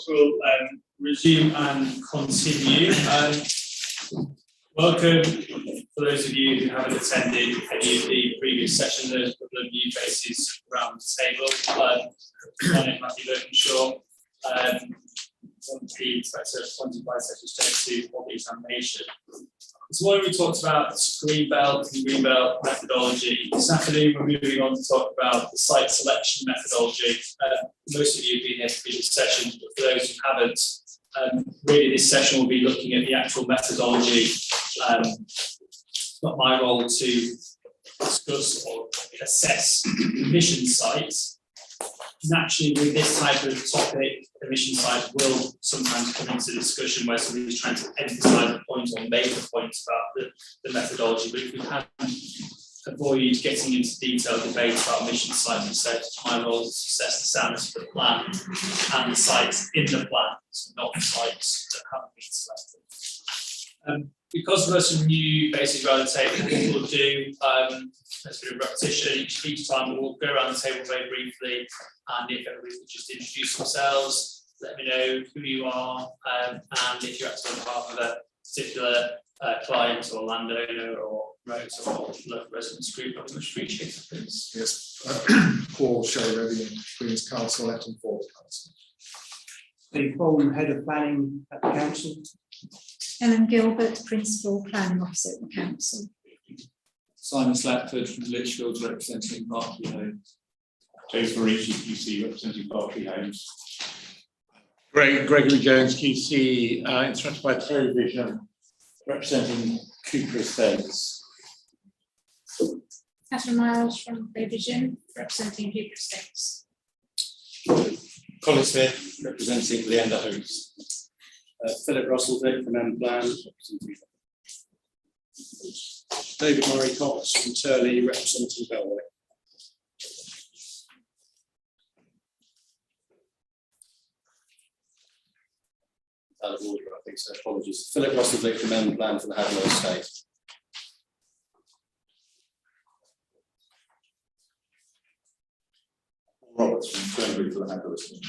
we'll resume and continue. Welcome for those of you who haven't attended any of the previous sessions. There's a couple of new faces around the table. My name is Matthew Birkinshaw. One of the inspectors appointed by Secretary to hold the examination. This morning we talked about Greenbelt and Greenbelt methodology. This afternoon we're moving on to talk about the site selection methodology. Most of you have been here for previous sessions, but for those who haven't, really this session will be looking at the actual methodology. It's not my role to discuss or assess mission sites. Naturally, with this type of topic, the mission sites will sometimes come into discussion where somebody's trying to emphasise a point or make a point about the methodology. But if we can avoid getting into detailed debate about mission sites, instead, my role is to assess the soundness of the plan and the sites in the plan, so not the sites that haven't been selected. Because there are some new bases around the table, what we'll do, let's do a repetition each time. We'll go around the table very briefly, and if everybody would just introduce themselves, let me know who you are, and if you're acting on behalf of a particular client or landowner or remote or local residents group, I'd much appreciate it, please. Yes, Paul Shea-Redding, Queen's Council, Eton Ford Council. Steve Holm, Head of Planning at the Council. Ellen Gilbert, Principal Planning Officer at the Council. Simon Slatford from Litchfield, representing Berkeley Homes. James Marici, QC, representing Berkeley Homes. Gregory Jones, QC, instructed by Television, representing Cooper Estates. Catherine Miles from Vision, representing Cooper Estates. Colin Smith, representing Leander Homes. Philip Russell-Vick from M Plan, representing David Murray Cox from Turley, representing Bellway. Out of order, I think so. Apologies. Philip Russell-Vick from M Plan for the Hadlow Estate. Roberts from Cranbrook for the Hadlow Estate.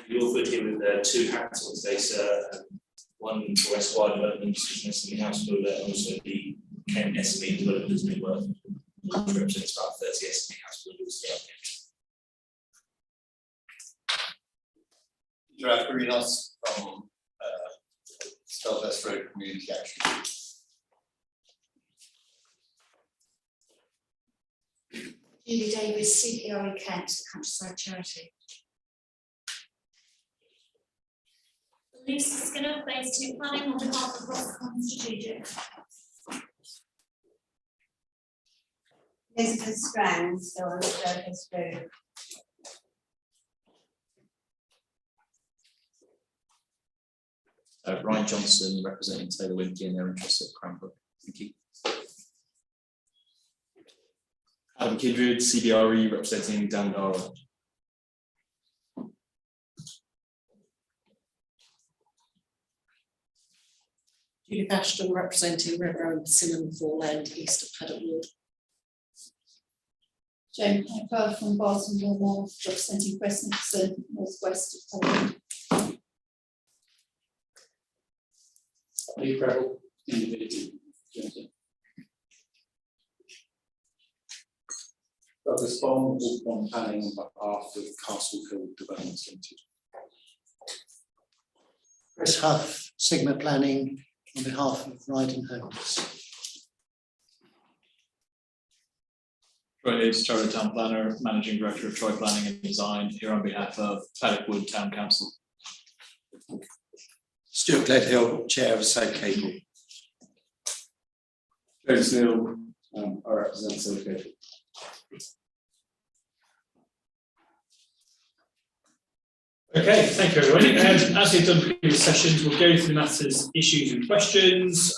You're good here with two council estates, one for Esquire Development, SME House Builder, and also the Kent SME Developers Network, which represents about 30 SME House Builders. Gerard Kurinos from Stelvest Road Community Action Group. Julie Davis, CPRE Kent, the Countryside Charity. Lucy Skinner, Phase 2 Planning on behalf of Roscommon Strategic. Elizabeth Strand, still on Sturgis Road. Ryan Johnson, representing Taylor Wimpey and their interests at Cranbrook. Thank you. Adam Kindred, CBRE, representing Dandara. Judith Ashton, representing River and Persimmon Fall End, east of Paddock Wood. Jane Piper from Barton Moor, representing Westminster, northwest of Paddock. Lee Preble, individual. Douglas Bond, Wolfbond Planning on behalf of Castlefield Developments Limited. Chris Huff, Sigma Planning on behalf of Riding Homes. Troy Leeds, Charter Town Planner, Managing Director of Troy Planning and Design, here on behalf of Paddock Wood Town Council. Stuart Gledhill, Chair of South Cable. James Neal, I represent South Cable. Okay, thank you everybody. As we've done previous sessions, we'll go through matters, issues and questions.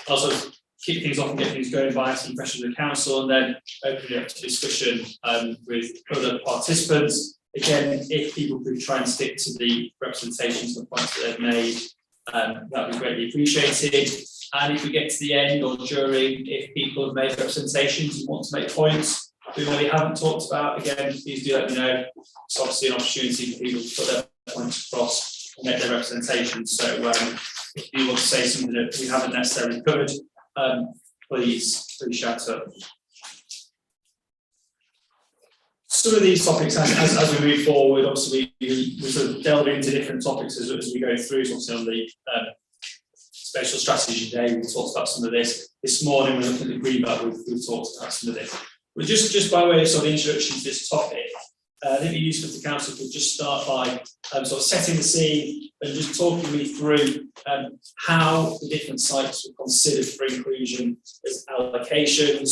Also kick things off and get things going by some questions of the council, and then open it up to discussion with other participants. Again, if people could try and stick to the representations and points that they've made, that would be greatly appreciated. And if we get to the end or during, if people have made representations and want to make points, that we haven't talked about, again, please do let me know. It's obviously an opportunity for people to put their points across and make their representation. So if you want to say something that we haven't necessarily covered, please shout up. Some of these topics, as we move forward, obviously we sort of delve into different topics as we go through. So obviously on the spatial strategy day, we talked about some of this. This morning, we're looking at the green belt, we've talked about some of this. But just by way of sort of introduction to this topic, I think it'd be useful if the council could just start by sort of setting the scene and just talking me through how the different sites were considered for inclusion as allocations.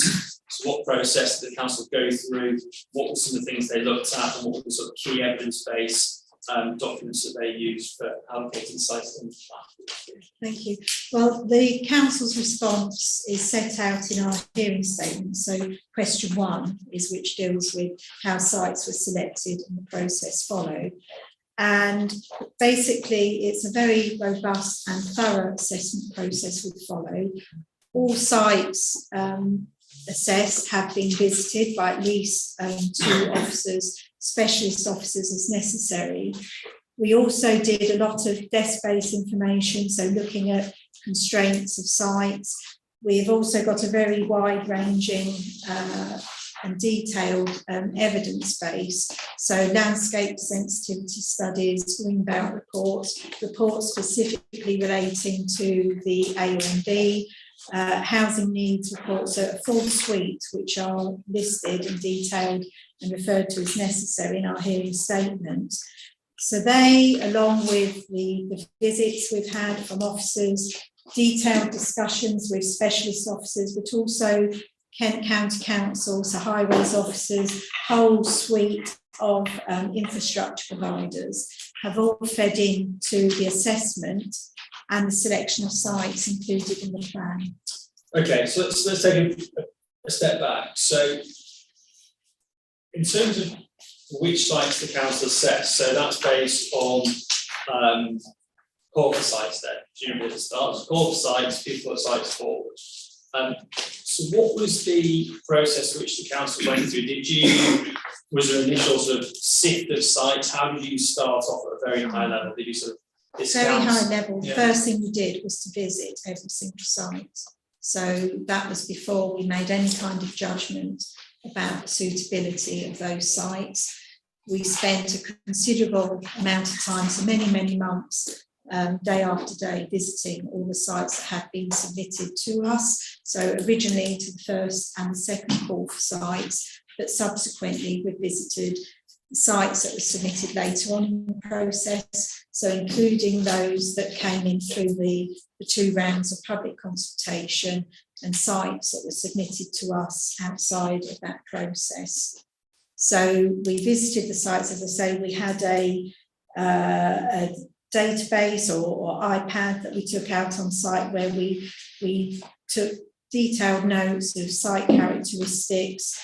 So what process did the council go through? What were some of the things they looked at, and what were the sort of key evidence base documents that they used for allocating sites? Thank you. Well, the council's response is set out in our hearing statement. So question 1 is which deals with how sites were selected and the process followed. And basically, it's a very robust and thorough assessment process we follow. All sites assessed have been visited by at least 2 officers, specialist officers as necessary. We also did a lot of desk-based information, so looking at constraints of sites. We've also got a very wide-ranging and detailed evidence base, so landscape sensitivity studies, green belt reports, reports specifically relating to the AONB, housing needs reports, so a full suite which are listed and detailed and referred to as necessary in our hearing statement. So they, along with the visits we've had from officers, detailed discussions with specialist officers, but also Kent County Council, so highways officers, whole suite of infrastructure providers have all fed into the assessment and the selection of sites included in the plan. Okay, so let's take a step back. So in terms of which sites the council assessed, so that's based on call for sites then, presumably at the start. So call for sites, people put sites forward. So what was the process which the council went through? Was there an initial sort of sift of sites? How did you start off at a very high level? Did you sort of discount? Very high level. Yeah. The first thing we did was to visit every single site. So that was before we made any kind of judgment about the suitability of those sites. We spent a considerable amount of time, so many months, day after day, visiting all the sites that had been submitted to us. So originally to the first and the second call for sites, but subsequently we visited sites that were submitted later on in the process, so including those that came in through the 2 rounds of public consultation, and sites that were submitted to us outside of that process. So we visited the sites, as I say, we had a database or iPad that we took out on site where we took detailed notes of site characteristics,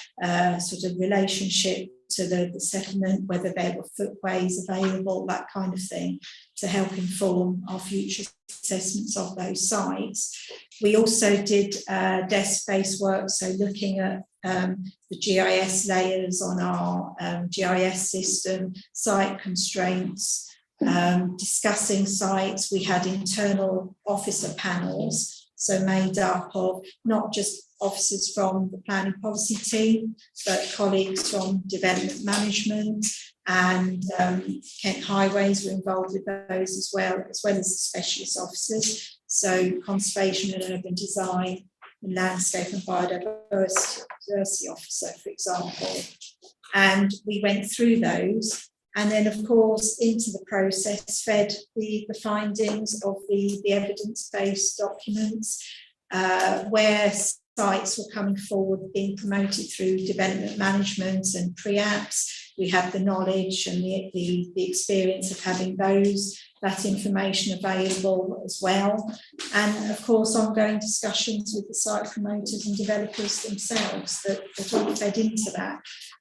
sort of relationship to the settlement, whether there were footways available, that kind of thing, to help inform our future assessments of those sites. We also did desk-based work, so looking at the GIS layers on our GIS system, site constraints, discussing sites. We had internal officer panels, so made up of not just officers from the planning policy team, but colleagues from development management, and Kent Highways were involved with those as well as the specialist officers, so conservation and urban design, and landscape and biodiversity officer, for example. And we went through those, and then of course into the process fed the findings of the evidence-based documents, where sites were coming forward, being promoted through development management and pre-apps. We had the knowledge and the experience of having that information available as well. And of course, ongoing discussions with the site promoters and developers themselves that all fed into that.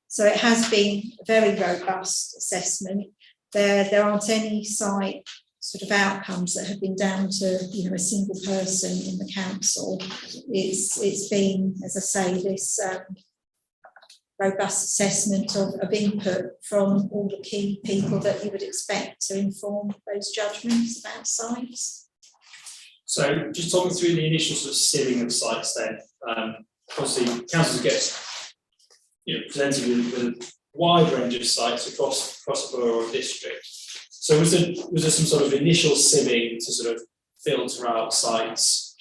So it has been a very robust assessment. There aren't any site sort of outcomes that have been down to a single person in the council. It's been, as I say, this robust assessment of input from all the key people that you would expect to inform those judgments about sites. So just talking through the initial sort of sieving of sites then, obviously councils get presented with a wide range of sites across a borough or district. So was there some sort of initial sieving to sort of filter out sites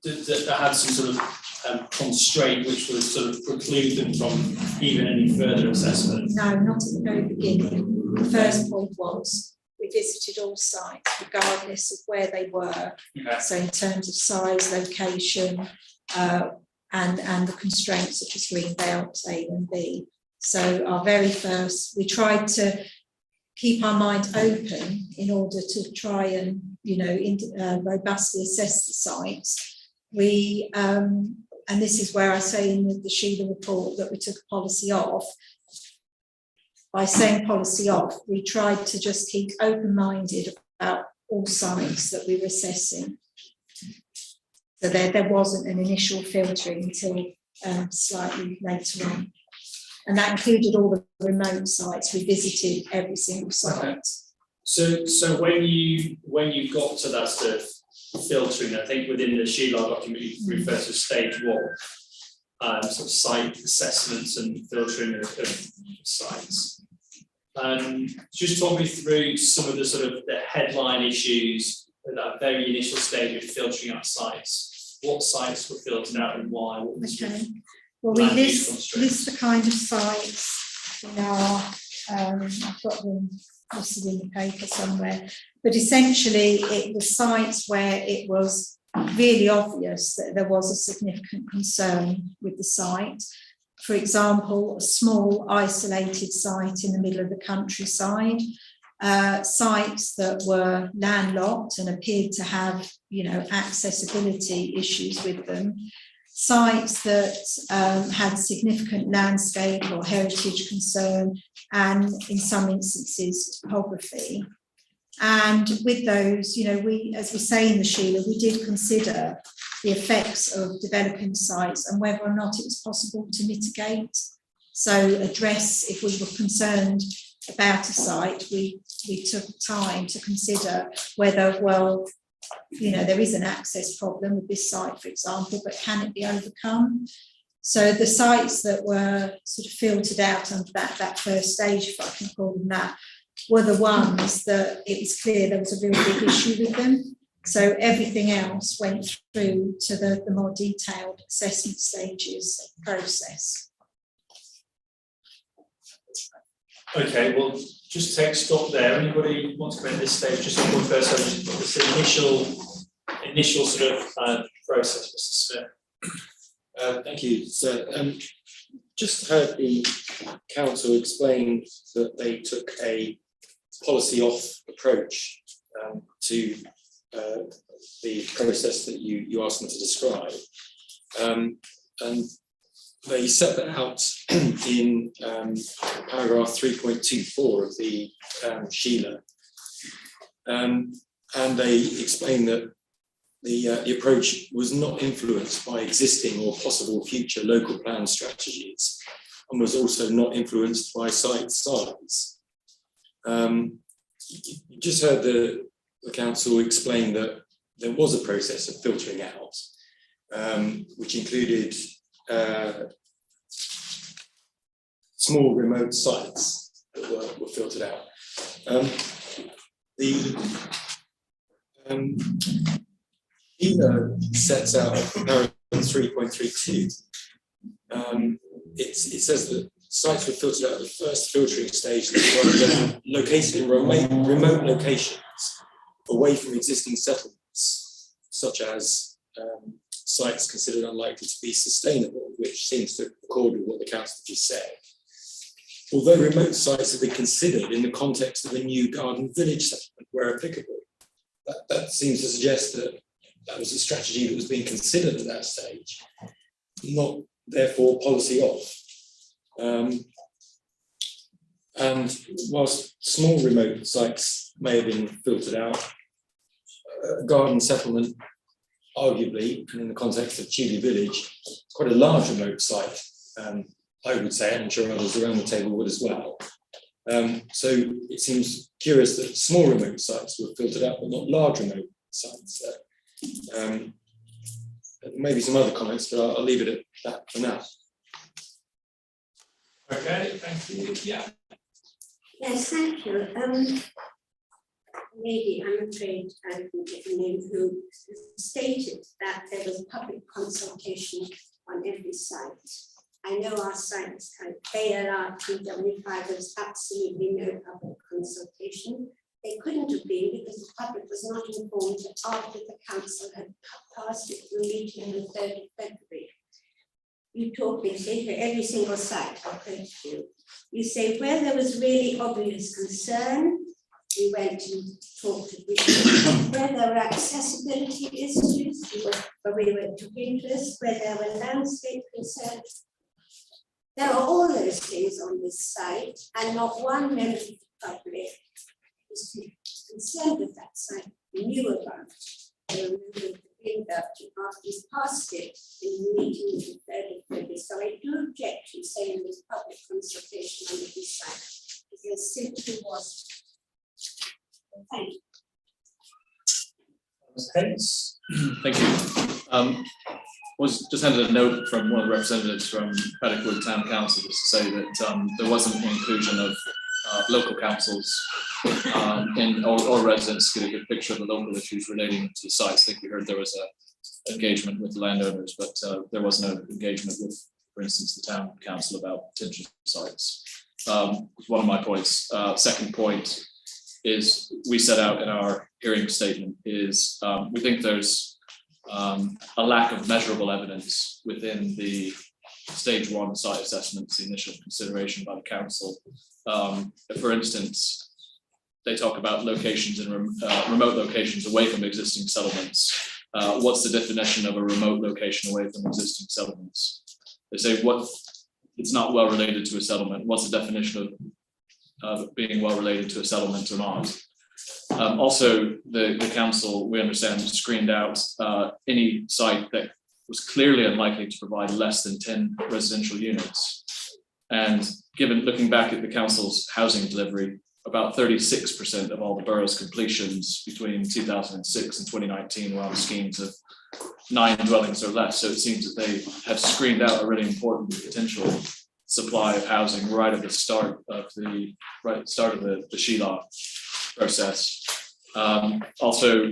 that had some sort of constraint which would sort of preclude them from even any further assessment? No, not at the very beginning. The first point was we visited all sites regardless of where they were. Okay. So in terms of size, location, and the constraints such as green belt A and B. So our very first, we tried to keep our mind open in order to try and robustly assess the sites. We and this is where I say in the Sheila report that we took a policy off. By saying policy off, we tried to just keep open-minded about all sites that we were assessing. So there wasn't an initial filtering until slightly later on. And that included all the remote sites. We visited every single site. Okay. So when you got to that sort of filtering, I think within the Sheila document you refer to stage 1, sort of site assessments and filtering of sites. Just talk me through some of the sort of the headline issues at that very initial stage of filtering out sites. What sites were filtered out and why? What was well, we list the kind of sites in our, I've got them listed in the paper somewhere, but essentially it was sites where it was really obvious that there was a significant concern with the site. For example, a small isolated site in the middle of the countryside, sites that were landlocked and appeared to have, accessibility issues with them, sites that had significant landscape or heritage concern, and in some instances topography. And with those, we, as we say in the Sheila, we did consider the effects of developing sites and whether or not it was possible to mitigate. So address, if we were concerned about a site, we took time to consider whether, well, there is an access problem with this site, for example, but can it be overcome? So the sites that were sort of filtered out under that first stage, if I can call them that, were the ones that it was clear there was a real big issue with them. So everything else went through to the more detailed assessment stages of the process. Okay, well, just take stock there. Anybody want to come in at this stage? Just on first, so this initial sort of process, Mr. Smith. Thank you. So, just heard the council explain that they took a policy off approach to the process that you asked them to describe, and they set that out in paragraph 3.24 of the Sheila, and they explained that the approach was not influenced by existing or possible future local plan strategies, and was also not influenced by site size. You just heard the council explain that there was a process of filtering out, which included small remote sites that were filtered out. The Sheila sets out paragraph 3.32. It says that sites were filtered out at the first filtering stage that were located in remote locations away from existing settlements, such as sites considered unlikely to be sustainable, which seems to accord with what the council just said. Although remote sites have been considered in the context of a new garden village settlement where applicable, that seems to suggest that that was a strategy that was being considered at that stage, not therefore policy off. And whilst small remote sites may have been filtered out, a garden settlement, arguably, and in the context of Chile Village, quite a large remote site, I would say, and I'm sure others around the table would as well. So it seems curious that small remote sites were filtered out, but not large remote sites. Maybe some other comments, but I'll leave it at that for now. Okay, thank you. Yeah. Yes, thank you. Lady, I'm afraid I didn't get the name, who stated that there was public consultation on every site. I know our sites, KLR, TW5, there was absolutely no public consultation. They couldn't have been because the public was not informed after the council had passed it through meeting on the 3rd of February. You talk, they say, for every single site, I'll quote you. You say, where there was really obvious concern, we went to talk to people. Where there were accessibility issues, we went to interest. Where there were landscape concerns. There are all those things on this site, and not one member of the public was concerned with that site, knew about it. After we passed it in the meeting of the 3rd of February. So I do object to saying there's public consultation on this site, because there simply wasn't. Thank you. Thank you. Was just handed a note from one of the representatives from Paddock Wood Town Council just to say that there wasn't an inclusion of local councils or residents to get a good picture of the local issues relating to the sites. I think we heard there was a engagement with the landowners, but there was no engagement with, for instance, the town council about potential sites. One of my points. Second point is we set out in our hearing statement is we think there's a lack of measurable evidence within the stage 1 site assessments, the initial consideration by the council. For instance, they talk about locations in remote locations away from existing settlements. What's the definition of a remote location away from existing settlements? They say it's not well related to a settlement. What's the definition of being well related to a settlement or not? Also, the council, we understand, screened out any site that was clearly unlikely to provide less than 10 residential units. And looking back at the council's housing delivery, about 36% of all the borough's completions between 2006 and 2019 were on schemes of 9 dwellings or less. So it seems that they have screened out a really important potential supply of housing right at the start of the Sheila process. Also,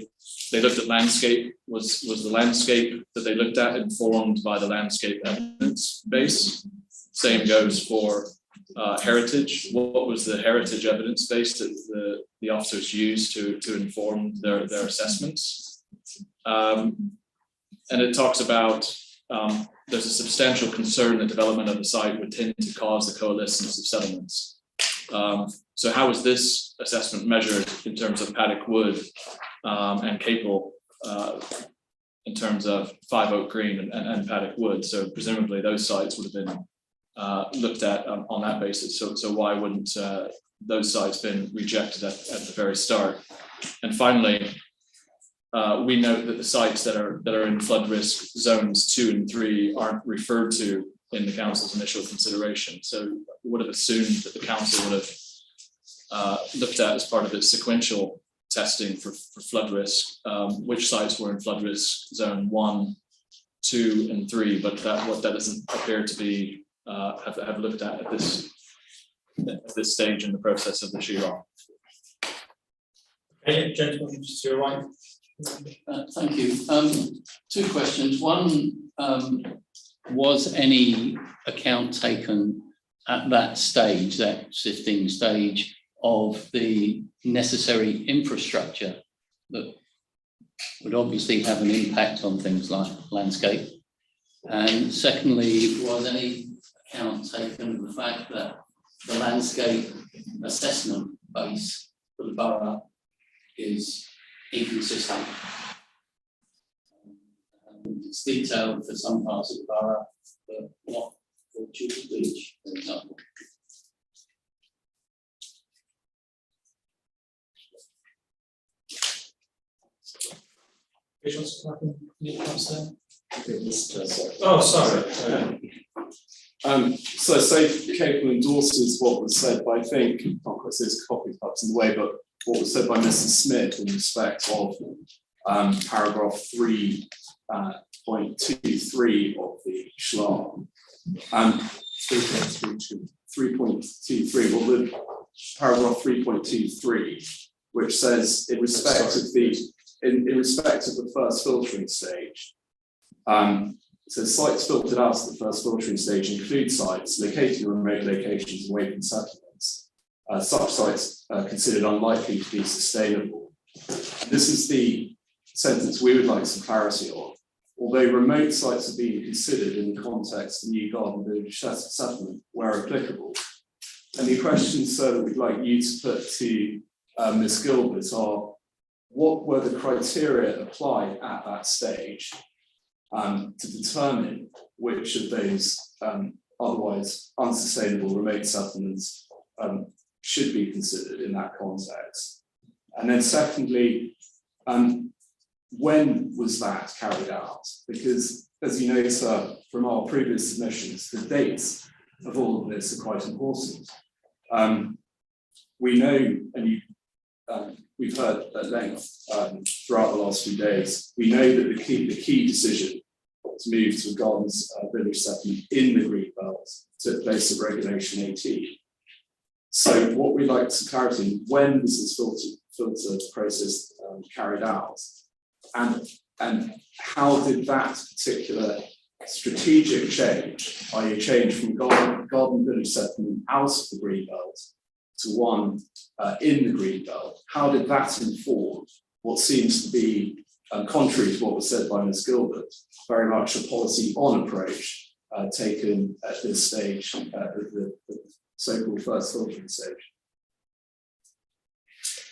they looked at landscape. Was the landscape that they looked at informed by the landscape evidence base? Same goes for heritage. What was the heritage evidence base that the officers used to inform their assessments? And it talks about there's a substantial concern that development of the site would tend to cause the coalescence of settlements. So how is this assessment measured in terms of Paddock Wood and Capel in terms of Five Oak Green and Paddock Wood? So presumably those sites would have been looked at on that basis. So why wouldn't those sites been rejected at the very start? And finally, we note that the sites that are in flood risk zones 2 and 3 aren't referred to in the council's initial consideration. So we would have assumed that the council would have looked at as part of its sequential testing for flood risk, which sites were in flood risk zone 1, 2, and 3, but that doesn't appear to be have looked at this stage in the process of the Sheila. Okay, gentlemen, just to your right. Thank you. 2 questions. One, was any account taken at that stage, that sifting stage, of the necessary infrastructure that would obviously have an impact on things like landscape? And secondly, was any account taken of the fact that the landscape assessment base for the borough is inconsistent? It's detailed for some parts of the borough, but not for Tudor Beach, for example. Oh, sorry. So Safe, Capable endorses what was said by, I think, I can't quite see his copy perhaps in the way, but what was said by Mr. Smith in respect of paragraph 3.23 of the SHLAR. 3.23, well, the paragraph 3.23, which says in respect of the first filtering stage, it says sites filtered out of the first filtering stage include sites located in remote locations away from settlements. Such sites are considered unlikely to be sustainable. This is the sentence we would like some clarity on. Although remote sites are being considered in the context of new garden village settlement where applicable. And the questions, sir, that we'd like you to put to Ms. Gilbert are, what were the criteria applied at that stage to determine which of those otherwise unsustainable remote settlements should be considered in that context? And then secondly, when was that carried out? Because as you know, sir, from our previous submissions, the dates of all of this are quite important. We know, and we've heard at length throughout the last few days, we know that the key decision to move to a gardens village settlement in the Greenbelt took place at Regulation 18. So what we'd like some clarity, when was this filter process carried out? And how did that particular strategic change, i.e. change from garden village settlement out of the Greenbelt to one in the Greenbelt, how did that inform what seems to be, contrary to what was said by Ms. Gilbert, very much a policy-on approach taken at this stage, the so-called first filtering stage?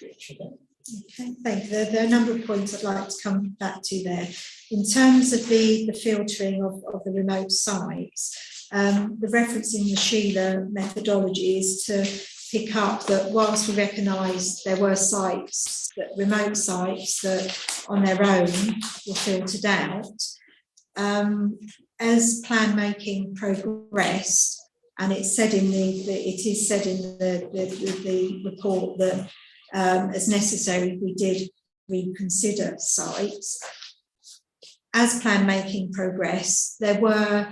Okay, thank you. There are a number of points I'd like to come back to there. In terms of the filtering of the remote sites, the reference in the Sheila methodology is to pick up that whilst we recognise there were sites, that remote sites that on their own were filtered out, as plan making progressed, and it's said in the report that as necessary, we did reconsider sites. As plan making progressed, there were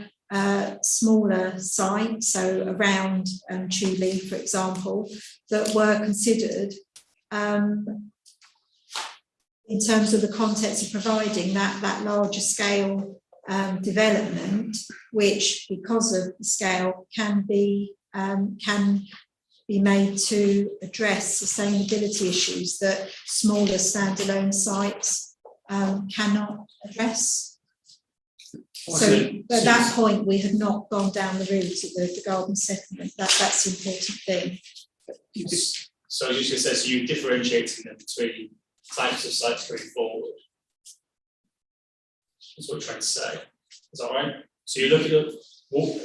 smaller sites, so around Chuley, for example, that were considered in terms of the context of providing that larger scale development, which, because of the scale, can be made to address sustainability issues that smaller standalone sites cannot address. So at that point, we had not gone down the route of the garden settlement. That's the important thing. So I was just going to say, so you differentiating them between types of sites going forward. That's what I'm trying to say. Is that right? So you're looking at what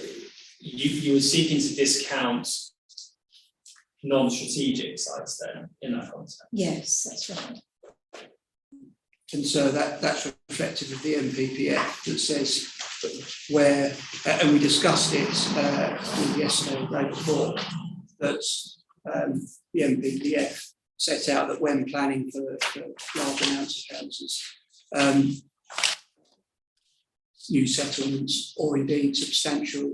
you were seeking to discount non-strategic sites then in that context. Yes, that's right. And so that's reflective of the MPPF that says where, and we discussed it yesterday or the day before, that the MPPF set out that when planning for large amounts of houses, new settlements, or indeed substantial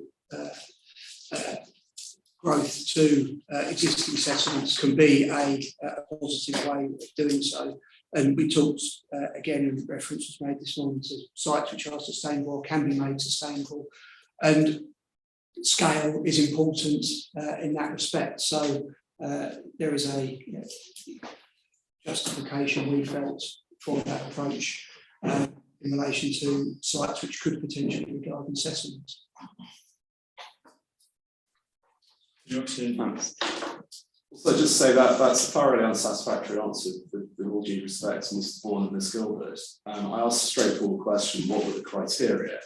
growth to existing settlements can be a positive way of doing so. And we talked, again, in reference was made this morning to sites which are sustainable or can be made sustainable. And scale is important in that respect. So there is a justification, we felt, for that approach in relation to sites which could potentially be garden settlements. So just say that that's a thoroughly unsatisfactory answer with all due respect to Mr. Bourne and Ms. Gilbert. I asked a straightforward question: what were the criteria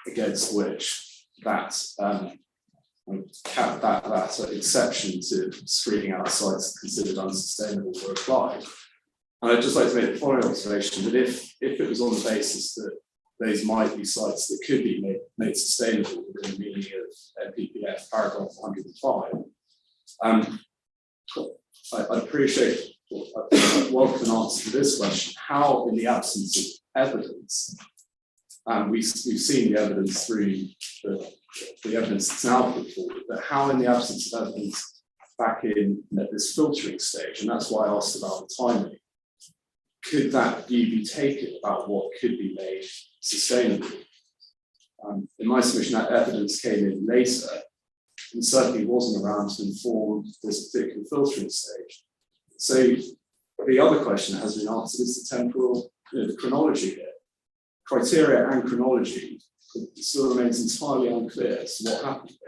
against which that exception to screening out sites considered unsustainable were applied? And I'd just like to make the following observation: that if it was on the basis that those might be sites that could be made sustainable within the meaning of NPPF paragraph 105. I appreciate, welcome an answer to this question. How, in the absence of evidence, and we've seen the evidence through the evidence that's now put forward, but how, in the absence of evidence back in at this filtering stage, and that's why I asked about the timing, could that view be taken about what could be made sustainable? In my submission, that evidence came in later and certainly wasn't around to inform this particular filtering stage. So the other question that has been answered is the temporal the chronology here. Criteria and chronology still remains entirely unclear as to what happened here.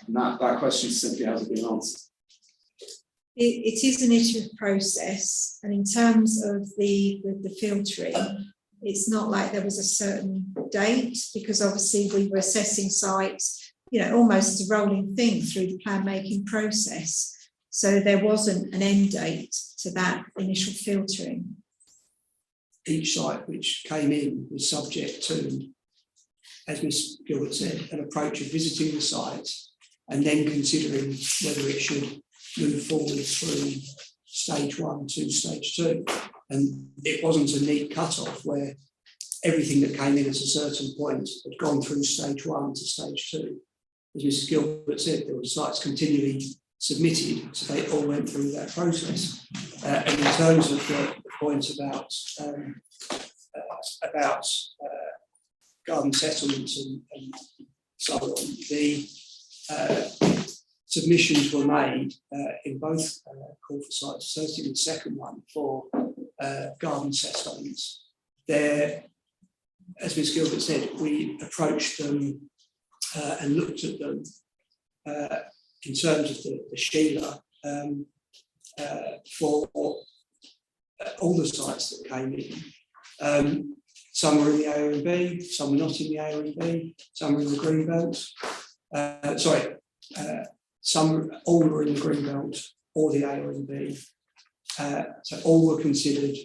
And that question simply hasn't been answered. It is an issue of process, and in terms of the filtering, it's not like there was a certain date, because obviously we were assessing sites, almost as a rolling thing through the plan making process. So there wasn't an end date to that initial filtering. Each site which came in was subject to, as Ms Gilbert said, an approach of visiting the site and then considering whether it should move forward through stage 1 to stage 2. And it wasn't a neat cut-off where everything that came in at a certain point had gone through stage 1 to stage 2. As Mrs Gilbert said, there were sites continually submitted, so they all went through that process. And in terms of the point about garden settlements and so on, the submissions were made in both call for sites, certainly the second one for garden settlements. There, as Ms Gilbert said, we approached them and looked at them in terms of the Sheila for all the sites that came in. Some were in the A or B, some were not in the A or B, some were in the green belt. All were in the green belt or the A or B. So all were considered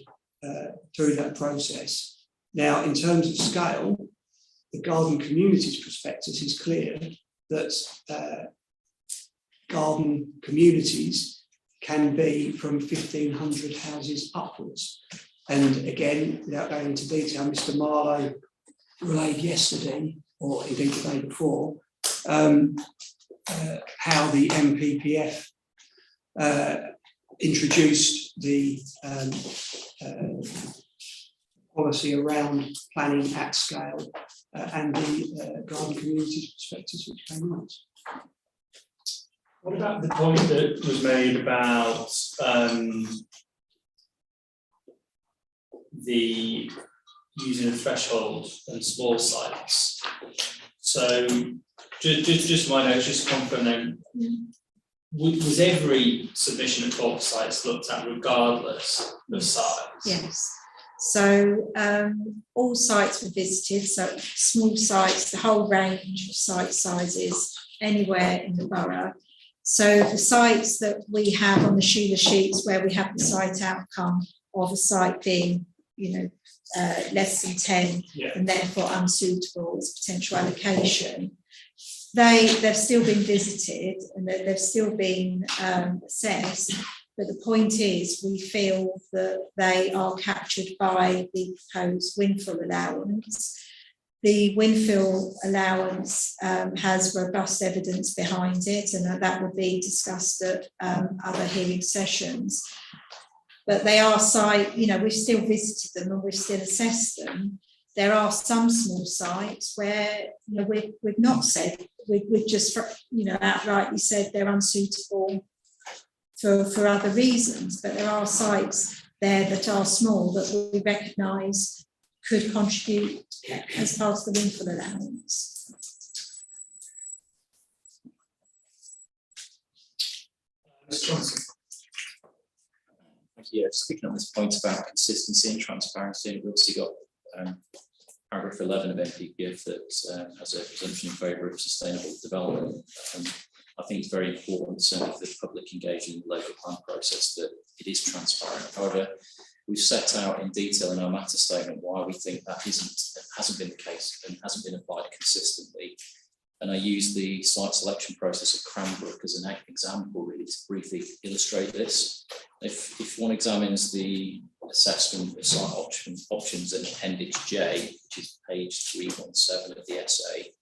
through that process. Now, in terms of scale, the garden communities prospectus is clear that garden communities can be from 1,500 houses upwards. And again, without going into detail, Mr Marlowe relayed yesterday, or indeed the day before, how the MPPF introduced the policy around planning at scale and the garden communities prospectus which came out. What about the point that was made about the using a threshold and small sites? So just my notes, just confirm then, was every submission of bulk sites looked at regardless of size? Yes. So all sites were visited, so small sites, the whole range of site sizes anywhere in the borough. So the sites that we have on the Sheila sheets where we have the site outcome of a site being, less than 10 and therefore unsuitable as potential allocation, they've still been visited and they've still been assessed. But the point is, we feel that they are captured by the proposed Windfall allowance. The Windfall allowance has robust evidence behind it, and that will be discussed at other hearing sessions. But they are we've still visited them and we've still assessed them. There are some small sites where we've not said, we've just outrightly said they're unsuitable for other reasons. But there are sites there that are small that we recognise could contribute as part of the Windfall allowance. Yeah, just picking up this point about consistency and transparency, we've obviously got paragraph 11 of NPPF that has a presumption in favour of sustainable development. I think it's very important, certainly for the public engaged in the local plan process, that it is transparent. However, We've set out in detail in our matter statement why we think that hasn't been the case and hasn't been applied consistently. And I use the site selection process of Cranbrook as an example, really, to briefly illustrate this. If one examines the assessment of site options in Appendix J, which is page 317 of the essay,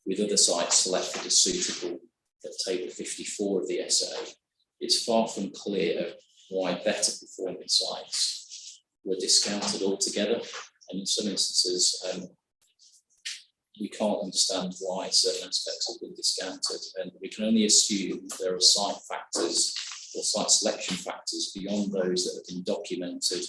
with other sites selected as suitable at table 54 of the essay, it's far from clear why better performing sites were discounted altogether. And in some instances, we can't understand why certain aspects have been discounted, and we can only assume there are site factors or site selection factors beyond those that have been documented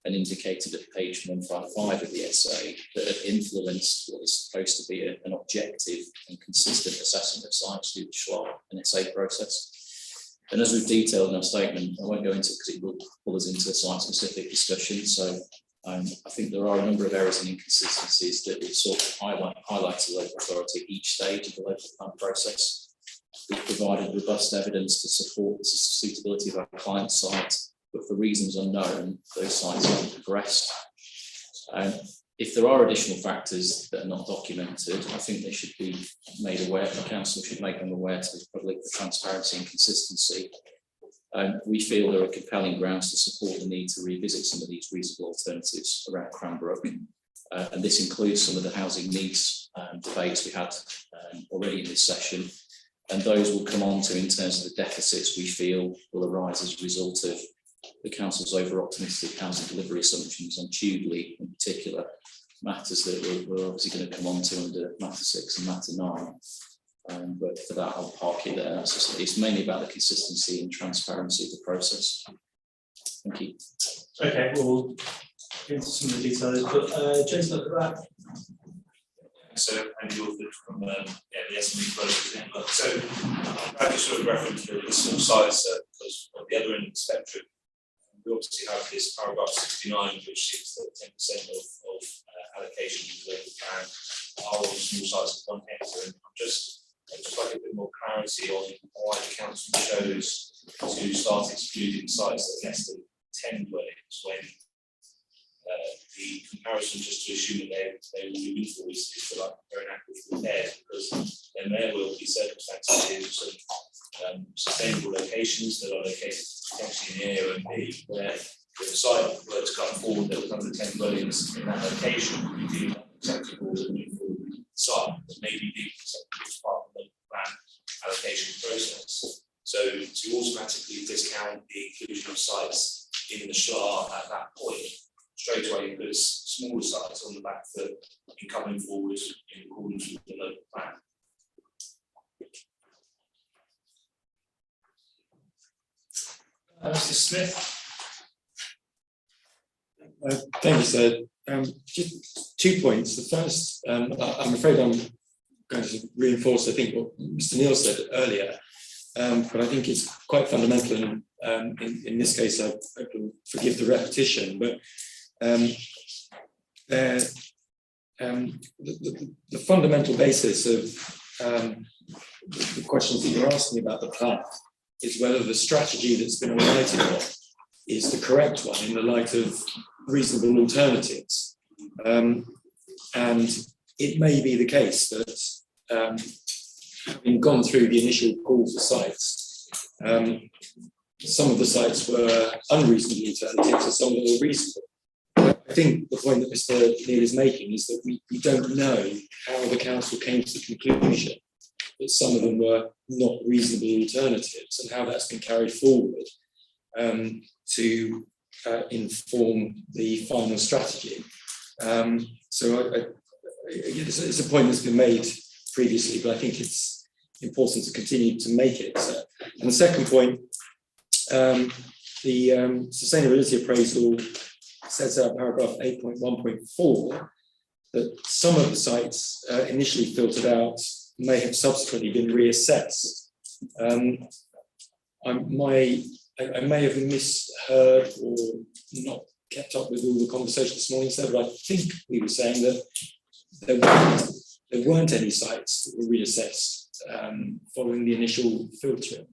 and indicated at page 155 of the essay that have influenced what is supposed to be an objective and consistent assessment of sites through the SHLA and essay process. And as we've detailed in our statement, I won't go into it because it will pull us into a site-specific discussion. So I think there are a number of errors and inconsistencies that we sort of highlight to the local authority at each stage of the local plan process. We've provided robust evidence to support the suitability of our client site, but for reasons unknown, those sites haven't progressed. If there are additional factors that are not documented, I think they should be made aware, the council should make them aware to the public for transparency and consistency. We feel there are compelling grounds to support the need to revisit some of these reasonable alternatives around Cranbrook. And this includes some of the housing needs debates we had already in this session. And those will come on to in terms of the deficits we feel will arise as a result of the council's over-optimistic housing delivery assumptions on Tubely in particular, matters that we're obviously going to come on to under matter 6 and matter 9. But for that, I'll park it there. It's mainly about the consistency and transparency of the process. Thank you. Okay, we'll get into some of the details, but Jason, look at that. So, and you're from the SME process. So, I just sort of reference the list of sites because of the other end of the spectrum. We obviously have this paragraph 69, which states that 10% of allocation in the local plan are on small sites of 1 hectare. And I'd just like a bit more clarity on why the council chose to start excluding sites that are less than 10 dwellings when the comparison, just to assume that they will be Windfall is for like very inaccurate repairs, because then there will be circumstances of some sustainable locations that are located potentially in A and B, where if the site were to come forward that was under 10 dwellings in that location, would be deemed acceptable as a Windfall site that may be deemed acceptable as part of the plan allocation process. So to automatically discount the inclusion of sites in the SHLA at that point, straight away puts smaller sites on the back foot in coming forward in accordance with the local plan. Mr. Smith. Thank you, sir. Just 2 points. The first, I'm afraid I'm going to reinforce, I think, what Mr. Neal said earlier, but I think it's quite fundamental, and in this case, I will forgive the repetition, but the fundamental basis of the questions that you're asking about the plan is whether the strategy that's been alighted on is the correct one in the light of reasonable alternatives. And it may be the case that having gone through the initial call for sites, some of the sites were unreasonable alternatives and some of them were reasonable. I think the point that Mr. Neal is making is that we don't know how the council came to the conclusion that some of them were not reasonable alternatives and how that's been carried forward to inform the final strategy. So it's a point that's been made previously, but I think it's important to continue to make it. And the second point, the sustainability appraisal sets out paragraph 8.1.4 that some of the sites initially filtered out may have subsequently been reassessed. I may have misheard or not kept up with all the conversation this morning, sir, but I think we were saying that there weren't any sites that were reassessed following the initial filtering.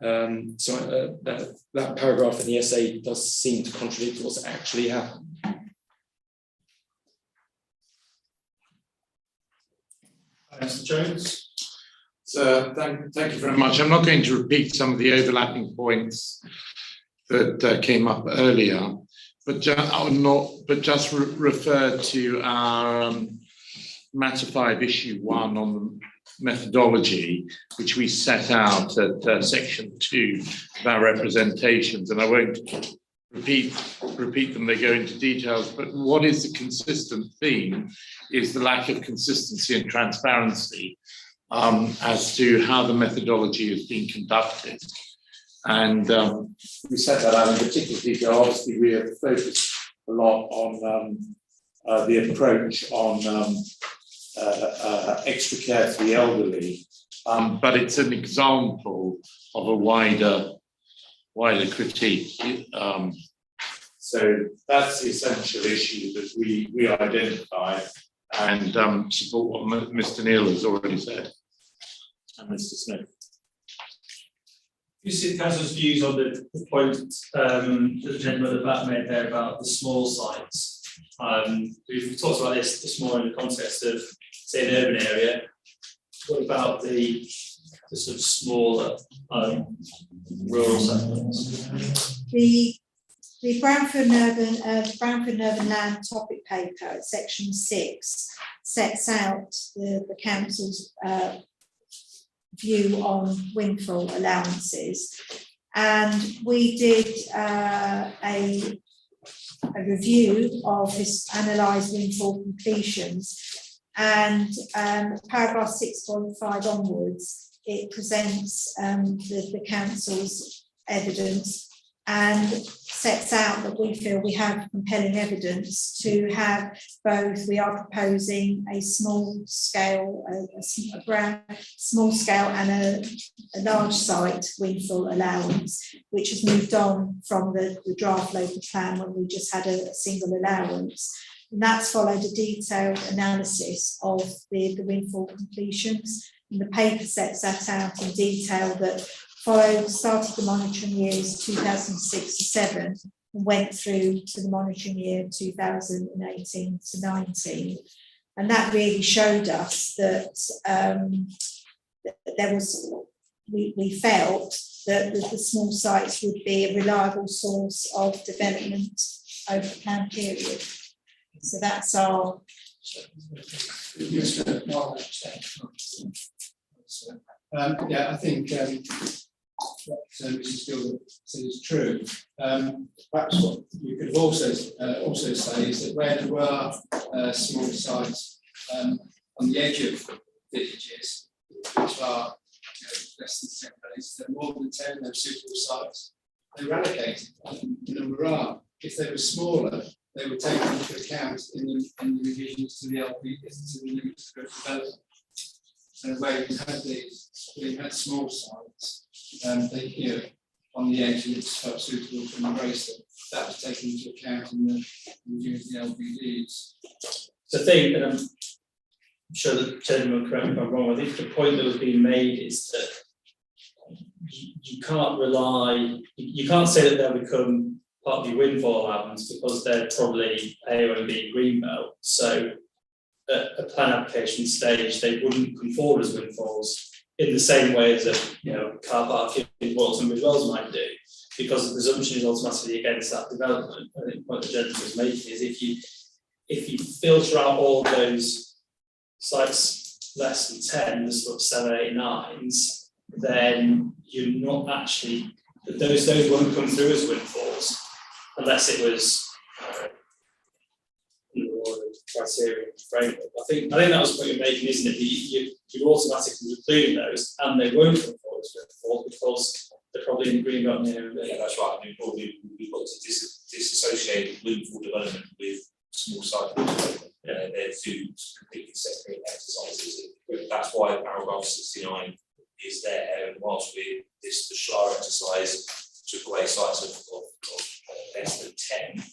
That paragraph in the essay does seem to contradict what's actually happened. Mr. Jones. So thank you very much. I'm not going to repeat some of the overlapping points that came up earlier, but just refer to our matter 5 issue 1 on the methodology, which we set out at section 2 of our representations, and I won't repeat them, they go into details, but what is the consistent theme is the lack of consistency and transparency as to how the methodology is being conducted. And we set that out in particular detail. Obviously, we have focused a lot on the approach on extra care for the elderly, but it's an example of a wider critique. So that's the essential issue that we identify and support what Mr. Neal has already said. And Mr. Smith. You see council's views on the point that the gentleman at the back made there about the small sites. We've talked about this more in the context of, say, an urban area. What about the sort of smaller rural settlements? The Brownfield and Urban Land topic paper, section 6, sets out the council's view on windfall allowances, and we did a review of this analysed windfall completions, and paragraph 6.5 onwards, it presents the council's evidence and sets out that we feel we have compelling evidence to have both. We are proposing a small scale, small scale and a large site windfall allowance, which has moved on from the draft local plan when we just had a single allowance. And that's followed a detailed analysis of the windfall completions. And the paper sets that out in detail that started the monitoring years 2006 to 7 and went through to the monitoring year 2018 to 19. And that really showed us that there was, we felt that the small sites would be a reliable source of development over the plan period. So that's our. Yeah, I think what Mrs. Gilbert said is true. Perhaps what you could have also say is that where there were small sites on the edge of villages, which are less than 10 days, there are more than 10 of those suitable sites. They were allocated. The number are. If they were smaller, they were taken into account in the revisions to the LP, to the limits of development. So where we had small sites, they on the edge, and it's felt suitable to embrace them. That was taken into account in the review of the LPDs. So I think, and I'm sure the gentleman will correct me if I'm wrong, I think the point that was being made is that you can't rely, you can't say that they'll become part of your windfall allowance because they're probably A or B greenbelt. So at a plan application stage, they wouldn't come forward as windfalls in the same way as a car park in Walton Bridge Wells might do, because the presumption is automatically against that development. I think the point the gentleman was making is if you filter out all those sites less than 10, the sort of 7, 8, 9s, then you're not actually, those won't come through as windfalls unless it was criteria framework. I think that was what you're making, isn't it? You're automatically including those, and they won't come forward as windfalls because they're probably in green belt near. Yeah, that's right. I mean, probably we've got to disassociate windfall development with small site development. They're two completely separate exercises. That's why paragraph 69 is there. And whilst the Schlar exercise took away sites of less than 10,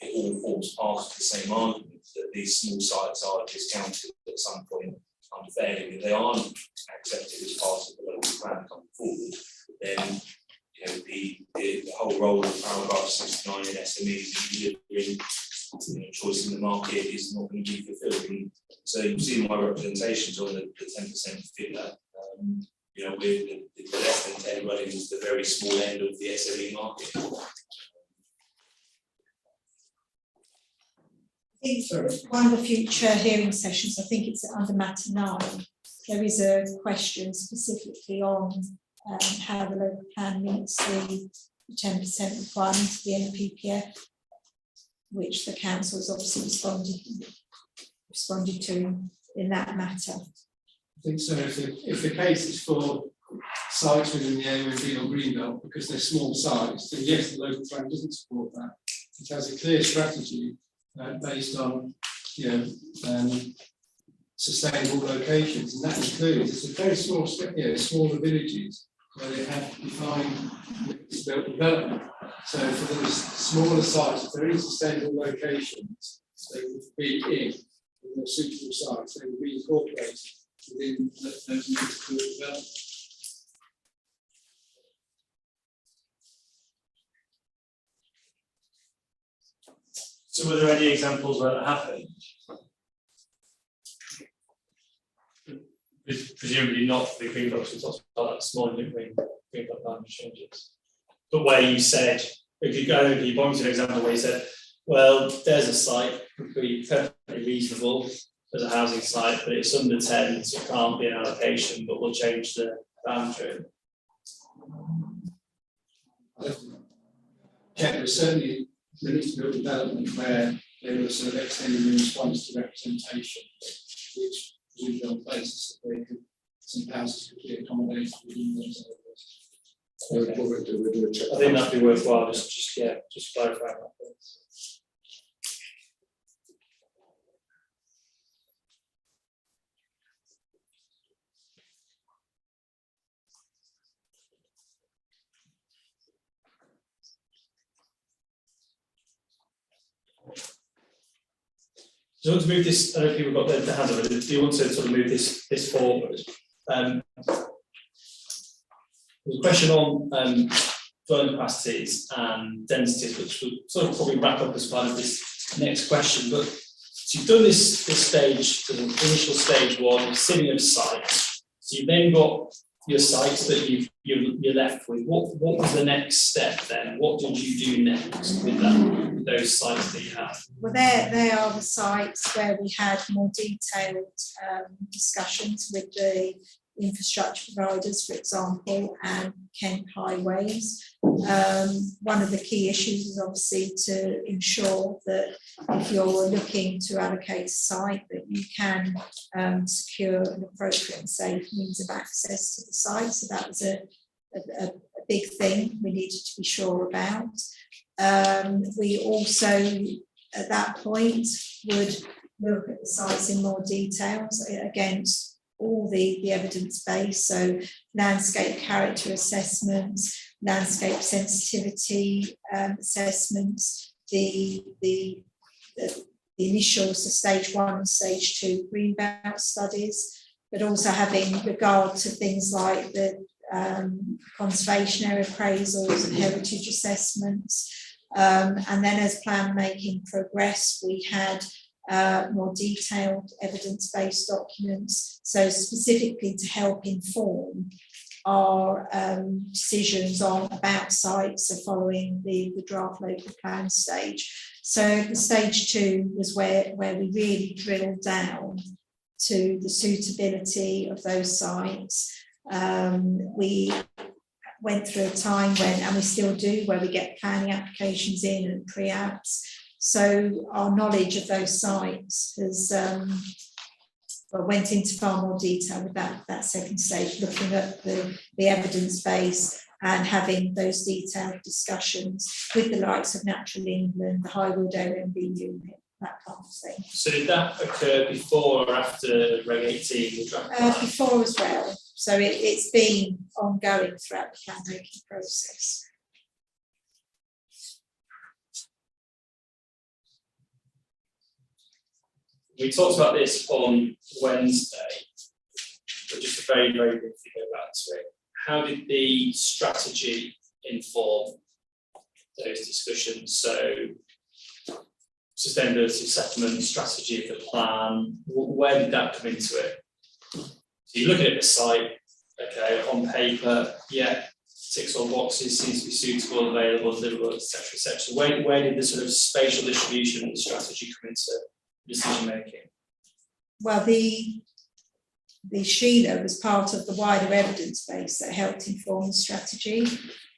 it all forms part of the same argument that these small sites are discounted at some point unfairly, if they aren't accepted as part of the local plan coming forward, then the whole role of paragraph 69 in SME delivering choice in the market is not going to be fulfilled. And so you see my representations on the 10% figure. With the less than 10 running is the very small end of the SME market. I think for one of the future hearing sessions, I think it's under matter 9, there is a question specifically on how the local plan meets the 10% requirement of the NPPF, which the council has obviously responded to in that matter. I think so. If the case is for sites within the AONB or Greenbelt, because they're small sites, then yes, the local plan doesn't support that. It has a clear strategy based on, sustainable locations, and that includes it's a very small, smaller villages where they have defined built development. So for those smaller sites, if there is sustainable locations, they would be in the suitable sites. They would be incorporated within those needs to develop. So were there any examples where that happened? Presumably not for the green box, we talked about that small green box boundary changes. But where you said, if you pointed an example where you said, well, there's a site would be perfectly reasonable as a housing site, but it's under 10, so it can't be an allocation, but we'll change the boundary. Yeah, there was certainly limits to build development where there was sort of extended in response to representation, which was on the basis that they could, some houses could be accommodated within those areas. We'll do a check. I think that'd be worthwhile, just clarifying that. Do you want to move this? I know people got their hands up. Do you want to sort of move this forward? There's a question on dwelling capacities and densities, which will sort of probably wrap up as part of this next question. But so you've done this stage, the initial stage 1, sitting of sites. So you've then got your sites that you're left with. What was the next step then? What did you do next with those sites that you have? Well, they are the sites where we had more detailed discussions with the infrastructure providers, for example, and Kent Highways. One of the key issues is obviously to ensure that if you're looking to allocate a site, that you can secure an appropriate and safe means of access to the site. So that was a big thing we needed to be sure about. We also, at that point, would look at the sites in more details against all the evidence base, so landscape character assessments, landscape sensitivity assessments, the initial, so stage 1 and stage 2 greenbelt studies, but also having regard to things like the conservation area appraisals and heritage assessments. And then as plan making progressed, we had more detailed evidence-based documents, so specifically to help inform our decisions about sites, so following the draft local plan stage. So the stage 2 was where we really drilled down to the suitability of those sites. We went through a time when, and we still do, where we get planning applications in and pre-apps. So our knowledge of those sites has went into far more detail with that second stage, looking at the evidence base and having those detailed discussions with the likes of Natural England, the Highwood AONB unit, that kind of thing. So did that occur before or after Reg 18? Before as well. So it's been ongoing throughout the plan making process. We talked about this on Wednesday, very, very briefly go back to it. How did the strategy inform those discussions? So sustainability settlement, strategy of the plan, where did that come into it? So you look at the site, okay, on paper, yeah, ticks all boxes, seems to be suitable, available, deliverable, etc., etc. Where did the sort of spatial distribution and strategy come into decision making? Well, the Sheila was part of the wider evidence base that helped inform the strategy.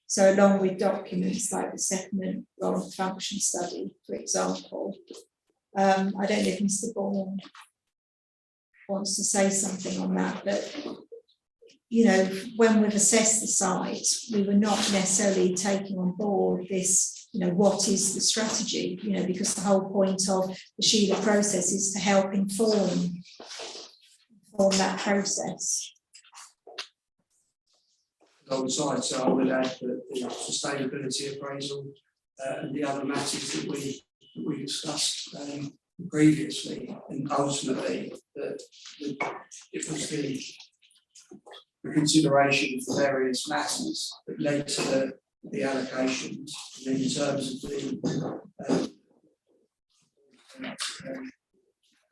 So along with documents like the settlement role and function study, for example. I don't know if Mr. Bourne wants to say something on that, but you know, when we've assessed the site, we were not necessarily taking on board this, you know, what is the strategy, you know, because the whole point of the Sheila process is to help inform that process. Alongside, so I would add that the sustainability appraisal and the other matters that we discussed previously, and ultimately that it was the consideration for various matters that led to the allocations. And in terms of the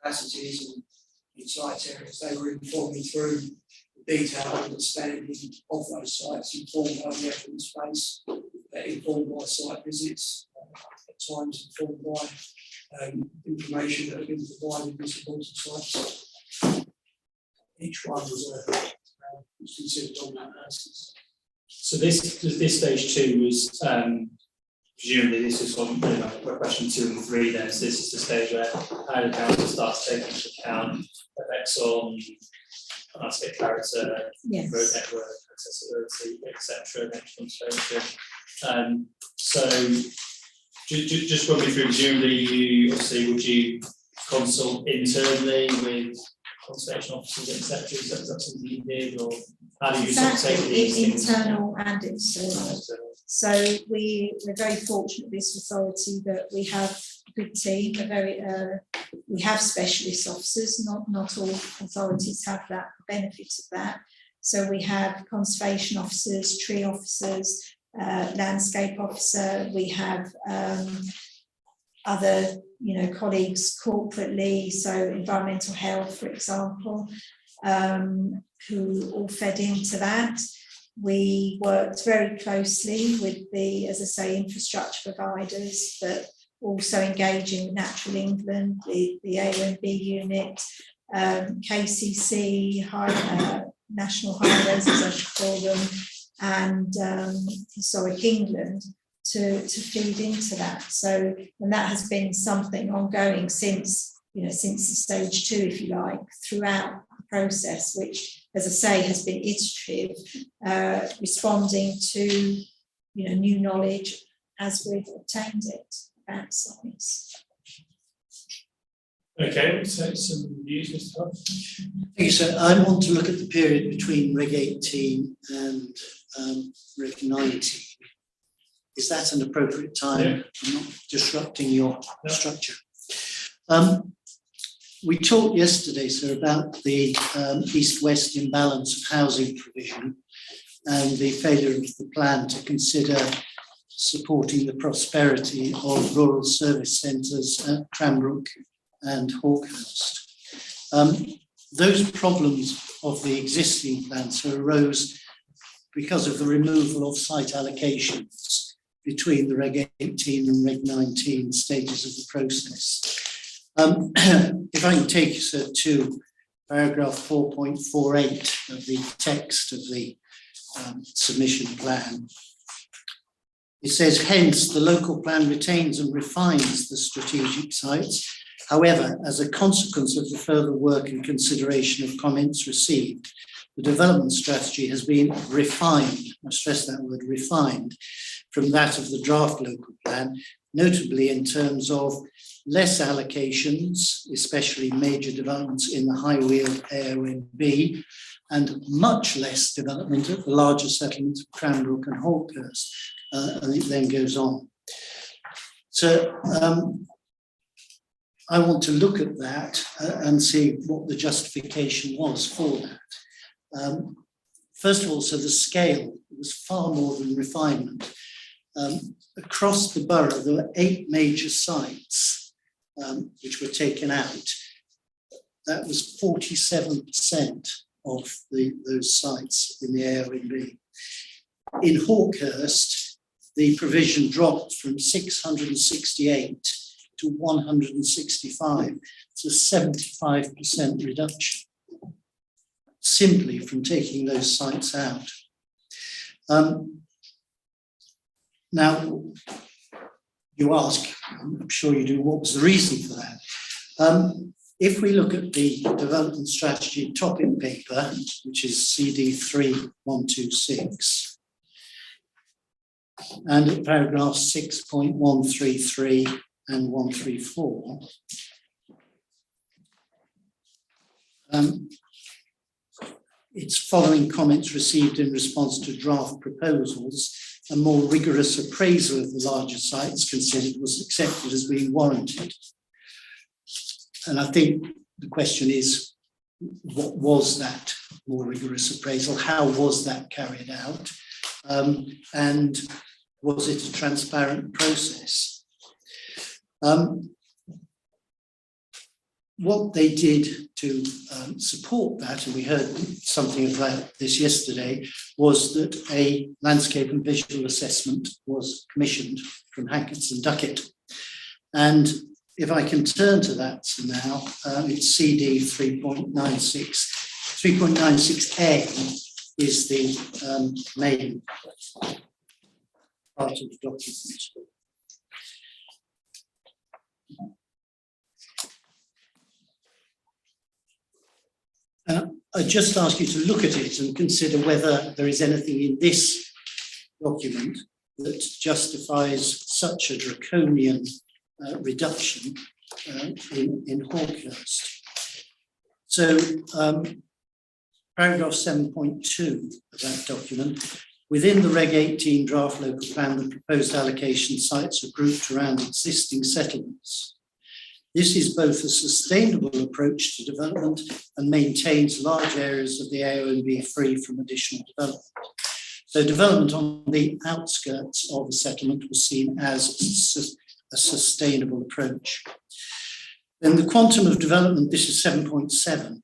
capacities and site areas, they were informing through detailed understanding of those sites, informed by the evidence base, informed by site visits, at times informed by information that had been provided with supported sites. Each one was considered on that basis. So this stage 2 was presumably this is from question 2 and 3 then, so this is the stage where how the council starts taking into account effects on landscape character, yes, road network, accessibility, etc. So just run me through, presumably you obviously would you consult internally with conservation officers, etc. Is that something you did, or how do you sort of take these things? Internal and external. So we're very fortunate this authority that we have a good team, we have specialist officers, not all authorities have that benefit of that. So we have conservation officers, tree officers, landscape officer, we have other colleagues corporately, so environmental health, for example, who all fed into that. We worked very closely with the, as I say, infrastructure providers, but also engaging with Natural England, the AONB unit, KCC, National Highways, as I should call them, and Historic England to feed into that. So, and that has been something ongoing since the stage 2, if you like, throughout the process, which, as I say, has been iterative, responding to new knowledge as we've obtained it about science. Okay, we'll take some views, Mr. Hunt. Thank you, sir. I want to look at the period between Reg 18 and Reg 19. Is that an appropriate time? Yeah. I'm not disrupting your structure. We talked yesterday, sir, about the east-west imbalance of housing provision and the failure of the plan to consider supporting the prosperity of rural service centres at Cranbrook and Hawkhurst. Those problems of the existing plan arose because of the removal of site allocations between the Reg 18 and Reg 19 stages of the process. If I can take you to paragraph 4.48 of the text of the submission plan. It says, hence, the local plan retains and refines the strategic sites. However, as a consequence of the further work and consideration of comments received, the development strategy has been refined, I stress that word, refined, from that of the draft local plan, notably in terms of less allocations, especially major developments in the high-wheeled AONB, and much less development at the larger settlements of Cranbrook and Hawkhurst, and it then goes on. So I want to look at that and see what the justification was for that. First of all, so the scale was far more than refinement. Across the borough, there were 8 major sites which were taken out. That was 47% of those sites in the AONB. In Hawkhurst, the provision dropped from 668 to 165. It's a 75% reduction, simply from taking those sites out. Now, you ask, I'm sure you do, what was the reason for that? If we look at the development strategy topic paper, which is CD 3126, and at paragraph 6.133 and 134, it's following comments received in response to draft proposals. A more rigorous appraisal of the larger sites considered was accepted as being warranted. And I think the question is, what was that more rigorous appraisal? How was that carried out? And was it a transparent process? What they did to support that, and we heard something about this yesterday, was that a landscape and visual assessment was commissioned from Hankinson Duckett. And if I can turn to that now, it's CD 3.96. 3.96A is the main part of the document. I just ask you to look at it and consider whether there is anything in this document that justifies such a draconian reduction in Hawkhurst. So paragraph 7.2 of that document, within the Reg 18 draft local plan, the proposed allocation sites are grouped around existing settlements. This is both a sustainable approach to development and maintains large areas of the AONB free from additional development. So development on the outskirts of the settlement was seen as a sustainable approach. Then the quantum of development, this is 7.7,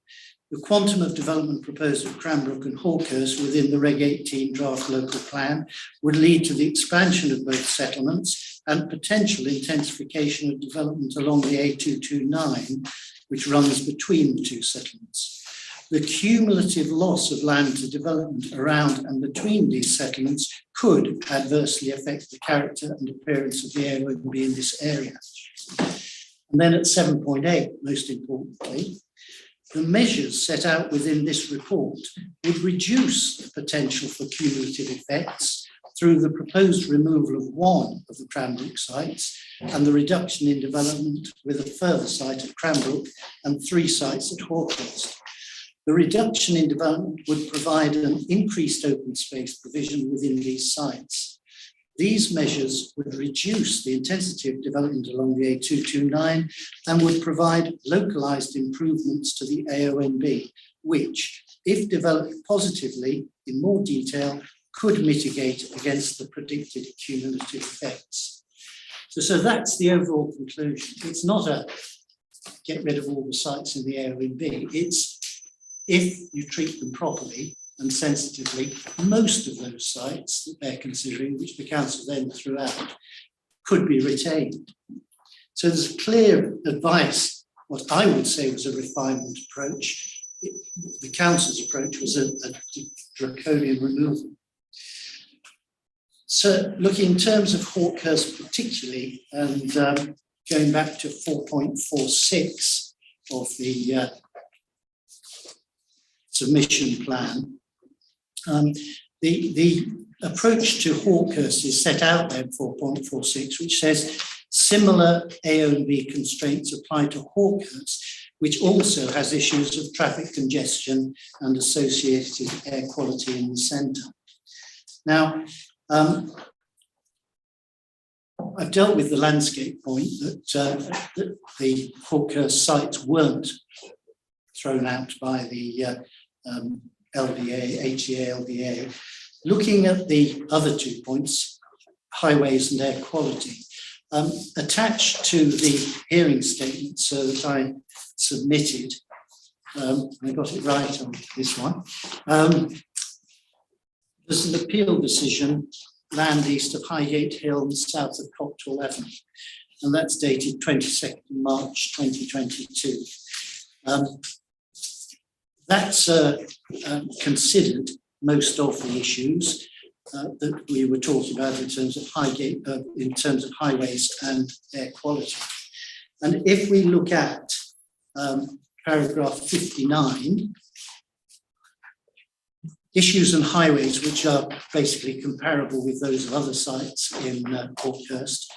the quantum of development proposed at Cranbrook and Hawkhurst within the Reg 18 draft local plan would lead to the expansion of both settlements and potential intensification of development along the A229, which runs between the two settlements. The cumulative loss of land to development around and between these settlements could adversely affect the character and appearance of the AONB in this area. And then at 7.8, most importantly, the measures set out within this report would reduce the potential for cumulative effects through the proposed removal of one of the Cranbrook sites and the reduction in development with a further site at Cranbrook and 3 sites at Hawkhurst. The reduction in development would provide an increased open space provision within these sites. These measures would reduce the intensity of development along the A229 and would provide localised improvements to the AONB, which, if developed positively in more detail, could mitigate against the predicted cumulative effects. So that's the overall conclusion. It's not a get rid of all the sites in the AONB. It's if you treat them properly and sensitively, most of those sites that they're considering, which the council then threw out, could be retained. So there's clear advice. What I would say was a refinement approach. The council's approach was a draconian removal. So looking in terms of Hawkhurst particularly, and going back to 4.46 of the submission plan, the approach to Hawkhurst is set out there in 4.46, which says similar AONB constraints apply to Hawkhurst, which also has issues of traffic congestion and associated air quality in the centre. Now, I've dealt with the landscape point that the Hawkhurst sites weren't thrown out by the LDA, HEA, LDA. Looking at the other 2 points, highways and air quality, attached to the hearing statement, so that I submitted, I got it right on this one. There's an appeal decision, land east of Highgate Hill and south of Copthall Avenue, and that's dated 22nd March 2022. That's considered most of the issues that we were talking about in terms of in terms of highways and air quality. And if we look at paragraph 59, issues and highways, which are basically comparable with those of other sites in Hawkhurst,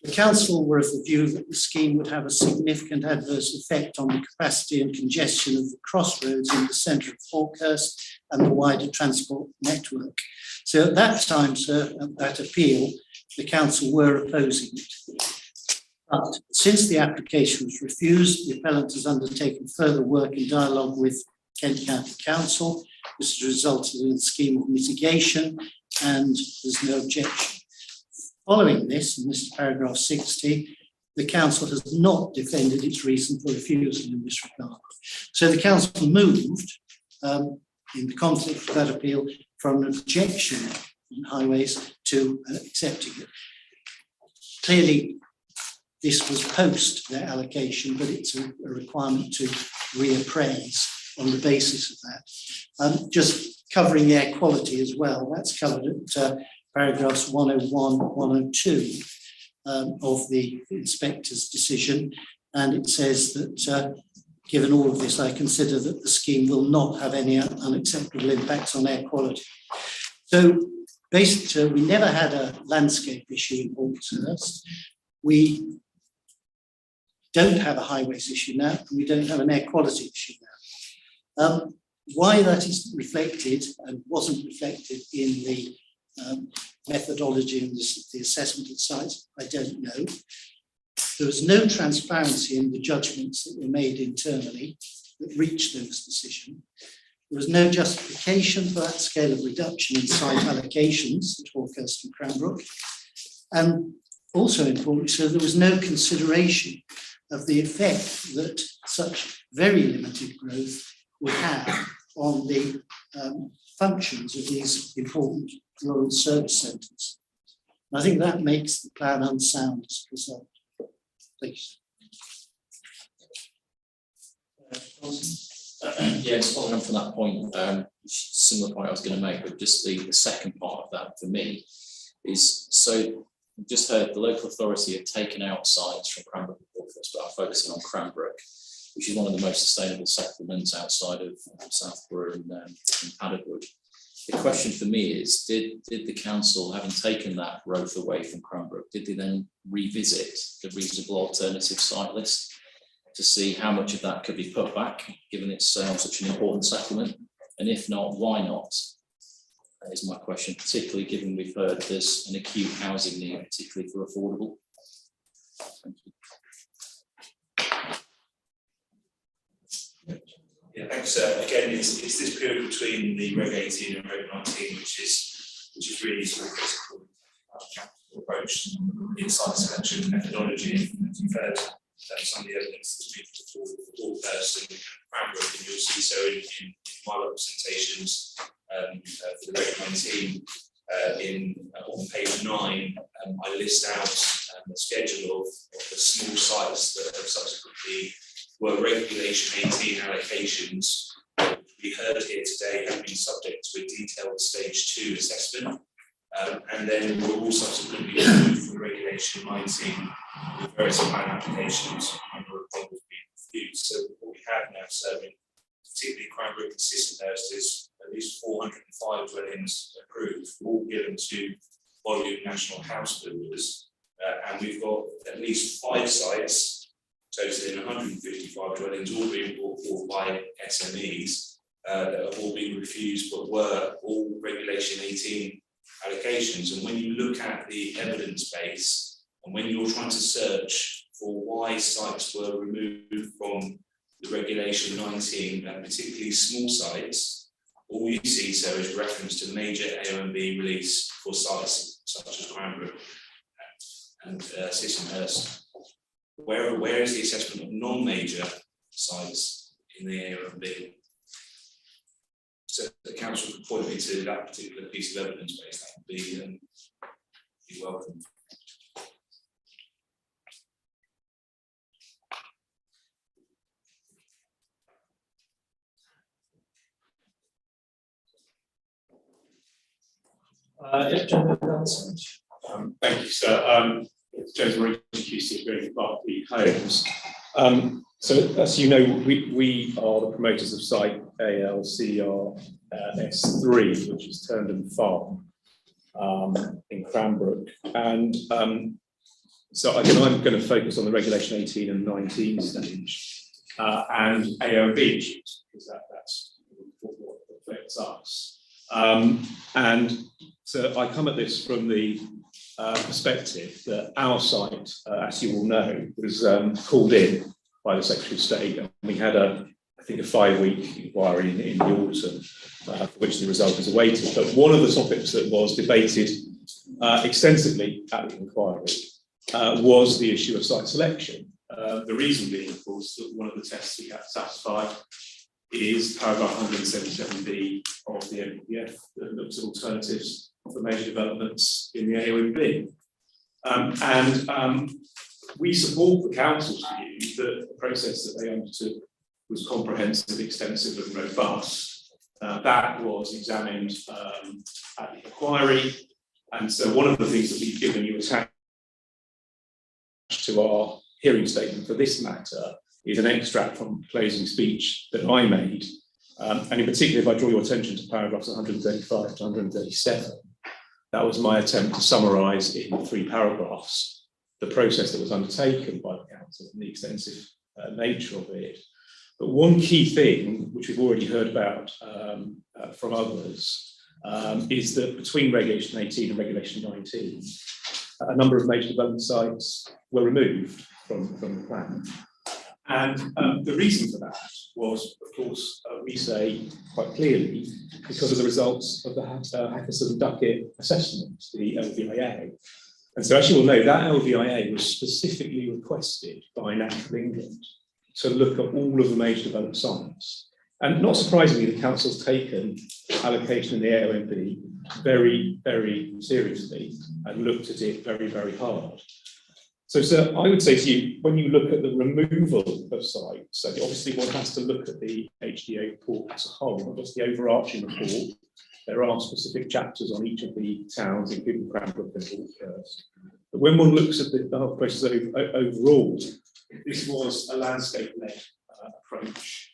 the council were of the view that the scheme would have a significant adverse effect on the capacity and congestion of the crossroads in the centre of Hawkhurst and the wider transport network. So at that time, sir, at that appeal, the council were opposing it. But since the application was refused, the appellant has undertaken further work in dialogue with Kent County Council. This has resulted in a scheme of mitigation, and there's no objection. Following this, and this is paragraph 60, the council has not defended its reason for refusal in this regard. So the council moved, in the context of that appeal, from an objection in highways to accepting it. Clearly, this was post their allocation, but it's a requirement to reappraise on the basis of that. Just covering air quality as well, that's covered at paragraphs 101, 102 of the inspector's decision, and it says that given all of this, I consider that the scheme will not have any unacceptable impacts on air quality. So basically, we never had a landscape issue in Hawkhurst. We don't have a highways issue now, and we don't have an air quality issue now. Why that is reflected and wasn't reflected in the methodology and the assessment of sites, I don't know. There was no transparency in the judgments that were made internally that reached those decisions. There was no justification for that scale of reduction in site allocations at Hawkhurst and Cranbrook. And also importantly, so there was no consideration of the effect that such very limited growth would have on the functions of these important rural service centres. I think that makes the plan unsound as a result. Please. Yeah, just following on from that point, similar point I was going to make, but just the second part of that for me is, so we've just heard the local authority have taken out sites from Cranbrook and Hawkhurst, but are focusing on Cranbrook, which is one of the most sustainable settlements outside of Southborough and Padderwood. The question for me is, did the council, having taken that growth away from Cranbrook, did they then revisit the reasonable alternative site list to see how much of that could be put back, given it's such an important settlement? And if not, why not? That is my question, particularly given we've heard there's an acute housing need, particularly for affordable. Thank you. Yeah, thanks. Again, it's this period between the Reg 18 and Reg 19, which is really sort of critical approach in site selection methodology. And you've heard some of the evidence that's been put forward for Hawkhurst and Cranbrook, and you'll see so in my representations for the Reg 19 on page 9. I list out a schedule of the small sites that have subsequently were Regulation 18 allocations we heard here today have been subject to a detailed stage 2 assessment, and then were all subsequently removed from Regulation 19 with various plan applications and were being reviewed. So what we have now serving, particularly Cranbrook and Sissinghurst, is at least 405 dwellings approved, all given to volume national house builders, and we've got at least 5 sites totaling 155 dwellings, all being brought forward by SMEs that have all been refused, but were all Regulation 18 allocations. And when you look at the evidence base, and when you're trying to search for why sites were removed from the regulation 19, and particularly small sites, all you see so is reference to major AONB release for sites such as Cranbrook and Sissinghurst. Where is the assessment of non-major sites in the AONB? So the council could point me to that particular piece of evidence base. That would be welcome. Thank you, sir. It's James Marie, QC Green Barclay Homes. So as you know, we are the promoters of site ALCRS3, which is Turndon Farm in Cranbrook. And so again, I'm going to focus on the regulation 18 and 19 stage and AOB issues, because that's what affects us. And so I come at this from the perspective that our site, as you all know, was called in by the Secretary of State, and we had I think a 5-week inquiry in the autumn, for which the result is awaited. But one of the topics that was debated extensively at the inquiry was the issue of site selection. The reason being, of course, that one of the tests we have to satisfy is paragraph 177B of the NPF that looks at alternatives for major developments in the AONB. We support the council's view that the process that they undertook was comprehensive, extensive and robust. That was examined at the inquiry. And so one of the things that we've given you attached to our hearing statement for this matter is an extract from the closing speech that I made. And in particular, if I draw your attention to paragraphs 135 to 137, that was my attempt to summarise in 3 paragraphs the process that was undertaken by the council and the extensive nature of it. But one key thing, which we've already heard about from others, is that between Regulation 18 and Regulation 19, a number of major development sites were removed from the plan. And the reason for that was, of course, we say quite clearly, because of the results of the Hackerson and Duckett assessment, the LVIA. And so as you will know, that LVIA was specifically requested by Natural England to look at all of the major development sites. And not surprisingly, the council's taken allocation in the AONB very, very seriously and looked at it very, very hard. So, sir, I would say to you, when you look at the removal of sites, so obviously one has to look at the HDA report as a whole, not just the overarching report. There are specific chapters on each of the towns, including Cranbrook and Hawkhurst. But when one looks at the whole process overall, this was a landscape-led approach.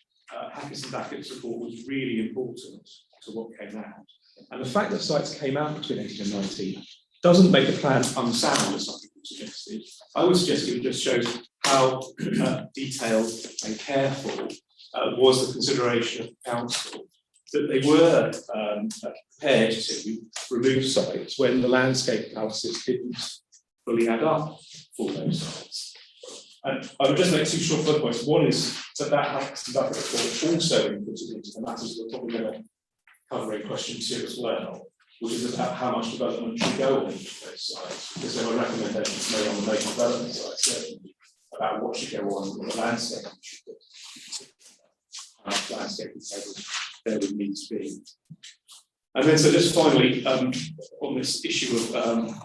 Hackerson and Duckett's report was really important to what came out. And the fact that sites came out between 18 and 19 doesn't make the plan unsound, as some people suggested. I would suggest it just shows how detailed and careful was the consideration of the council, that they were prepared to remove sites when the landscape analysis didn't fully add up for those sites. And I would just make 2 short further points. One is that Hackerson Duckett report also included into the matters we're probably going to cover in question 2 as well, which is about how much development should go on each of those sites, because there were recommendations made on the major development sites, certainly, about what should go on the landscape. Landscape there would need to be. And then, so just finally, on this issue of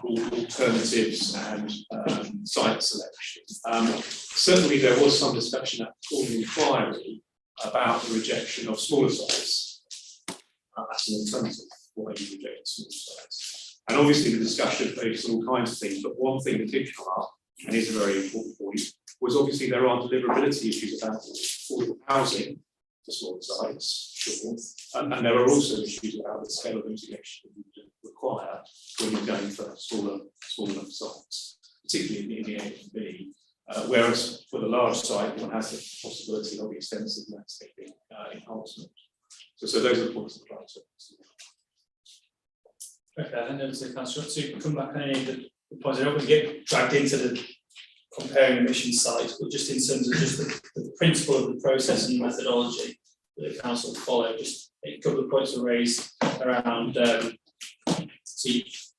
alternatives and site selection, certainly there was some discussion at the inquiry about the rejection of smaller sites as an alternative. Why you reject small sites. And obviously the discussion focused on all kinds of things, but one thing that did come up, and is a very important point, was obviously there are deliverability issues about affordable housing for smaller sites, sure, and there are also issues about the scale of mitigation that you require when you're going for smaller sites, particularly in the AONB, whereas for the large site, one has the possibility of extensive landscaping enhancement. So those are the points I'd like to. Okay, I hand over to the councillor to come back on any of the points. I don't want to get dragged into the comparing emission sites, but just in terms of just the principle of the process and methodology that the council follow. Just a couple of points were raised around the stage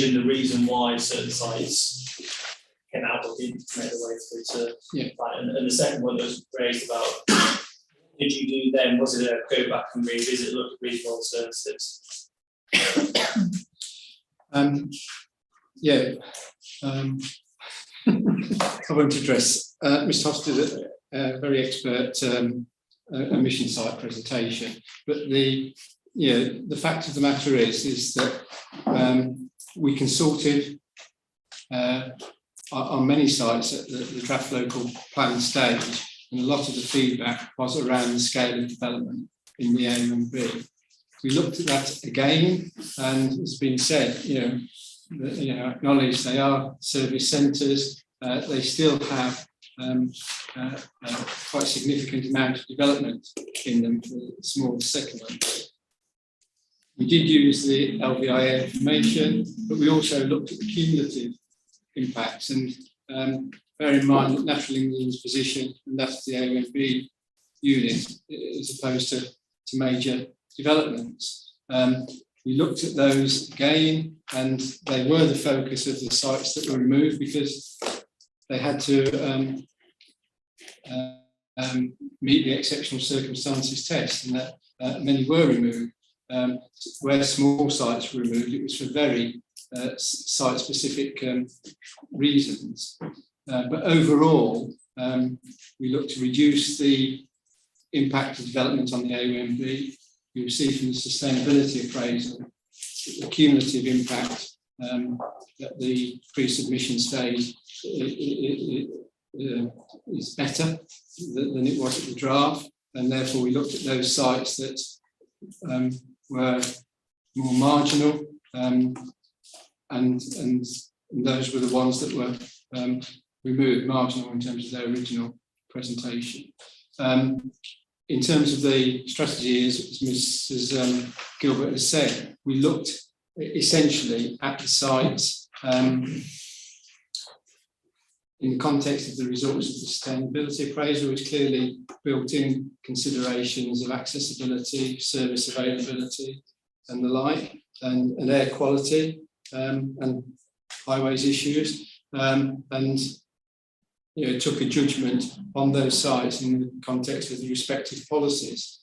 and the reason why certain sites cannot be made their way through to and the second one that was raised about what did you do then? Was it a go back and revisit, look at regional alternatives? I won't address, Mr. Hoss did a very expert emission site presentation, but the fact of the matter is that we consulted on many sites at the draft local plan stage, and a lot of the feedback was around the scale of development in the AMB. We looked at that again, and it's been said, acknowledge they are service centres. They still have quite a significant amount of development in them for small settlements. We did use the LVIA information, but we also looked at the cumulative impacts, and bear in mind that Natural England's position, and that's the AMB unit, as opposed to major developments. We looked at those again, and they were the focus of the sites that were removed because they had to meet the exceptional circumstances test, and that many were removed. Where small sites were removed, it was for very site-specific reasons. But overall, we looked to reduce the impact of development on the AOMB. You will see from the sustainability appraisal the cumulative impact at the pre-submission stage is better than it was at the draft, and therefore we looked at those sites that were more marginal, and those were the ones that were removed, marginal in terms of their original presentation. In terms of the strategy, as Mrs. Gilbert has said, we looked essentially at the sites in the context of the results of the sustainability appraisal, which clearly built in considerations of accessibility, service availability, and the like, and air quality, and highways issues, and took a judgment on those sites in the context of the respective policies.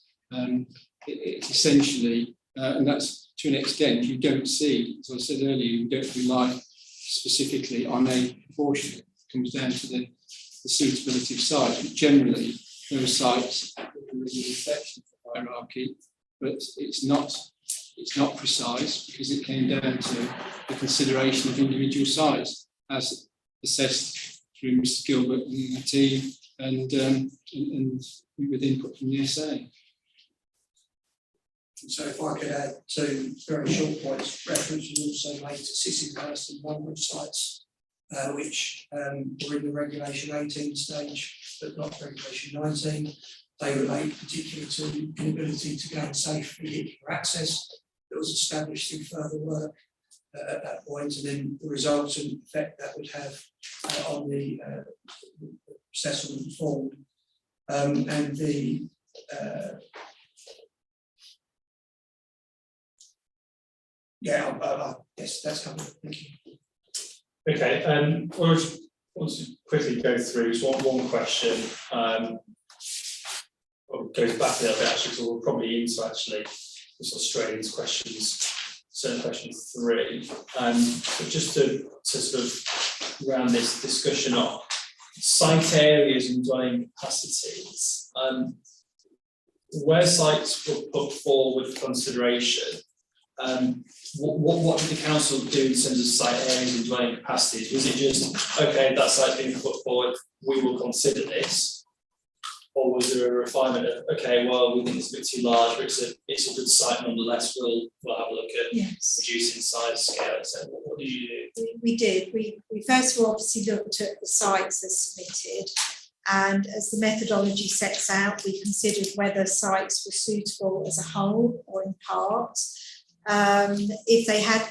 It's essentially, and that's to an extent, you don't see, as I said earlier, you don't rely specifically on a proportion. It comes down to the suitability of sites, but generally those sites are really a reflection of the hierarchy, but it's not precise because it came down to the consideration of individual sites as assessed through Mr. Gilbert and the team, and with input from the SA. So if I could add two very short points, reference was also made to Sissinghurst and Wanbrook sites, which were in the Regulation 18 stage, but not Regulation 19. They relate particularly to inability to gain safe vehicular access that was established in further work at that point, and then the results and effect that would have on the settlement form, and the yes, that's covered. Thank you. Okay, we'll just want to quickly go through one question. Goes back a little bit actually, so we're probably into actually this Australian's questions. Certain question 3, but just to sort of round this discussion off, site areas and dwelling capacities, where sites were put forward for consideration, what did the council do in terms of site areas and dwelling capacities? Was it just, okay, that site's been put forward, we will consider this? Or was there a refinement of, okay, well, we think it's a bit too large, but it's a good site nonetheless, we'll have a look at reducing size, scale, etc. What did you do? We did. We first of all obviously looked at the sites as submitted, and as the methodology sets out, we considered whether sites were suitable as a whole or in part. If they had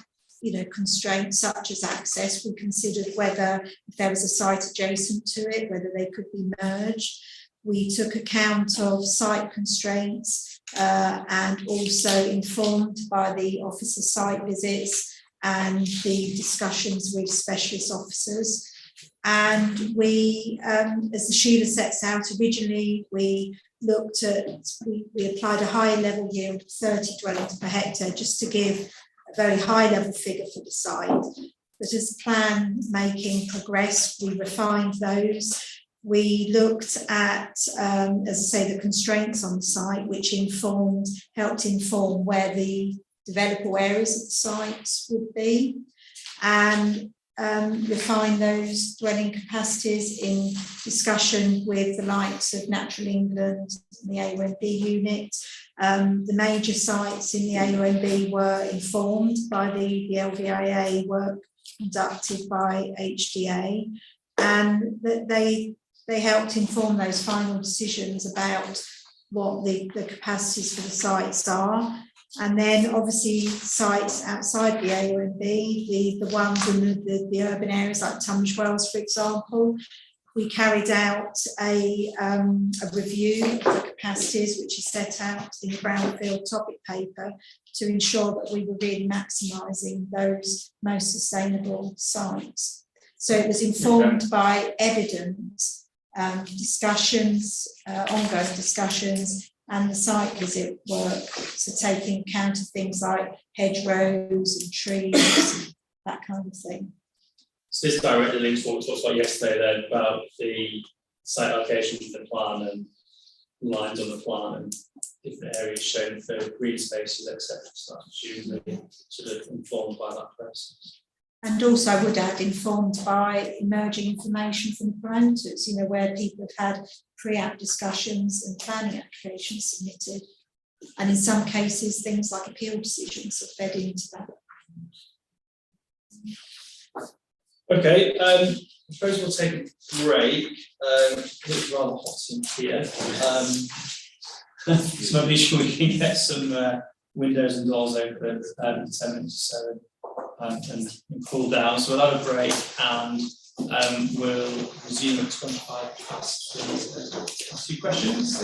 constraints such as access. We considered whether, if there was a site adjacent to it, whether they could be merged. We took account of site constraints and also informed by the officer site visits and the discussions with specialist officers. And we, as the Sheila sets out, originally we looked at, we applied a high level yield of 30 dwellings per hectare just to give a very high level figure for the site. But as plan making progressed, we refined those. We looked at, as I say, the constraints on the site, which helped inform where the developable areas of the sites would be, and refine those dwelling capacities in discussion with the likes of Natural England and the AONB unit. The major sites in the AONB were informed by the LVIA work conducted by HDA, and that they helped inform those final decisions about what the capacities for the sites are. And then obviously sites outside the AONB, the ones in the urban areas like Tunbridge Wells, for example, we carried out a review of the capacities, which is set out in the brownfield topic paper, to ensure that we were really maximising those most sustainable sites. So it was informed by evidence, discussions, ongoing discussions, and the site visit work, so taking account of things like hedgerows and trees, that kind of thing. So this directly links to what we talked about yesterday then, about the site allocation for the plan and lines on the plan and different areas shown for green spaces, etc. So that's usually sort of informed by that process. And also I would add, informed by emerging information from the parameters, where people have had pre-app discussions and planning applications submitted. And in some cases, things like appeal decisions have fed into that. Okay, I suppose we'll take a break. It's rather hot in here. So I'm sure we can get some windows and doors open 10 minutes or so. And cool down. So we'll have a break and we'll resume at 25 past to ask you questions.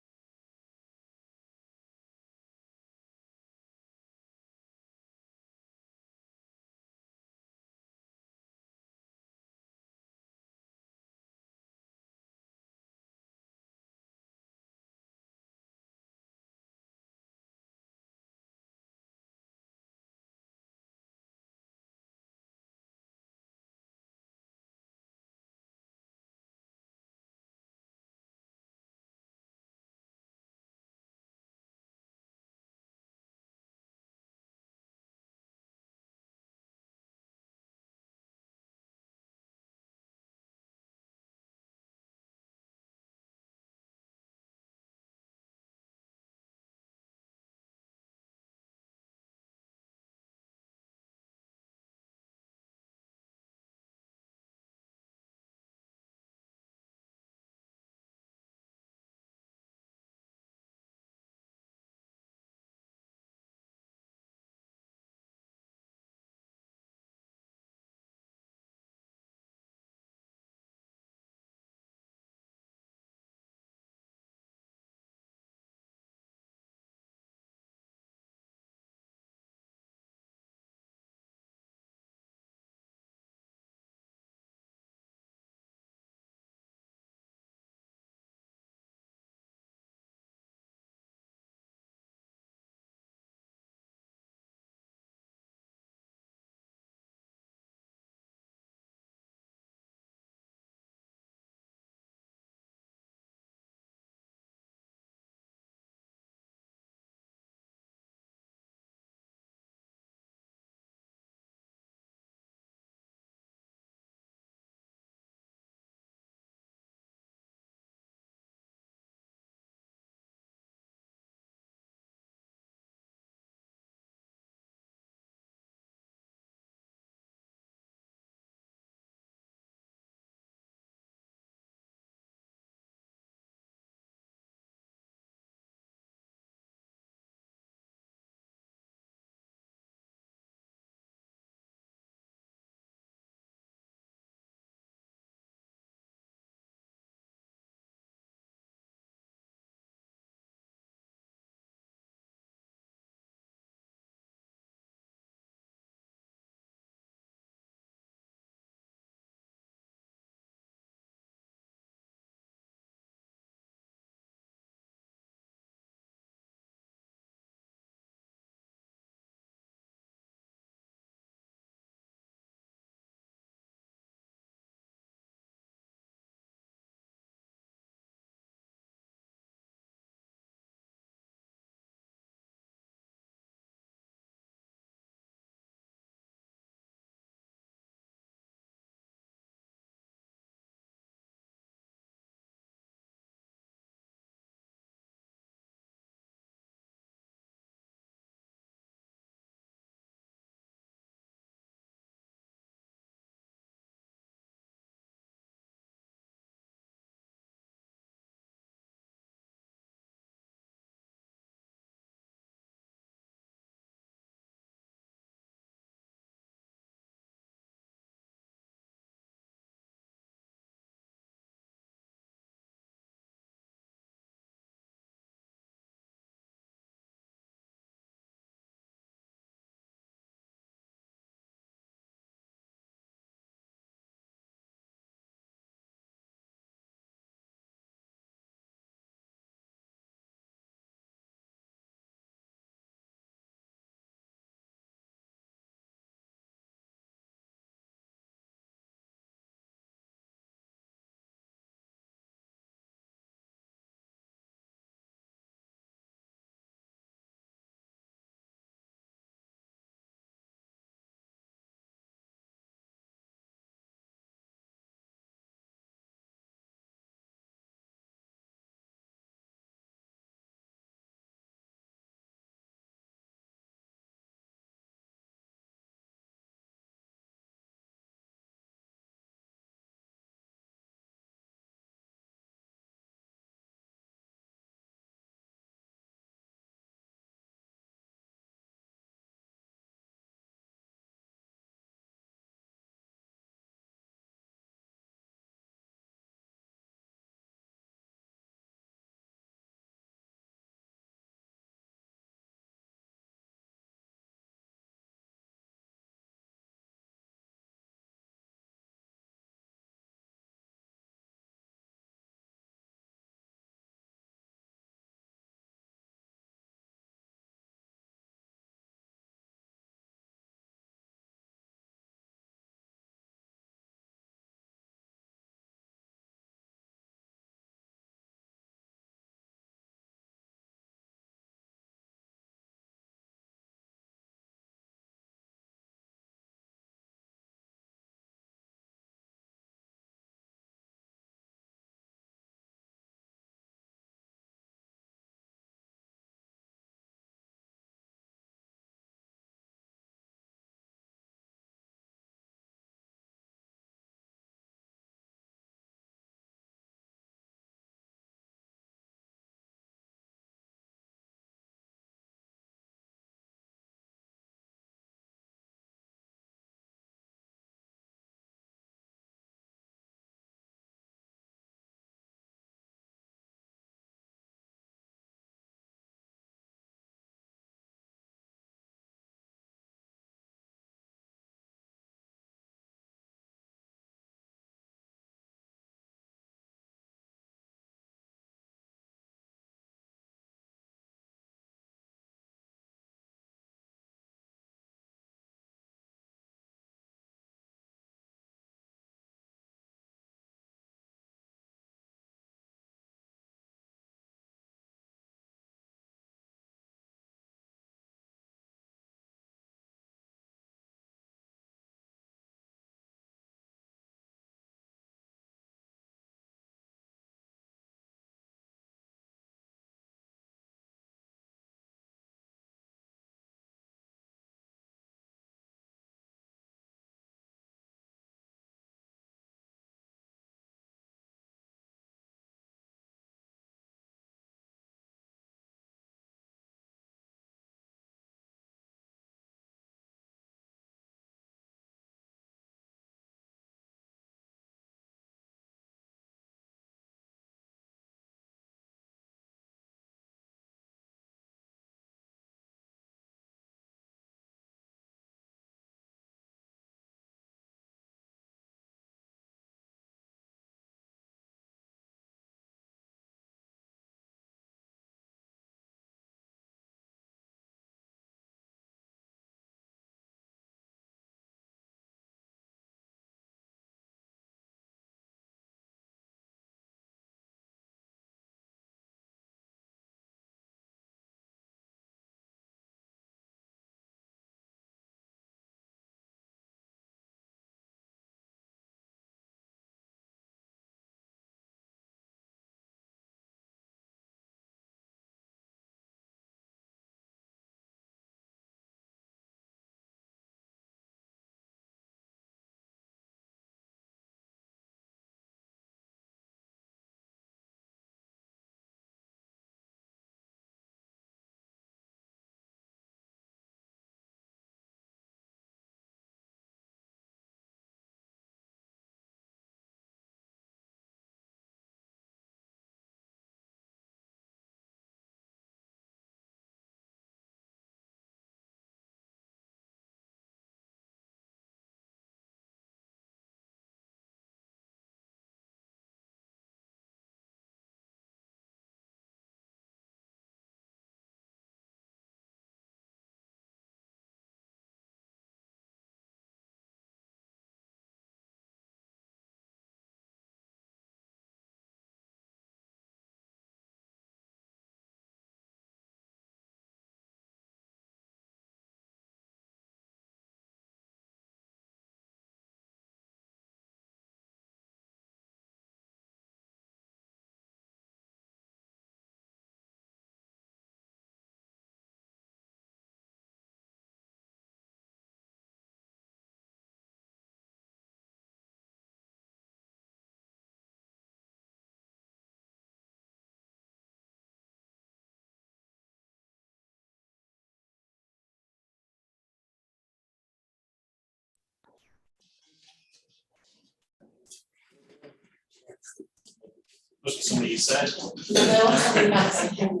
Must be somebody you said. No, they're all coming back, I can.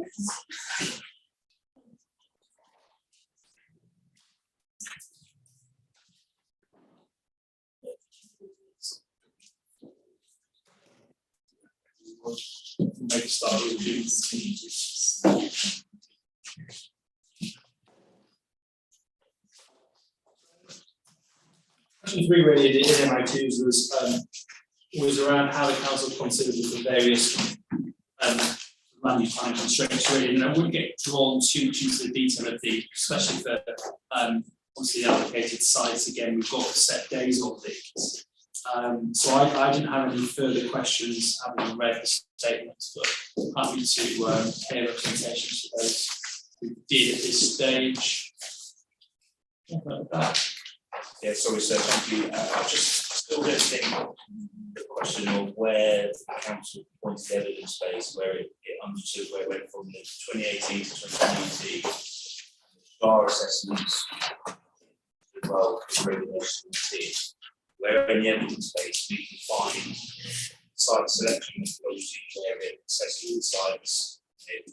Make a start with you. Question 3 really in MI2s was around how the council considered the various land use planning constraints really, and I wouldn't get drawn too much into the detail of the, especially for obviously the allocated sites. Again, we've got set days on these. So I didn't have any further questions having read the statements, but happy to hear representations for those who did at this stage. Yeah, sorry, sir, thank you. I just still don't think the question of where the council pointed the evidence base, where it understood where it went from the 2018 to 2019, bar assessments, as well as regulation team, where in the evidence base we can find site selection methodology where it assesses the sites, it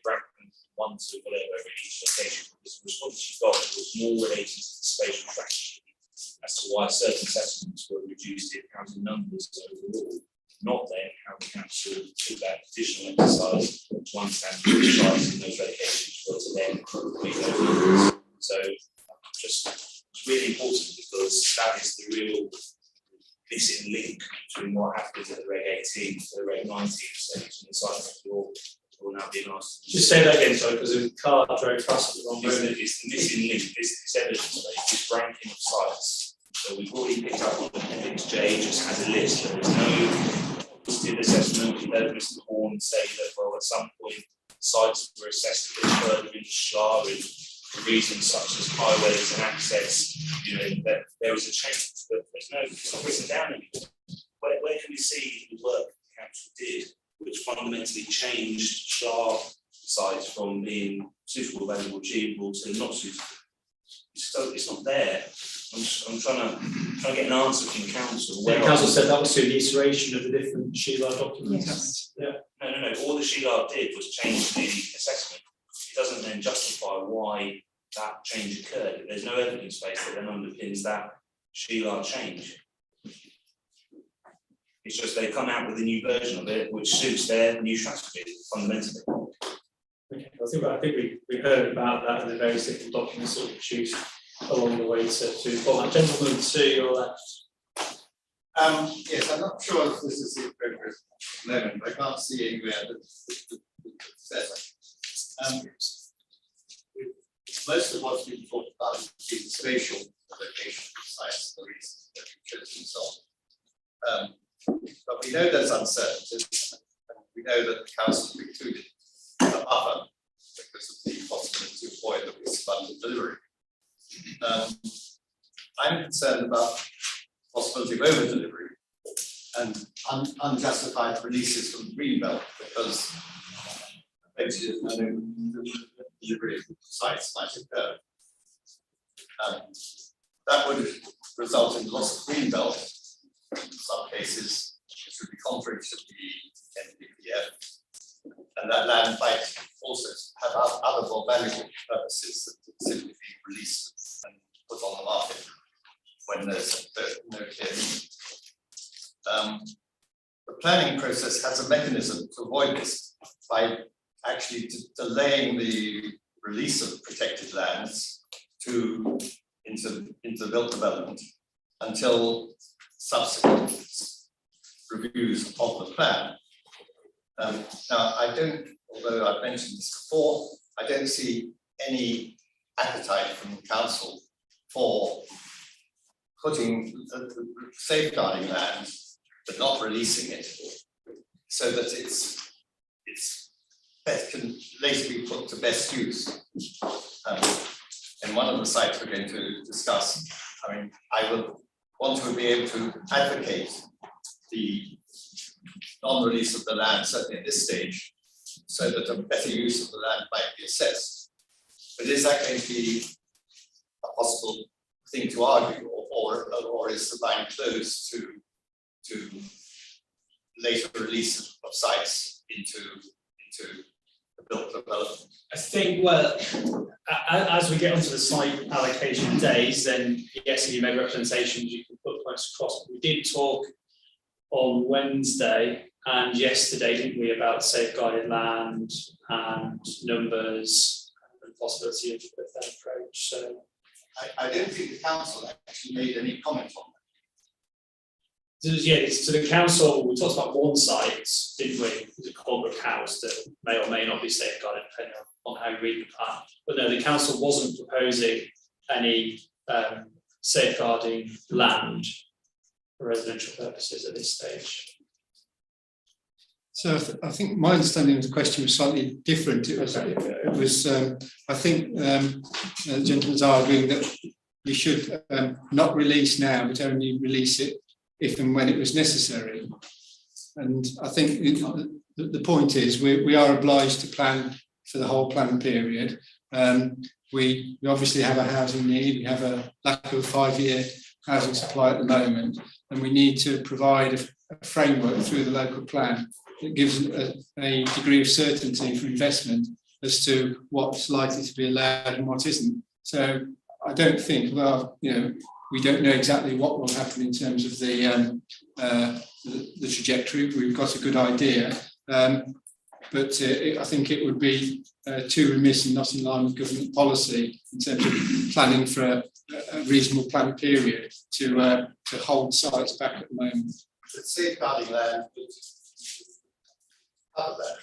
ranks 1 to whatever in each location. The response you got was more related to the spatial strategy as to why certain assessments were reduced in counting numbers overall, not then how the council took that additional exercise to understand which sites in those locations were to then meet those numbers. So just it's really important because that is the real missing link between what happens at the Reg 18 to the Reg 19 stage and the sites will now be asked. Just say that again, sorry, because the car drove past the wrong road. It's the missing link, this evidence base, this ranking of sites. So we've already picked up on Appendix J, just has a list. There is no positive assessment. You heard Mr. Horn say that, well, at some point, sites were assessed a bit further into SHLA and for reasons such as highways and access, that there was a change, but there's no, it's not written down anymore. Where can we see the work the council did, which fundamentally changed SHLA sites from being suitable, valuable, achievable to not suitable? It's not there. I'm trying to get an answer from council. The council said that was through the iteration of the different SHLA documents. Yes. Yeah. No. All the SHLA did was change the assessment. It doesn't then justify why that change occurred. There's no evidence base that then underpins that SHLA change. It's just they come out with a new version of it, which suits their new strategy fundamentally. Okay, I think we heard about that in the various different documents that were produced along the way to follow that. Gentleman to your left. Yes, I'm not sure if this is the appropriate moment, but I can't see anywhere that says. Most of what's been talked about is the spatial location of sites, the reasons that we chose and so on. But we know there's uncertainties, and we know that the council included a buffer because of the possibility of oil that was funded delivery. I'm concerned about the possibility of over delivery and unjustified releases from the greenbelt because basically no delivery of sites might occur. That would result in loss of greenbelt. In some cases, it would be contrary to the NPPF, and that land might also have other more valuable purposes that would simply be released and put on the market when there's no clear need. The planning process has a mechanism to avoid this by actually delaying the release of protected lands into the built development until subsequent reviews of the plan. Now, I don't, although I've mentioned this before, I don't see any appetite from the council for safeguarding land, but not releasing it, so that it can later be put to best use. And one of the sites we're going to discuss, I would want to be able to advocate the non-release of the land, certainly at this stage, so that a better use of the land might be assessed. But is that going to be a possible thing to argue, or is the line closed to later release of sites into the built development? I think, well, as we get onto the site allocation days, then yes, if you make representations, you can put points across. We did talk on Wednesday and yesterday, didn't we, about safeguarded land and numbers and possibility of that approach. So I don't think the council actually made any comment on that. Yeah, so the council, we talked about one site, didn't we? The Cranbrook house that may or may not be safeguarded depending on how you read the plan. But no, the council wasn't proposing any safeguarding land for residential purposes at this stage. So I think my understanding of the question was slightly different. It was I think the gentlemen's arguing that we should not release now, but only release it if and when it was necessary. And I think the point is we are obliged to plan for the whole plan period. We obviously have a housing need, we have a lack of 5-year housing supply at the moment, and we need to provide a framework through the local plan that gives a degree of certainty for investment as to what's likely to be allowed and what isn't. So I don't think, well, we don't know exactly what will happen in terms of the trajectory. We've got a good idea, but I think it would be too remiss and not in line with government policy in terms of planning for a reasonable plan period to hold sites back at the moment. The safeguarding land out of that.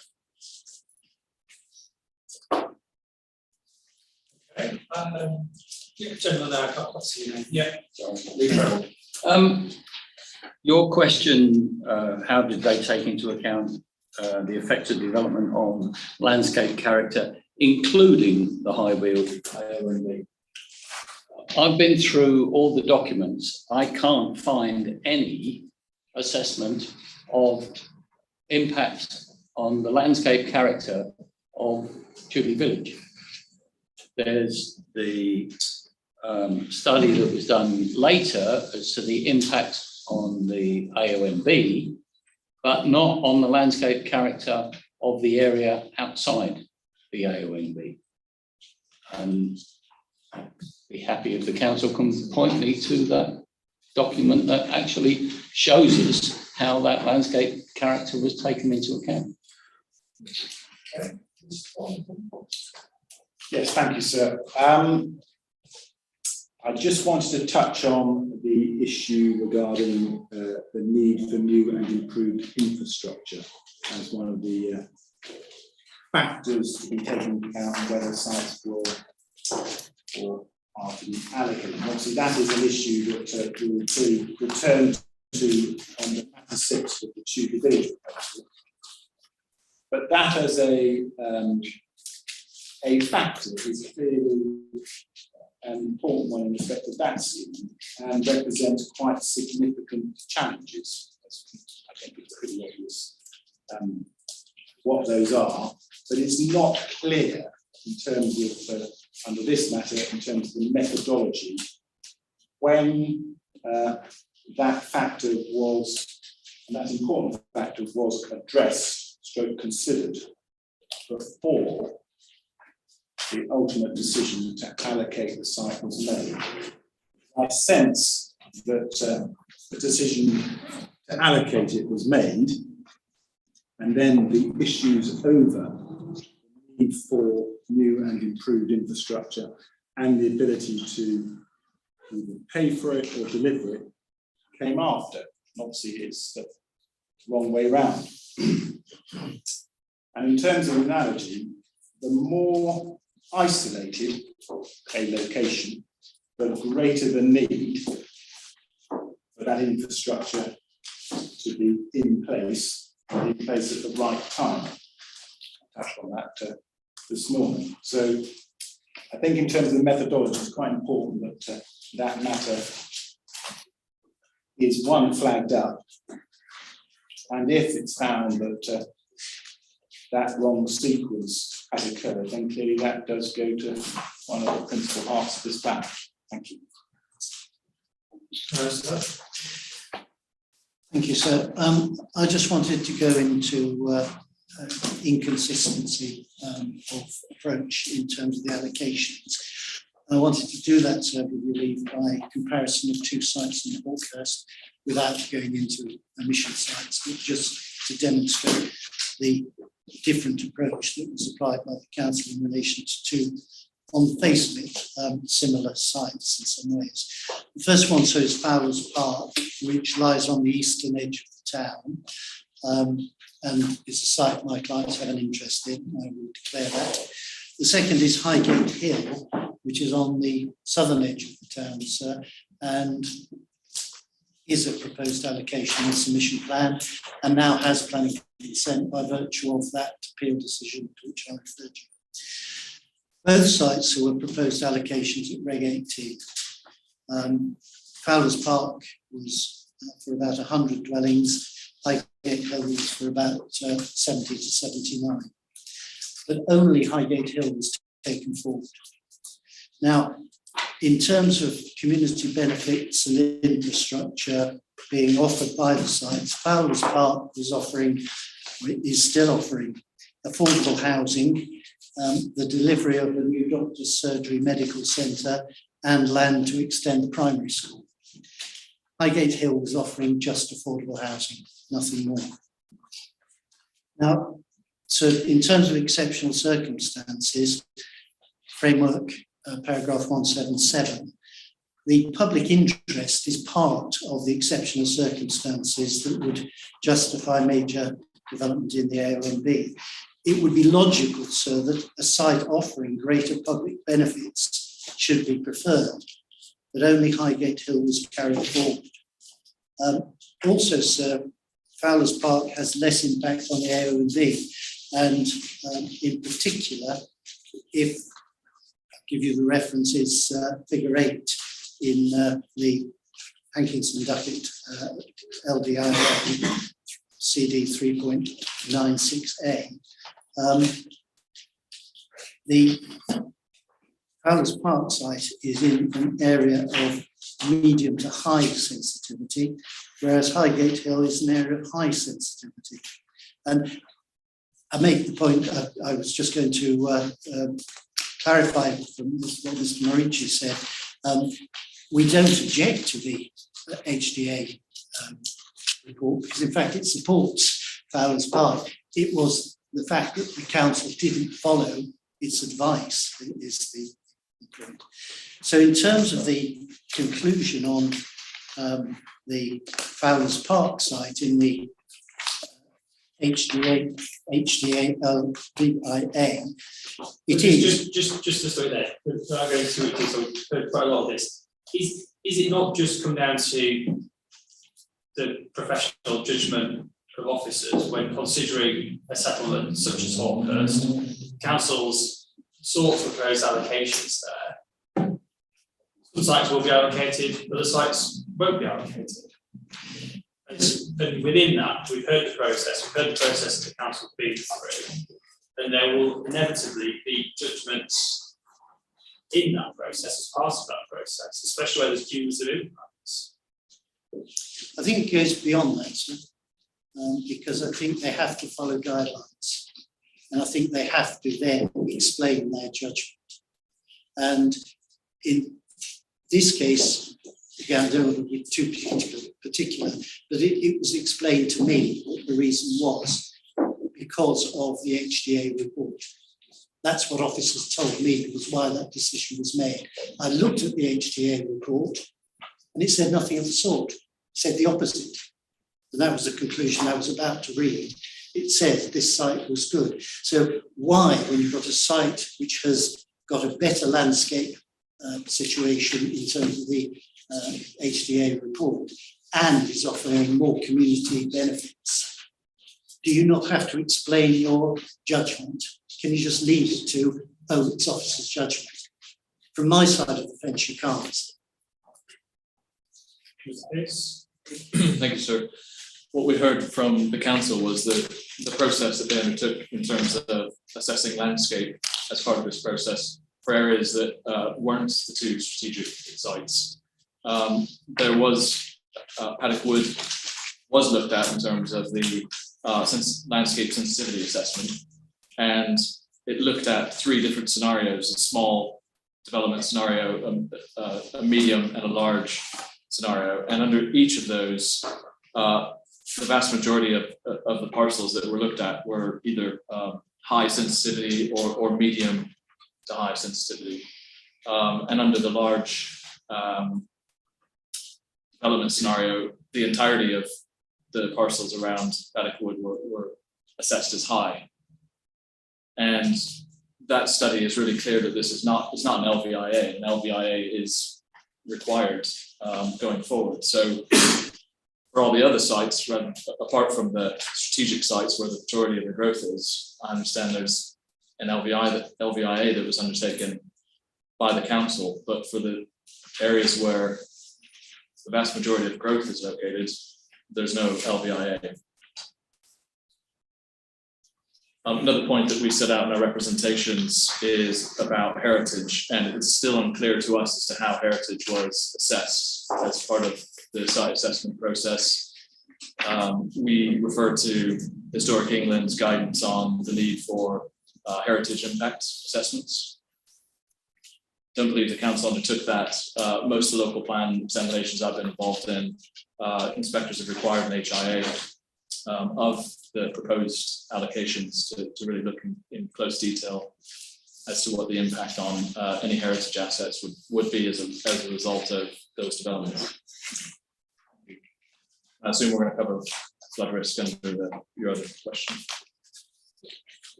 Okay. Gentleman there, I can't quite see your name. Yeah. Your question, how did they take into account the effect of development on landscape character, including the high wheel? I've been through all the documents. I can't find any assessment of impact on the landscape character of Jubilee Village. There's the study that was done later as to the impact on the AONB, but not on the landscape character of the area outside the AONB. And I'd be happy if the council can point me to that document that actually shows us how that landscape character was taken into account. Yes, thank you, sir. I just wanted to touch on the issue regarding the need for new and improved infrastructure as one of the factors to be taken into account whether sites will or are to be allocated. Obviously, that is an issue that we will to return to on the matter 6 of the Jubilee Village proposal. But that as a factor is clearly an important one in respect of that scheme and represents quite significant challenges. I think it's pretty obvious what those are, but it's not clear in terms of, under this matter, in terms of the methodology, when that factor was, and that important factor was addressed, stroke considered, before the ultimate decision to allocate the site was made. I sense that the decision to allocate it was made, and then the issues over the need for new and improved infrastructure and the ability to either pay for it or deliver it came after. Obviously, it's the wrong way round. And in terms of analogy, the more isolated a location, the greater the need for that infrastructure to be in place at the right time. I touched on that this morning. So I think in terms of the methodology, it's quite important that that matter is one flagged up, and if it's found that that wrong sequence has occurred, then clearly that does go to one of the principal parts of this plan. Thank you. Thank Thank you, sir. I just wanted to go into inconsistency of approach in terms of the allocations. I wanted to do that, sir, we believe, by comparison of two sites in Hawkhurst without going into omission sites, but just to demonstrate the different approach that was applied by the council in relation to two, on the face of it, similar sites in some ways. The first one shows Fowler's Park, which lies on the eastern edge of the town, and is a site my clients have an interest in. I will declare that. The second is Highgate Hill, which is on the southern edge of the town, sir, and is a proposed allocation and submission plan, and now has planning consent by virtue of that appeal decision to which I referred to. Both sites were proposed allocations at Reg 18. Fowler's Park was for about 100 dwellings, Highgate Hill was for about 70 to 79. But only Highgate Hill was taken forward. Now, in terms of community benefits and infrastructure being offered by the sites, Fowler's Park is still offering affordable housing, the delivery of a new doctor's surgery medical centre, and land to extend the primary school. Highgate Hill was offering just affordable housing, nothing more. Now, so in terms of exceptional circumstances, framework paragraph 177, the public interest is part of the exceptional circumstances that would justify major development in the AONB. It would be logical, sir, that a site offering greater public benefits should be preferred, but only Highgate Hill was carried forward. Also, sir, Fowler's Park has less impact on the AONB, and in particular, if I'll give you the references, figure 8 in the Hankinson Duckett LDIA CD 3.96A. The Fowler's Park site is in an area of medium to high sensitivity, whereas Highgate Hill is an area of high sensitivity. And I make the point, I was just going to clarify from what Mr. Morici said. We don't object to the HDA report, because in fact it supports Fowler's Park. It was the fact that the council didn't follow its advice is the point. So in terms of the conclusion on the Fowler's Park site in the HDA LDIA, it is just to stay there. Without going through it, so we've heard quite a lot of this. Is it not just come down to the professional judgment of officers when considering a settlement such as Hawkhurst? Councils sought to propose allocations there. Some sites will be allocated, other sites won't be allocated. And within that, we've heard the process that the council has been through, and there will inevitably be judgments in that process, as part of that process, especially where there's cumulative impacts. I think it goes beyond that, sir, because I think they have to follow guidelines, and I think they have to then explain their judgment. And in this case, again, I don't want to be too particular, but it was explained to me what the reason was because of the HDA report. That's what officers told me was why that decision was made. I looked at the HDA report and it said nothing of the sort. It said the opposite. And that was the conclusion I was about to read. It said this site was good. So why, when you've got a site which has got a better landscape situation in terms of the HDA report and is offering more community benefits, do you not have to explain your judgment? Can you just leave it to, oh, it's officer's judgment? From my side of the fence, you can't. Thank you, sir. What we heard from the council was that the process that they undertook in terms of assessing landscape as part of this process for areas that weren't the two strategic sites. There was Paddock Wood was looked at in terms of the landscape sensitivity assessment, and it looked at 3 different scenarios: a small development scenario, a medium, and a large scenario. And under each of those, the vast majority of the parcels that were looked at were either high sensitivity or medium to high sensitivity. And under the large development scenario, the entirety of the parcels around Paddock Wood were assessed as high. And that study is really clear that this is not, it's not an LVIA. An LVIA is required going forward. So for all the other sites, apart from the strategic sites where the majority of the growth is, I understand there's an LVIA that was undertaken by the council, but for the areas where the vast majority of growth is located, there's no LVIA. Another point that we set out in our representations is about heritage, and it's still unclear to us as to how heritage was assessed as part of the site assessment process. We refer to Historic England's guidance on the need for heritage impact assessments. Don't believe the council undertook that. Most of the local plan examinations I've been involved in, inspectors have required an HIA of the proposed allocations to really look in close detail as to what the impact on any heritage assets would be as a result of those developments. I assume we're going to cover flood risk under your other question.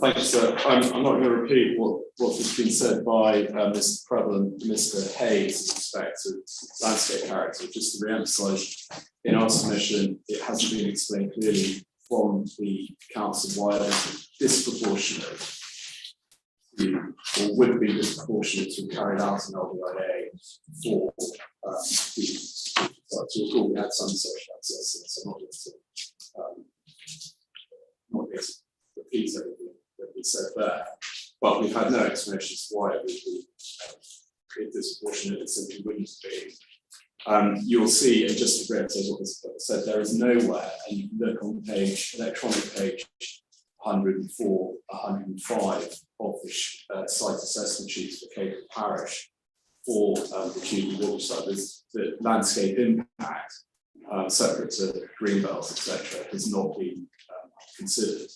Thank you, sir. I'm not going to repeat what has been said by Mr. Prevalent and Mr. Hayes in respect to landscape character. Just to re-emphasise, in our submission, it hasn't been explained clearly from the council why it was disproportionate to, or would be disproportionate to carry out an LVIA for to recall we had some social access, so I'm not going to repeat everything that we said there, but we've had no explanation as to why it would be disproportionate. It simply wouldn't be. You'll see, and just to reiterate what was said, there is nowhere, and you can look on page, electronic page 104, 105 of the site assessment sheets for Cape Parish for the QD water site. The landscape impact, separate to greenbelts, etc., has not been considered.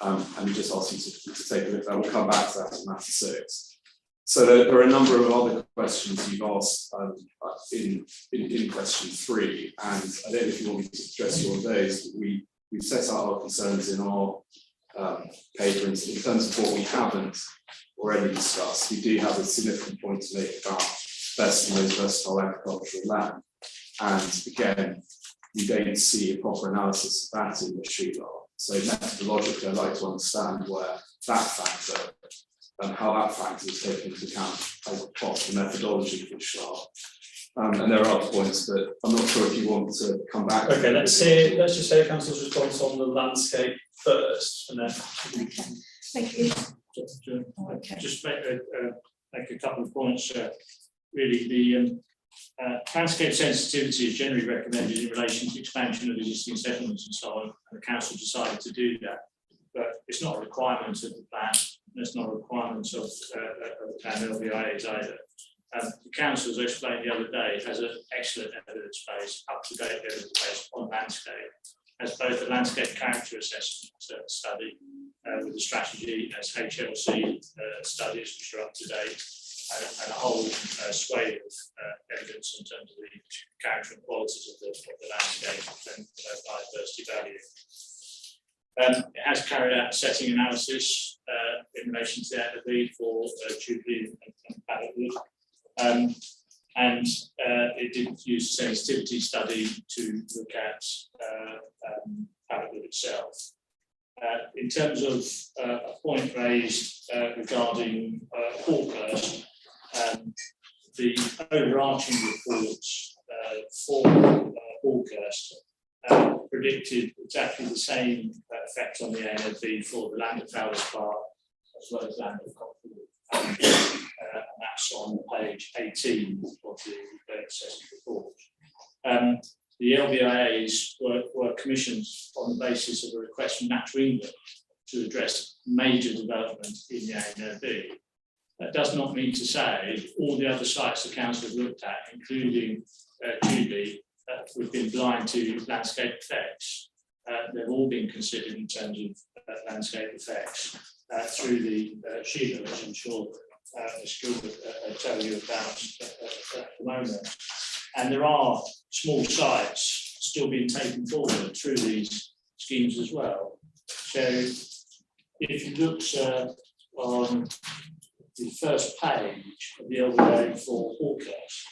And we just ask you to take a look at that. We'll come back to that in matter 6. So there are a number of other questions you've asked in question 3, and I don't know if you want me to address you on those, but we've set out our concerns in our paper in terms of what we haven't already discussed. We do have a significant point to make about best and most versatile agricultural land, and again, we don't see a proper analysis of that in the sheet. So methodologically, I'd like to understand where that factor and how that factor is taken into account across the methodology for SHAR. And there are other points, but I'm not sure if you want to come back. Okay, let's just say council's response on the landscape first, and then. Okay, thank you. Just make a couple of points. Really, the landscape sensitivity is generally recommended in relation to expansion of existing settlements and so on, and the council decided to do that. But it's not a requirement of the plan, and it's not a requirement of the plan LVIAs either. The council, as I explained the other day, has an excellent evidence base, up-to-date evidence base on landscape, as both a landscape character assessment study with the strategy as HLC studies, which are up to date, and a whole swathe of evidence in terms of the character and qualities of the landscape and biodiversity value. It has carried out setting analysis in relation to the NAV for Jubilee and Paddock Wood. And it did use a sensitivity study to look at Paddock Wood itself. In terms of a point raised regarding Hawkhurst, the overarching report for Hawkhurst predicted exactly the same effect on the NAV for the land of Fowler's Park as well as land of Cockwood. And that's on page 18 of the assessment report. The LVIAs were commissioned on the basis of a request from Natural England to address major development in the ANOB. That does not mean to say all the other sites the council have looked at, including Jubilee, we've been blind to landscape effects. They've all been considered in terms of landscape effects through the Sheila, which I'm sure Ms. Gilbert tell you about at the moment. And there are small sites still being taken forward through these schemes as well. So if you look on the first page of the LVA for Hawkhurst,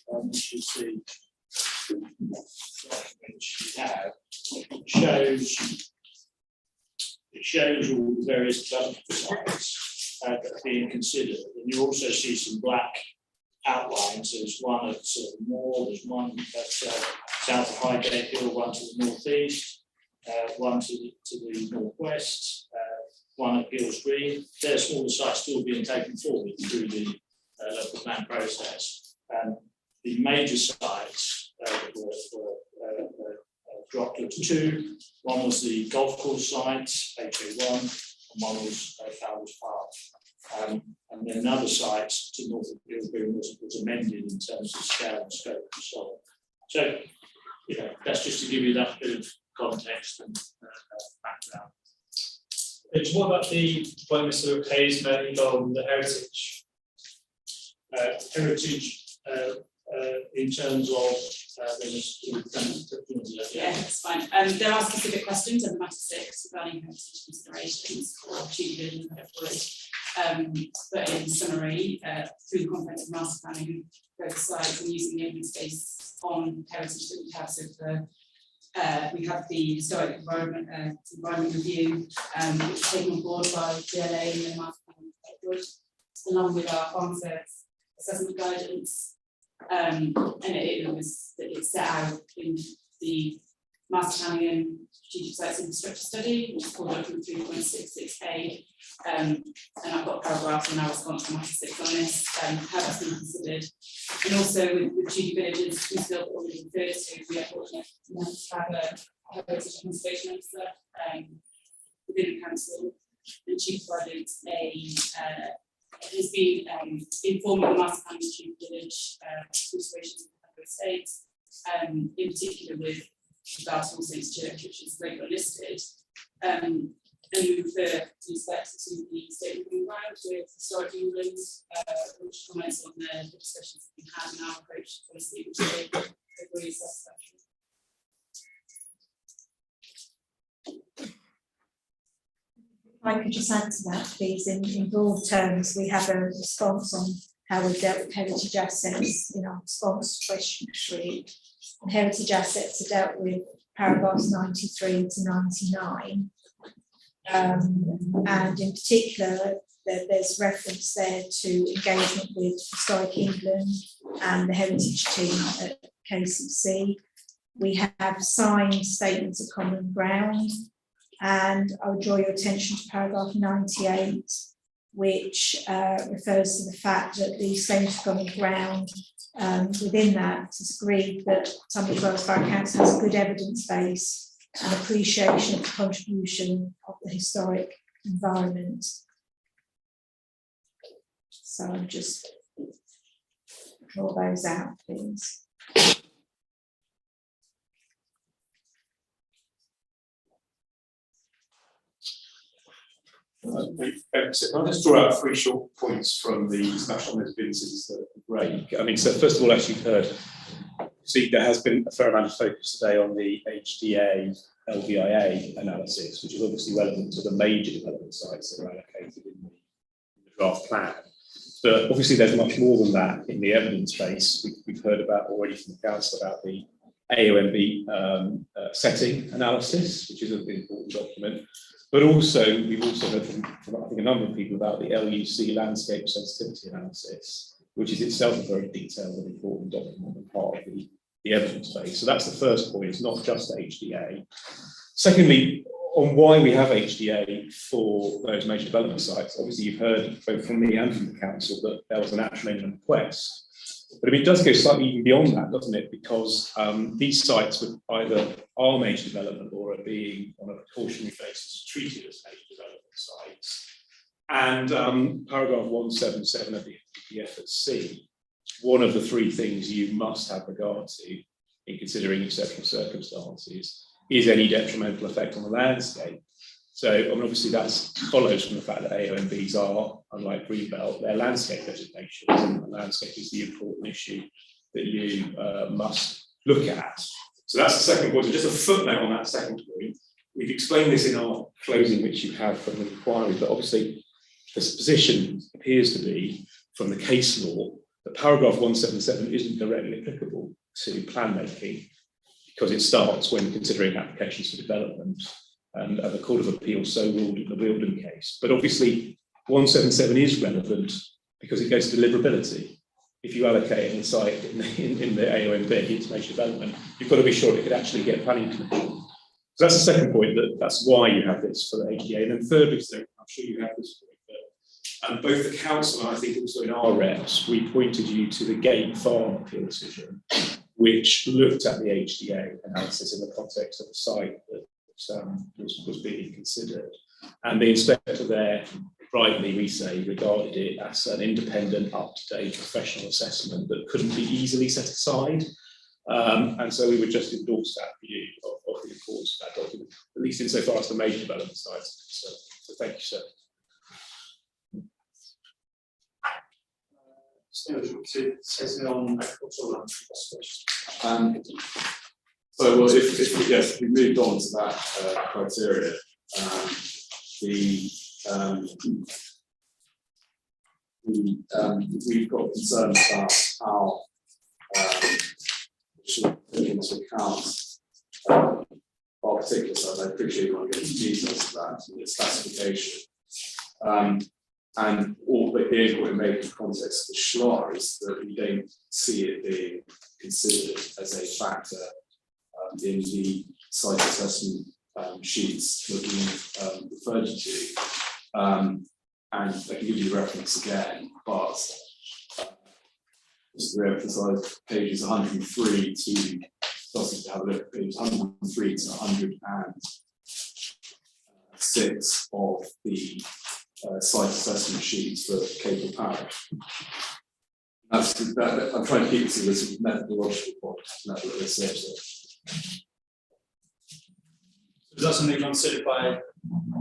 which is the document you have, it shows all the various development sites that are being considered. And you also see some black outlines. There's one at Moor, there's one at south of Highgate Hill, one to the northeast, one to the northwest, one at Gills Green. They're smaller sites still being taken forward through the local plan process. The major sites were dropped into two. One was the golf course site, HA1, and one was Fowler's Park. And then another site to north of Gills Green was amended in terms of scale and scope and so on. So, that's just to give you that bit of context and background. What about the point Mr. Hayes made on the heritage? In terms of yeah, that's fine. There are specific questions under matter 6 regarding heritage considerations for Jubilee and Wood. But in summary, through the comprehensive master planning, both sides and using the open space on heritage that we have. So we have the historic environment review, which is taken on board by DLA and the master planning Wood, along with our farm service assessment guidance. And it's set out in the master planning and strategic sites infrastructure study, which is called document 3.66A. And I've got paragraphs in our response to matter 6 on this, how that's been considered. And also with Judy Villages, we still already referred to, we are fortunate to have a heritage conservation officer within the council, and she provided has been informing the master plan of Jubilee Village considerations of the estates, in particular with regards to All Saints Church, which is regularly listed. And we refer to respect to the statement of ground with Historic England, which comments on the discussions that we had in our approach to policy, which they agree is satisfactory. I could just add to that, please. In broad terms, we have a response on how we've dealt with heritage assets in our response to question 3. And heritage assets are dealt with paragraphs 93 to 99. And in particular, there's reference there to engagement with Historic England and the heritage team at KCC. We have signed statements of common ground. And I'll draw your attention to paragraph 98, which refers to the fact that the statement of common ground within that is agreed that Tunbridge Wells Borough Council has a good evidence base and appreciation of the contribution of the historic environment. So I'll just draw those out, please. So I'll just draw out 3 short points from the discussion that's been since the break. I mean, so first of all, as you've heard, see, there has been a fair amount of focus today on the HDA LVIA analysis, which is obviously relevant to the major development sites that are allocated in the draft plan. But obviously, there's much more than that in the evidence base. We've heard about already from the council about the AONB setting analysis, which is an important document. But also, we've also heard from I think a number of people about the LUC landscape sensitivity analysis, which is itself a very detailed and important document and part of the evidence base. So that's the first point, it's not just HDA. Secondly, on why we have HDA for those major development sites, obviously you've heard both from me and from the council that there was an National England request. But I mean, it does go slightly even beyond that, doesn't it? Because these sites would either are major development or are being, on a precautionary basis, treated as major development sites. And paragraph 177 of the FSC, one of the three things you must have regard to in considering exceptional circumstances is any detrimental effect on the landscape. So, I mean, obviously that follows from the fact that AONBs are, unlike Greenbelt, they're landscape designations, and the landscape is the important issue that you must look at. So that's the second point. So just a footnote on that second point. We've explained this in our closing, which you have from the inquiry, but obviously this position appears to be, from the case law, that paragraph 177 isn't directly applicable to plan making, because it starts when considering applications for development, and the Court of Appeal so ruled in the Wilden case. But obviously 177 is relevant because it goes to deliverability. If you allocate a site in the AONB, it's major development, you've got to be sure it could actually get planning permission. So that's the second point, that's why you have this for the HDA. And then thirdly, so I'm sure you have this point, but both the council and I think also in our reps, we pointed you to the Gate Farm appeal decision, which looked at the HDA analysis in the context of a site that was being considered. And the inspector there, rightly we say, regarded it as an independent, up-to-date professional assessment that couldn't be easily set aside. And so we would just endorse that view of the importance of that document, at least insofar as the major development sites. So thank you, sir. It says on agricultural land. So, well, if we moved on to that criteria, we've got concerns about how we should take into account our particular sites. I appreciate you want to get into details of that and its classification. And all the input we make in the context of the SHLAR is that we don't see it being considered as a factor in the site assessment sheets that we've referred to. And I can give you a reference again, but just to re-emphasize pages 103 to, just to have a look at pages 103 to 106 of the site assessment sheets for Capel Parish. That, I'm trying to keep it to this methodological point, nevertheless. Is that something considered by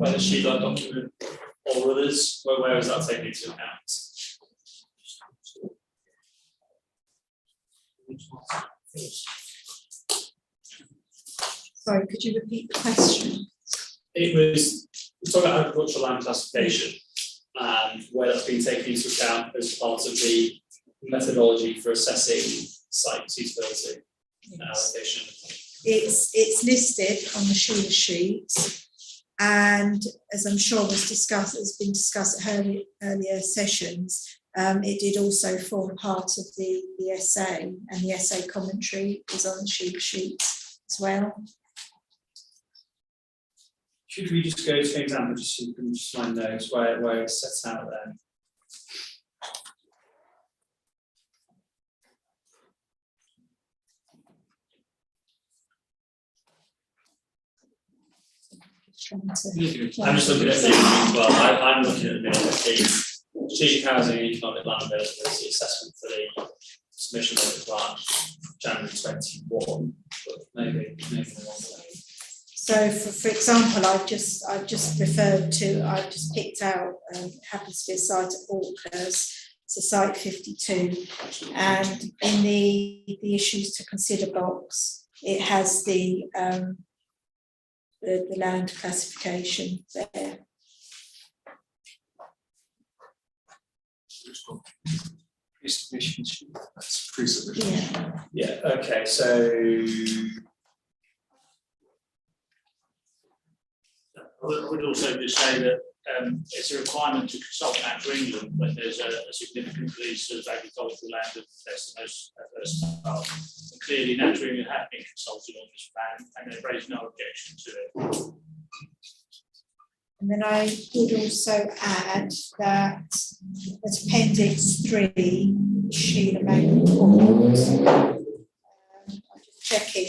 the SHLAR document or others? Where is that taken into account? Sorry, could you repeat the question? It was talking about agricultural land classification and where that's been taken into account as part of the methodology for assessing site suitability and allocation. It's listed on the SHLAR sheets, and as I'm sure has been discussed at earlier sessions, it did also form part of the essay, and the essay commentary is on the SHLAR sheets as well. Should we just go to an example, just so you can just find notes where it's set out there? I'm just looking at the well, I'm looking at the minute of the strategic housing and economic land availability assessment for the submission of the plan January 21, but maybe the wrong way. So, for example, I've just picked out, happens to be a site at Auckhurst, it's a site 52, and in the issues to consider box, it has the land classification there. Pre-submission sheet. That's pre-submission. Yeah. Okay. So I would also just say that it's a requirement to consult Act England when there's a significant release of agricultural land of first start. And clearly, Act England have been consulted on this plan, and they've raised no objection to it. And then I would also add that at Appendix 3, Sheila May report, I'm just checking.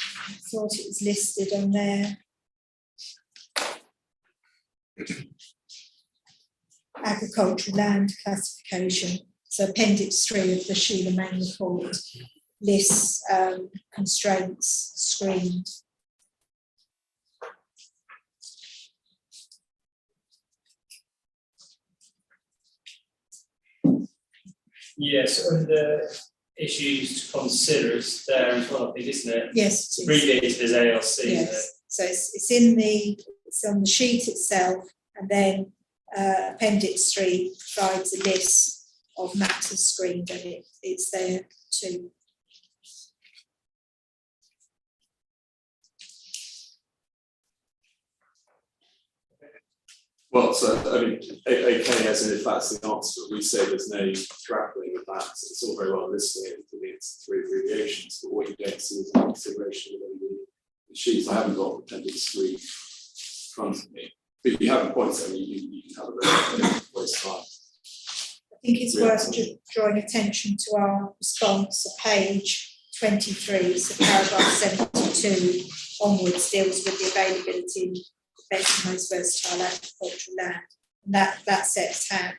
I thought it was listed on there. Agricultural land classification. So Appendix 3 of the Sheila Main report lists constraints screened. Yes, and the issues to consider is there as well, I think, isn't it? Yes. It's abbreviated as ALC. Yes. So it's on the sheet itself, and then Appendix 3 provides a list of matters screened, and it's there too. Well, so, I mean, okay, as in if that's the answer, we say there's no grappling with that, so it's all very well listing it for the 3 abbreviations, but what you don't see is a consideration within the sheets. I haven't got Appendix 3 in front of me, but if you have a point, I mean, you can have a very waste time. I think it's worth drawing attention to our response at page 23, so paragraph 72 onwards deals with the availability of best and most versatile agricultural land. And that sets out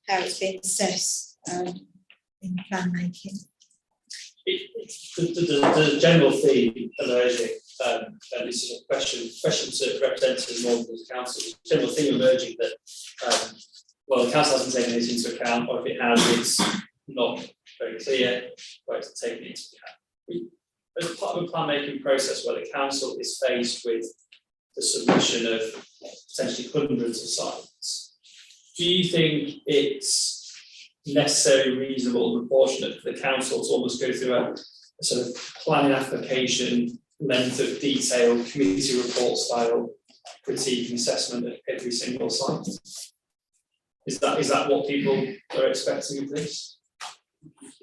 how it's being assessed in plan making. The general theme emerging, and this is a question to representatives more than the council, the general theme emerging that well, the council hasn't taken this into account, or if it has, it's not very clear where it's taken into account. As part of a plan making process where the council is faced with the submission of potentially hundreds of sites, do you think it's necessarily reasonable and proportionate for the council to almost go through a sort of planning application, length of detail, committee report style critique and assessment of every single site? Is that what people are expecting of this?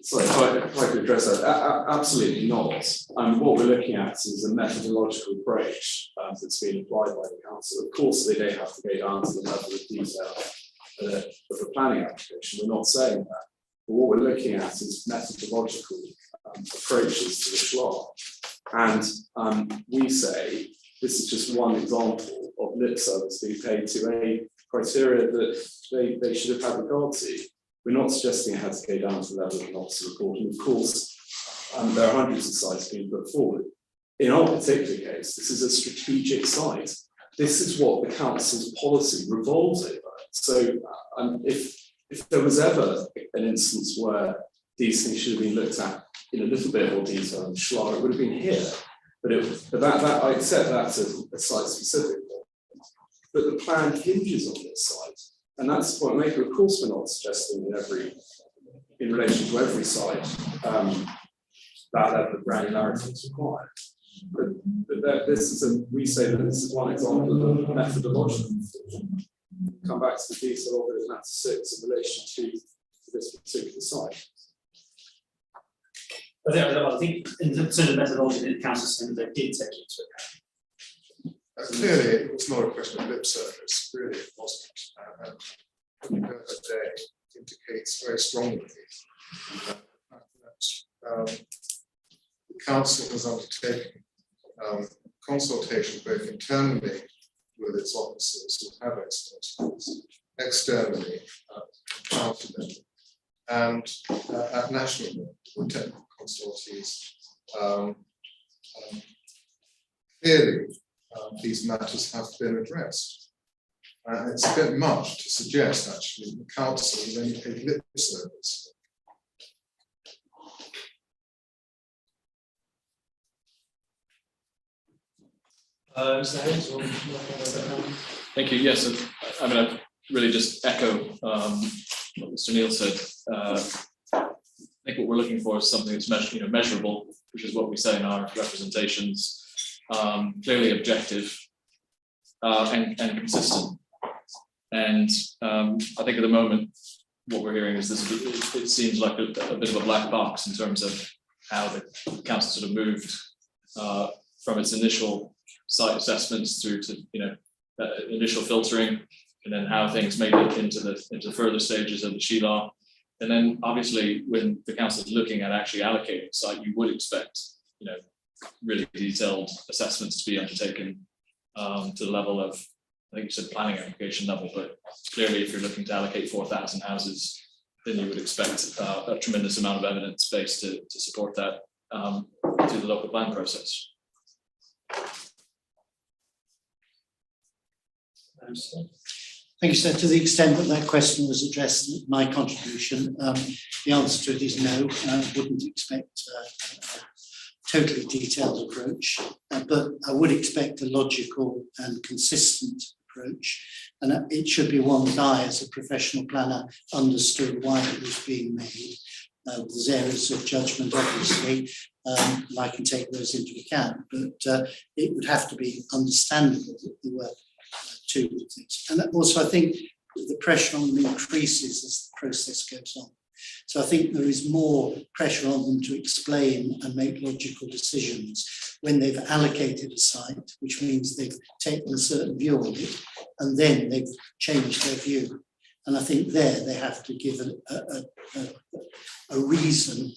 Sorry, if I could address that, absolutely not. What we're looking at is a methodological approach that's been applied by the council. Of course, they don't have to go down to the level of detail of the planning application. We're not saying that. But what we're looking at is methodological approaches to the SLAR. And we say this is just one example of lip service being paid to a criteria that they should have had regard to. We're not suggesting it has to go down to the level of an officer report. And of course, there are hundreds of sites being put forward. In our particular case, this is a strategic site. This is what the council's policy revolves over. So if there was ever an instance where these things should have been looked at in a little bit more detail in SLAR, it would have been here. But that I accept that as a site-specific one. But the plan hinges on this site. And that's the point maker. Of course, we're not suggesting in relation to every site that level of granularity is required. But this is we say that this is one example of methodological. Come back to the detail of it in matter 6 in relation to this particular site. I think in terms of methodology, the council saying that they did take it into account. Clearly, it was not a question of lip service, really it wasn't. And the day indicates very strongly that the council has undertaken consultation both internally with its officers who have expertise, externally to them, and at national level with technical consultees. Clearly, these matters have been addressed. It's a bit much to suggest, actually, the council has only paid lip service. Thank you. Yes, I mean, I really just echo what Mr. Neil said. I think what we're looking for is something that's measurable, which is what we say in our representations. Clearly objective and consistent. And I think at the moment, what we're hearing is this. It seems like a bit of a black box in terms of how the council sort of moved from its initial site assessments through to, initial filtering, and then how things made it into the further stages of the SHELAR. And then obviously when the council is looking at actually allocating the site, you would expect, really detailed assessments to be undertaken to the level of, I think you said planning application level, but clearly if you're looking to allocate 4,000 houses, then you would expect a tremendous amount of evidence base to support that through the local plan process. Thank you, sir. To the extent that that question was addressed, my contribution, the answer to it is no. I wouldn't expect a totally detailed approach, but I would expect a logical and consistent approach, and it should be one that I, as a professional planner, understood why it was being made. There's areas of judgment, obviously, and I can take those into account, but it would have to be understandable that there were two things. And also, I think the pressure on them increases as the process goes on. So I think there is more pressure on them to explain and make logical decisions when they've allocated a site, which means they've taken a certain view of it, and then they've changed their view. And I think there they have to give a reason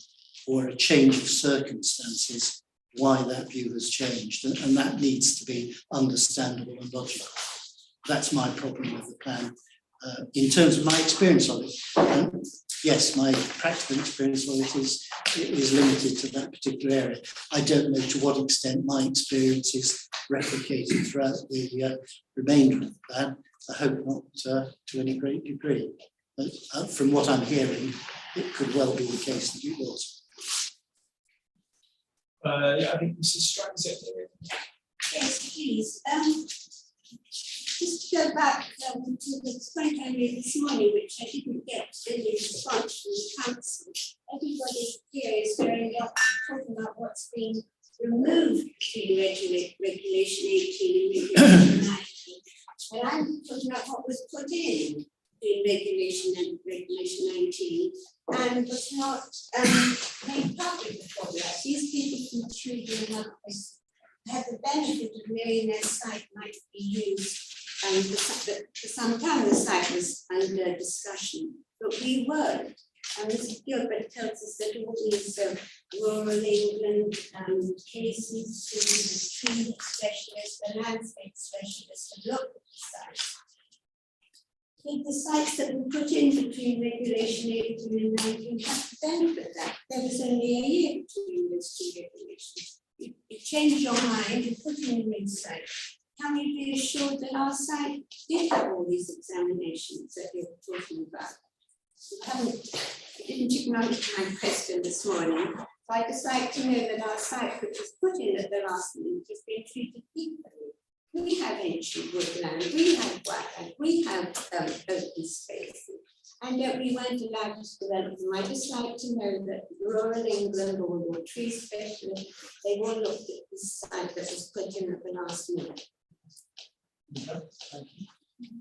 or a change of circumstances why that view has changed, and that needs to be understandable and logical. That's my problem with the plan. In terms of my experience of it, yes, my practical experience of it is limited to that particular area. I don't know to what extent my experience is replicated throughout the remainder of the plan. I hope not to any great degree. But from what I'm hearing, it could well be the case that it was. I think Mrs. Strang's it. Yes, please. Just to go back to the point I made this morning, which I didn't get any response from the council. Everybody here is very up talking about what's been removed between regulation 18 and regulation 19. But I'm talking about what was put in regulation and regulation 19 and was not made public before that. These people from children have the benefit of knowing their site might be used. And for some time the site was under discussion, but we weren't. And Mr. Gilbert tells us that all these rural England cases, the tree specialists, the landscape specialists have looked at the sites. I think the sites that were put in between regulation 18 and 19 have to benefit that. There was only a year between those two regulations. You change your mind, you put in a new site. Can we be assured that our site did have all these examinations that you're talking about? You didn't acknowledge my question this morning. I'd just like to know that our site, which was put in at the last minute, has been treated equally. We have ancient woodland, we have wetland, we have open spaces, and yet we weren't allowed to develop them. I'd just like to know that rural England or your tree specialists, they all looked at the site that was put in at the last minute.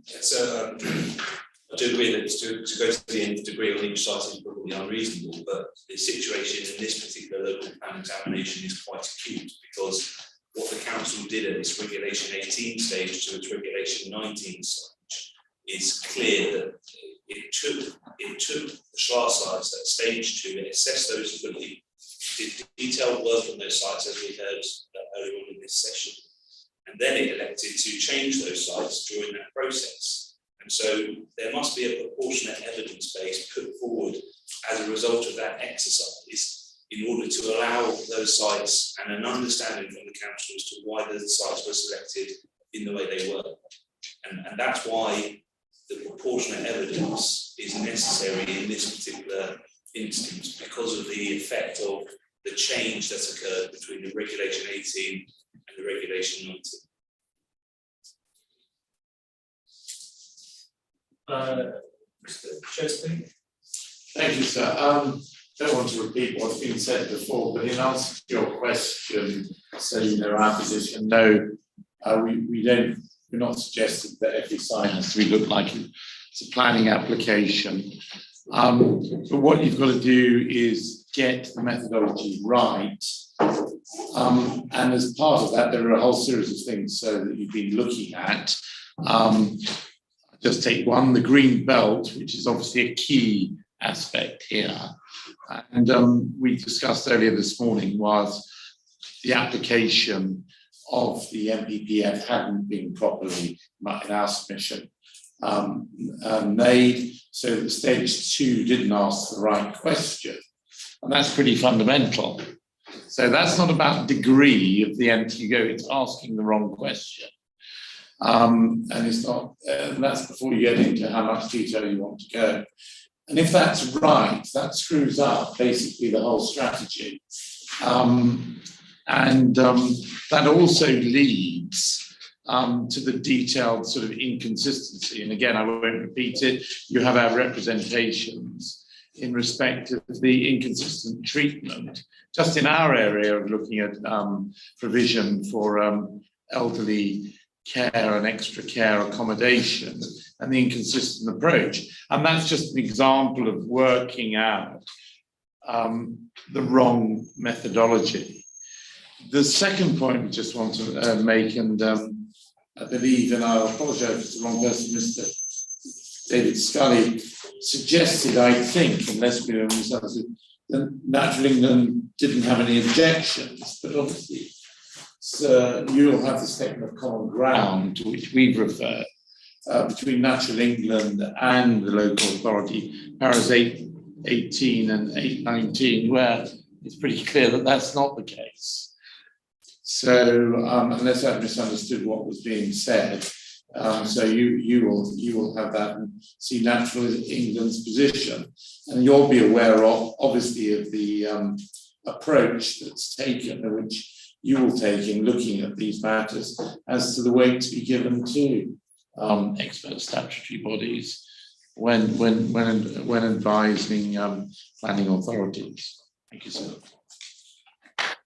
So I do agree that to go to the nth degree on each site is probably unreasonable, but the situation in this particular local plan examination is quite acute because what the council did at its regulation 18 stage to its regulation 19 stage is clear that it took the SHLAR sites at stage 2, it assessed those fully, did detailed work on those sites as we heard earlier on in this session. And then it elected to change those sites during that process. And so there must be a proportionate evidence base put forward as a result of that exercise in order to allow those sites and an understanding from the council as to why the sites were selected in the way they were. And that's why the proportionate evidence is necessary in this particular instance because of the effect of the change that's occurred between the regulation 18 and the regulation 19. Mr. Chesney. Thank you, sir. Don't want to repeat what's been said before, but in answer to your question, so you know our position, no, we're not suggesting that every site has to be looked like it's a planning application. But what you've got to do is get the methodology right And as part of that, there are a whole series of things that you've been looking at. Just take one, the green belt, which is obviously a key aspect here. And we discussed earlier this morning was the application of the MPPF hadn't been properly, in our submission, made, so that stage 2 didn't ask the right question. And that's pretty fundamental. So that's not about degree of the MTGO, it's asking the wrong question. And it's not, and that's before you get into how much detail you want to go. And if that's right, that screws up basically the whole strategy. That also leads to the detailed sort of inconsistency. And again, I won't repeat it. You have our representations in respect of the inconsistent treatment, just in our area of looking at provision for elderly care and extra care accommodation and the inconsistent approach. And that's just an example of working out the wrong methodology. The second point we just want to make, and I believe, and I'll apologise if it's the wrong person, Mr. David Scully suggested, I think, unless we misunderstood, that Natural England didn't have any objections, but obviously you'll have the statement of common ground to which we've referred between Natural England and the local authority, paras 818 and 819, where it's pretty clear that that's not the case. So unless I've misunderstood what was being said, so you will have that and see Natural England's position, and you'll be aware of, obviously, of the approach that's taken, which you will take in looking at these matters as to the weight to be given to expert statutory bodies when advising planning authorities. Thank you, sir.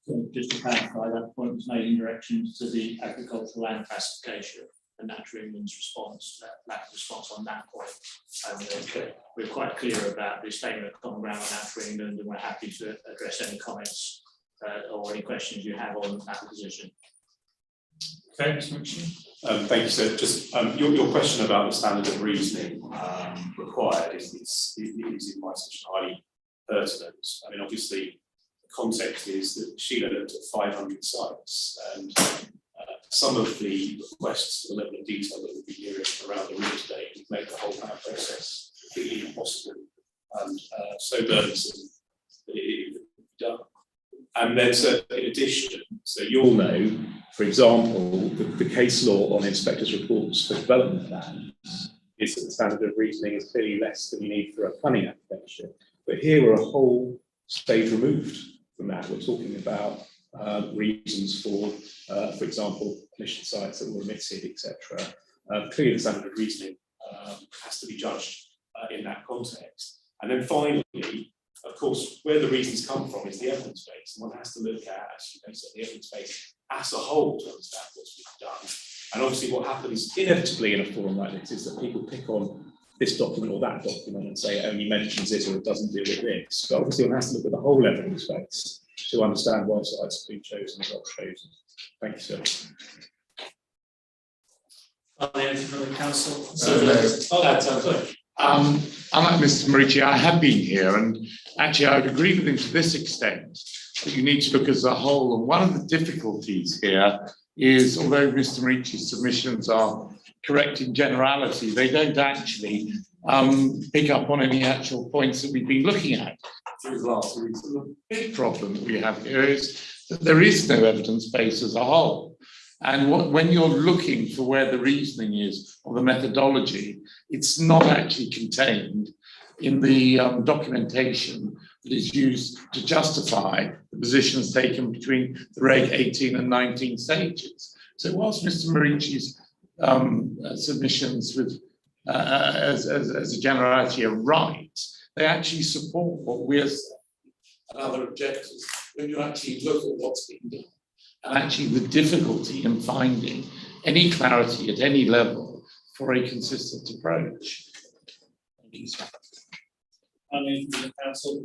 So just to clarify, that point was made in direction to the agricultural land classification and Natural England's response, lack of response on that point. We're quite clear about the statement of common ground on Natural England, and we're happy to address any comments or any questions you have on that position. Okay, Mr. Ritchie. Thank you, sir. Just your question about the standard of reasoning required is in my section highly pertinent. I mean, obviously, the context is that Sheila looked at 500 sites, and some of the requests for the level of detail that we'll be hearing around the room today would make the whole plan process completely impossible and so burdensome that it would be done. And then, so in addition, so you'll know, for example, the case law on inspectors' reports for development plans is that the standard of reasoning is clearly less than you need for a planning application. But here we're a whole stage removed from that. We're talking about reasons for example, emission sites that were omitted, etc. Clearly, the standard of reasoning has to be judged in that context. And then finally, of course, where the reasons come from is the evidence base, and one has to look at, as you know, the evidence base as a whole to understand what's been done. And obviously, what happens inevitably in a forum like this is that people pick on this document or that document and say it only mentions it or it doesn't deal with this. But obviously, one has to look at the whole evidence base to understand why sites have been chosen and not chosen. Thank you, sir. Anything from the council? Unlike Mr. Morici, I have been here, and actually I would agree with him to this extent that you need to look as a whole. And one of the difficulties here is, although Mr. Morici's submissions are correct in generality, they don't actually pick up on any actual points that we've been looking at through the last week. So the big problem that we have here is that there is no evidence base as a whole. And when you're looking for where the reasoning is or the methodology, it's not actually contained in the documentation that is used to justify the positions taken between the Reg 18 and 19 stages. So whilst Mr. Morici's submissions with, as a generality are right, they actually support what we're saying and other objectives when you actually look at what's being done. And actually the difficulty in finding any clarity at any level for a consistent approach. Thank you, sir. Anything from the council?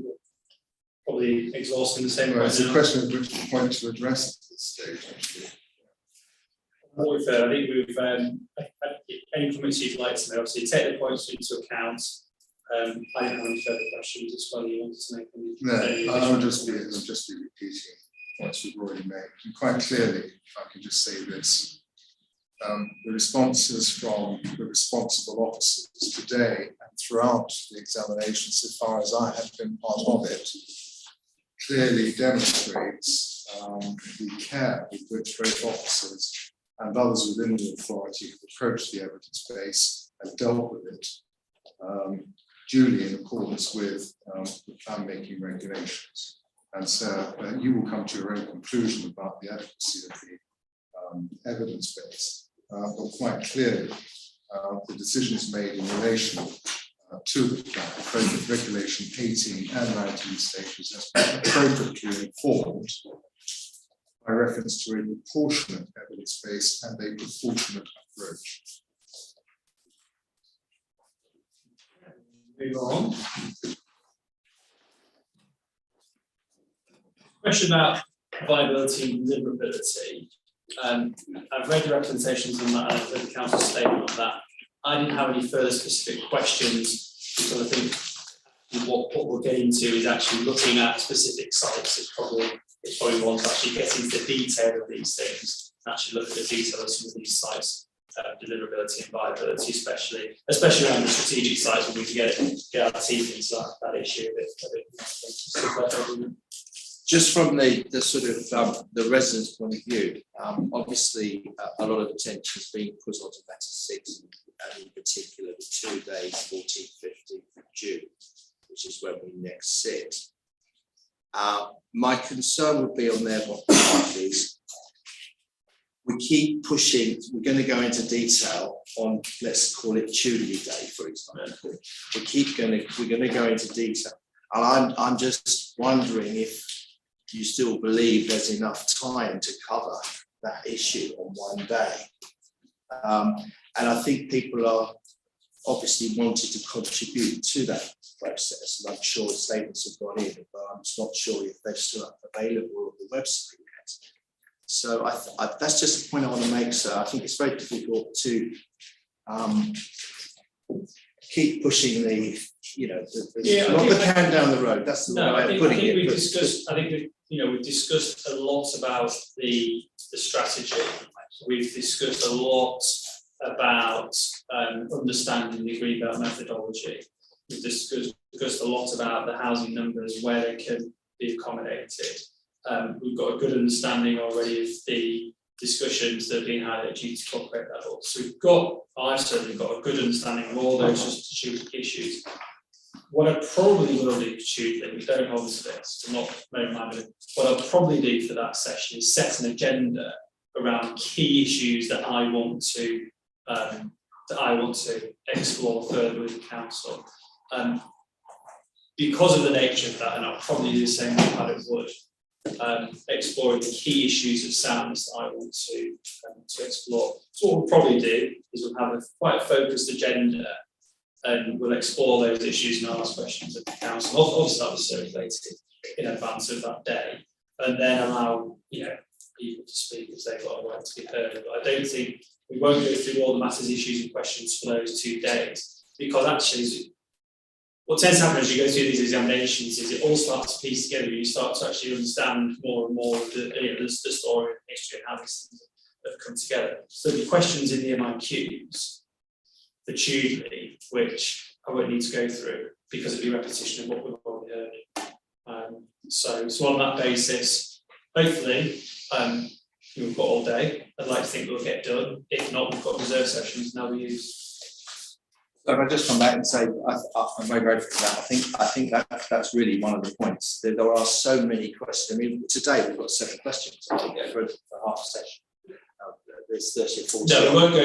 probably exhausting the same Well, it's a now. question of which point to address at this stage, actually. What we've, I think we've, any comments you'd like to make, obviously take the points into account. I don't have any further questions as well. You wanted to make any? No, any I'll additional just be repeating points we've already made. And quite clearly, if I can just say this, the responses from the responsible officers today and throughout the examination, so far as I have been part of it, clearly demonstrates the care with which both officers and others within the authority have approached the evidence base and dealt with it duly in accordance with the plan making regulations. And so you will come to your own conclusion about the adequacy of the evidence base. But quite clearly, the decisions made in relation to the plan, both regulation 18 and 19 stages, has been appropriately informed by reference to a proportionate evidence base and a proportionate approach. Move on. Question about viability and deliverability. I've read the representations on that, I've read the council statement on that. I didn't have any further specific questions, because I think what we're getting to is actually looking at specific sites. It's probably one to actually get into the detail of these things, actually look at the detail of some of these sites, deliverability and viability, especially around the strategic sites, when we can get our teeth into that issue a bit more. Just from the sort of the residents' point of view, obviously a lot of attention is being put onto matter 6, and in particular the 2 days, 14th, 15th of June, which is when we next sit. My concern would be on their behalf is we keep pushing, we're going to go into detail on, let's call it Tuesday Day, for example. We're going to go into detail. And I'm just wondering if you still believe there's enough time to cover that issue on one day. And I think people are obviously wanting to contribute to that process. And I'm sure statements have gone in, but I'm just not sure if they're still available on the website yet. So that's just a point I want to make, sir. I think it's very difficult to keep pushing the can down the road. That's the way of putting it. We've discussed a lot about the strategy. We've discussed a lot about understanding the Greenbelt methodology. We've discussed a lot about the housing numbers, where they can be accommodated. We've got a good understanding already of the discussions that have been had at duty corporate level. So I've certainly got a good understanding of all those strategic issues. What I probably will do, Tuesday, we don't hold this list, I'm not very minded. What I'll probably do for that session is set an agenda around key issues that I want to explore further with the council. Because of the nature of that, and I'll probably do the same with Paddock Wood, exploring the key issues of soundness that I want to explore. So what we'll probably do is we'll have quite a focused agenda, and we'll explore those issues and ask questions of the council. Obviously, that was circulated in advance of that day, and then allow people to speak as they've got a right to be heard. But I don't think we won't go through all the matters, issues, and questions for those 2 days, because actually, what tends to happen as you go through these examinations is it all starts to piece together. You start to actually understand more and more of the story and history and how these things have come together. So the questions in the MIQs for Tuesday, which I won't need to go through because it'll be repetition of what we've already heard. So on that basis, hopefully, we've got all day. I'd like to think we'll get done. If not, we've got reserve sessions now we use. So if I just come back and say, I'm very grateful for that. I think that's really one of the points. There are so many questions. I mean, today we've got 7 questions. I think for half a session. There's 30 or 40. No, we won't go.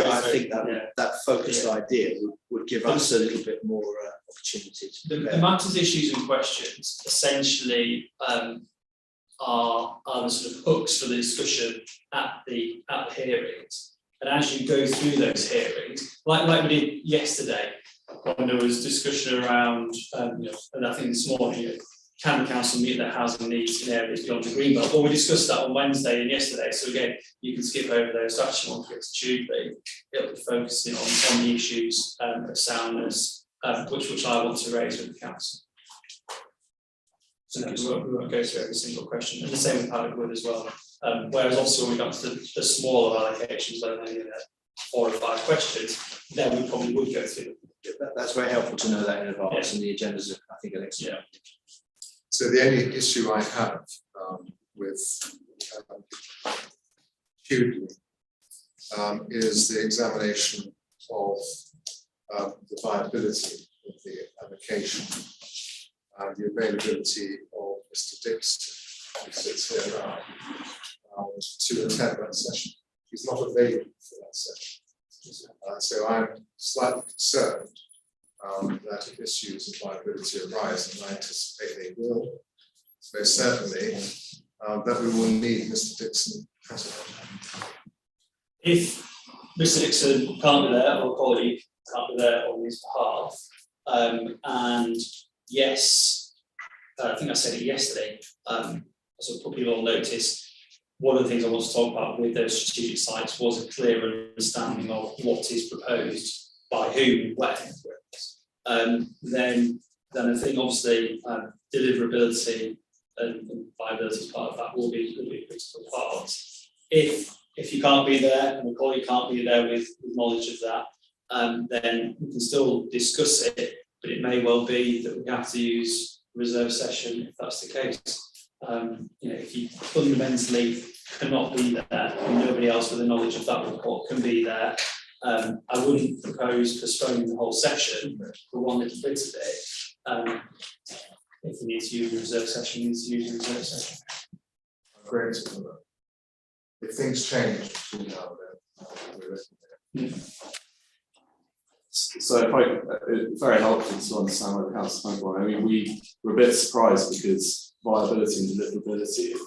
I think that focused idea would give us a little bit more opportunity to prepare. The matters, issues, and questions essentially are the sort of hooks for the discussion at the hearings. And as you go through those hearings, like we did yesterday, when there was discussion around, and I think this morning, can the council meet their housing needs in areas beyond the green belt? Well, we discussed that on Wednesday and yesterday, so again, you can skip over those. So actually want to get to Tuesday, it'll be focusing on the issues of soundness, which I want to raise with the council. So we won't go through every single question, and the same with Paddock Wood as well. Whereas obviously when we got to the smaller allocations, where only 4 or 5 questions, then we probably would go through. That's very helpful to know that in advance, and the agendas are, I think, an excellent. So the only issue I have with Tudor is the examination of the viability of the application and the availability of Mr. Dixon, who sits here now, to attend that session. He's not available for that session. So I'm slightly concerned that if issues of viability arise, and I anticipate they will, so certainly that we will need Mr. Dixon present. If Mr. Dixon can't be there, or a colleague can't be there on his behalf, and yes, I think I said it yesterday, so put people on notice. One of the things I want to talk about with those strategic sites was a clear understanding of what is proposed by whom, when. Then I think obviously deliverability and viability as part of that will be a critical part. If you can't be there and the colleague can't be there with knowledge of that, then we can still discuss it, but it may well be that we have to use reserve session if that's the case. If you fundamentally cannot be there and nobody else with the knowledge of that report can be there, I wouldn't propose postponing the whole session for one little bit of it. If we need to use a reserve session, we need to use a reserve session. Great. If things change between now and then, So it's very helpful to understand where the council's coming from. I mean, we were a bit surprised because viability and deliverability of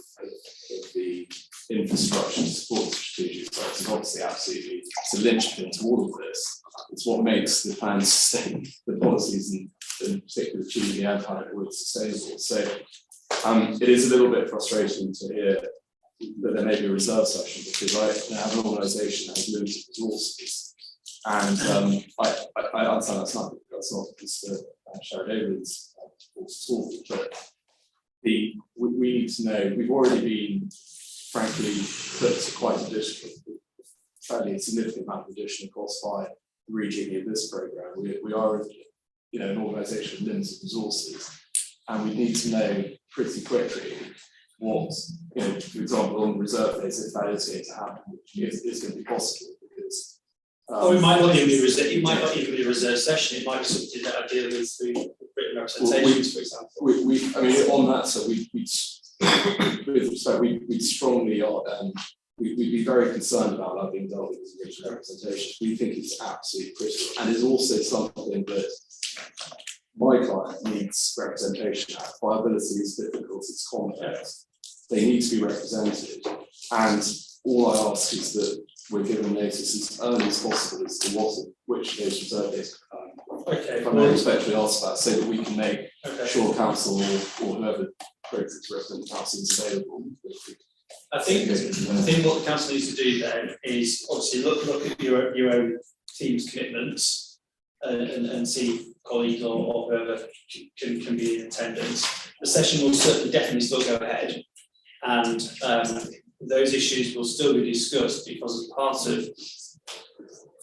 the infrastructure to support the strategic sites is obviously absolutely, it's a linchpin to all of this. It's what makes the plans sustain the policies and in particular achieving the Anti-Wood sustainable. So it is a little bit frustrating to hear that there may be a reserve session because I have an organisation that has limited resources. And I understand that's not Mr. Sharon David's fault at all, but we need to know, we've already been frankly put to quite fairly significant amount of additional costs by rejigging of this programme. We are an organisation with limited resources, and we need to know pretty quickly what, for example, on the reserve phase, if that is going to happen, which is going to be possible because or it might not even be a reserve session. It might be something that I deal with through written representations, for example. I mean, on that, so we strongly are. We'd be very concerned about that being dealt with as written representation. We think it's absolutely critical, and is also something that my client needs representation at. Viability is difficult; it's complex. They need to be represented, and all I ask is that we're given notice as early as possible as to which of those reserve days if I may respectfully ask that, so that we can make sure council or whoever appropriate to represent the council is available. I think what the council needs to do then is obviously look at your own team's commitments and see if colleagues or whoever can be in attendance. The session will definitely still go ahead, and those issues will still be discussed because as part of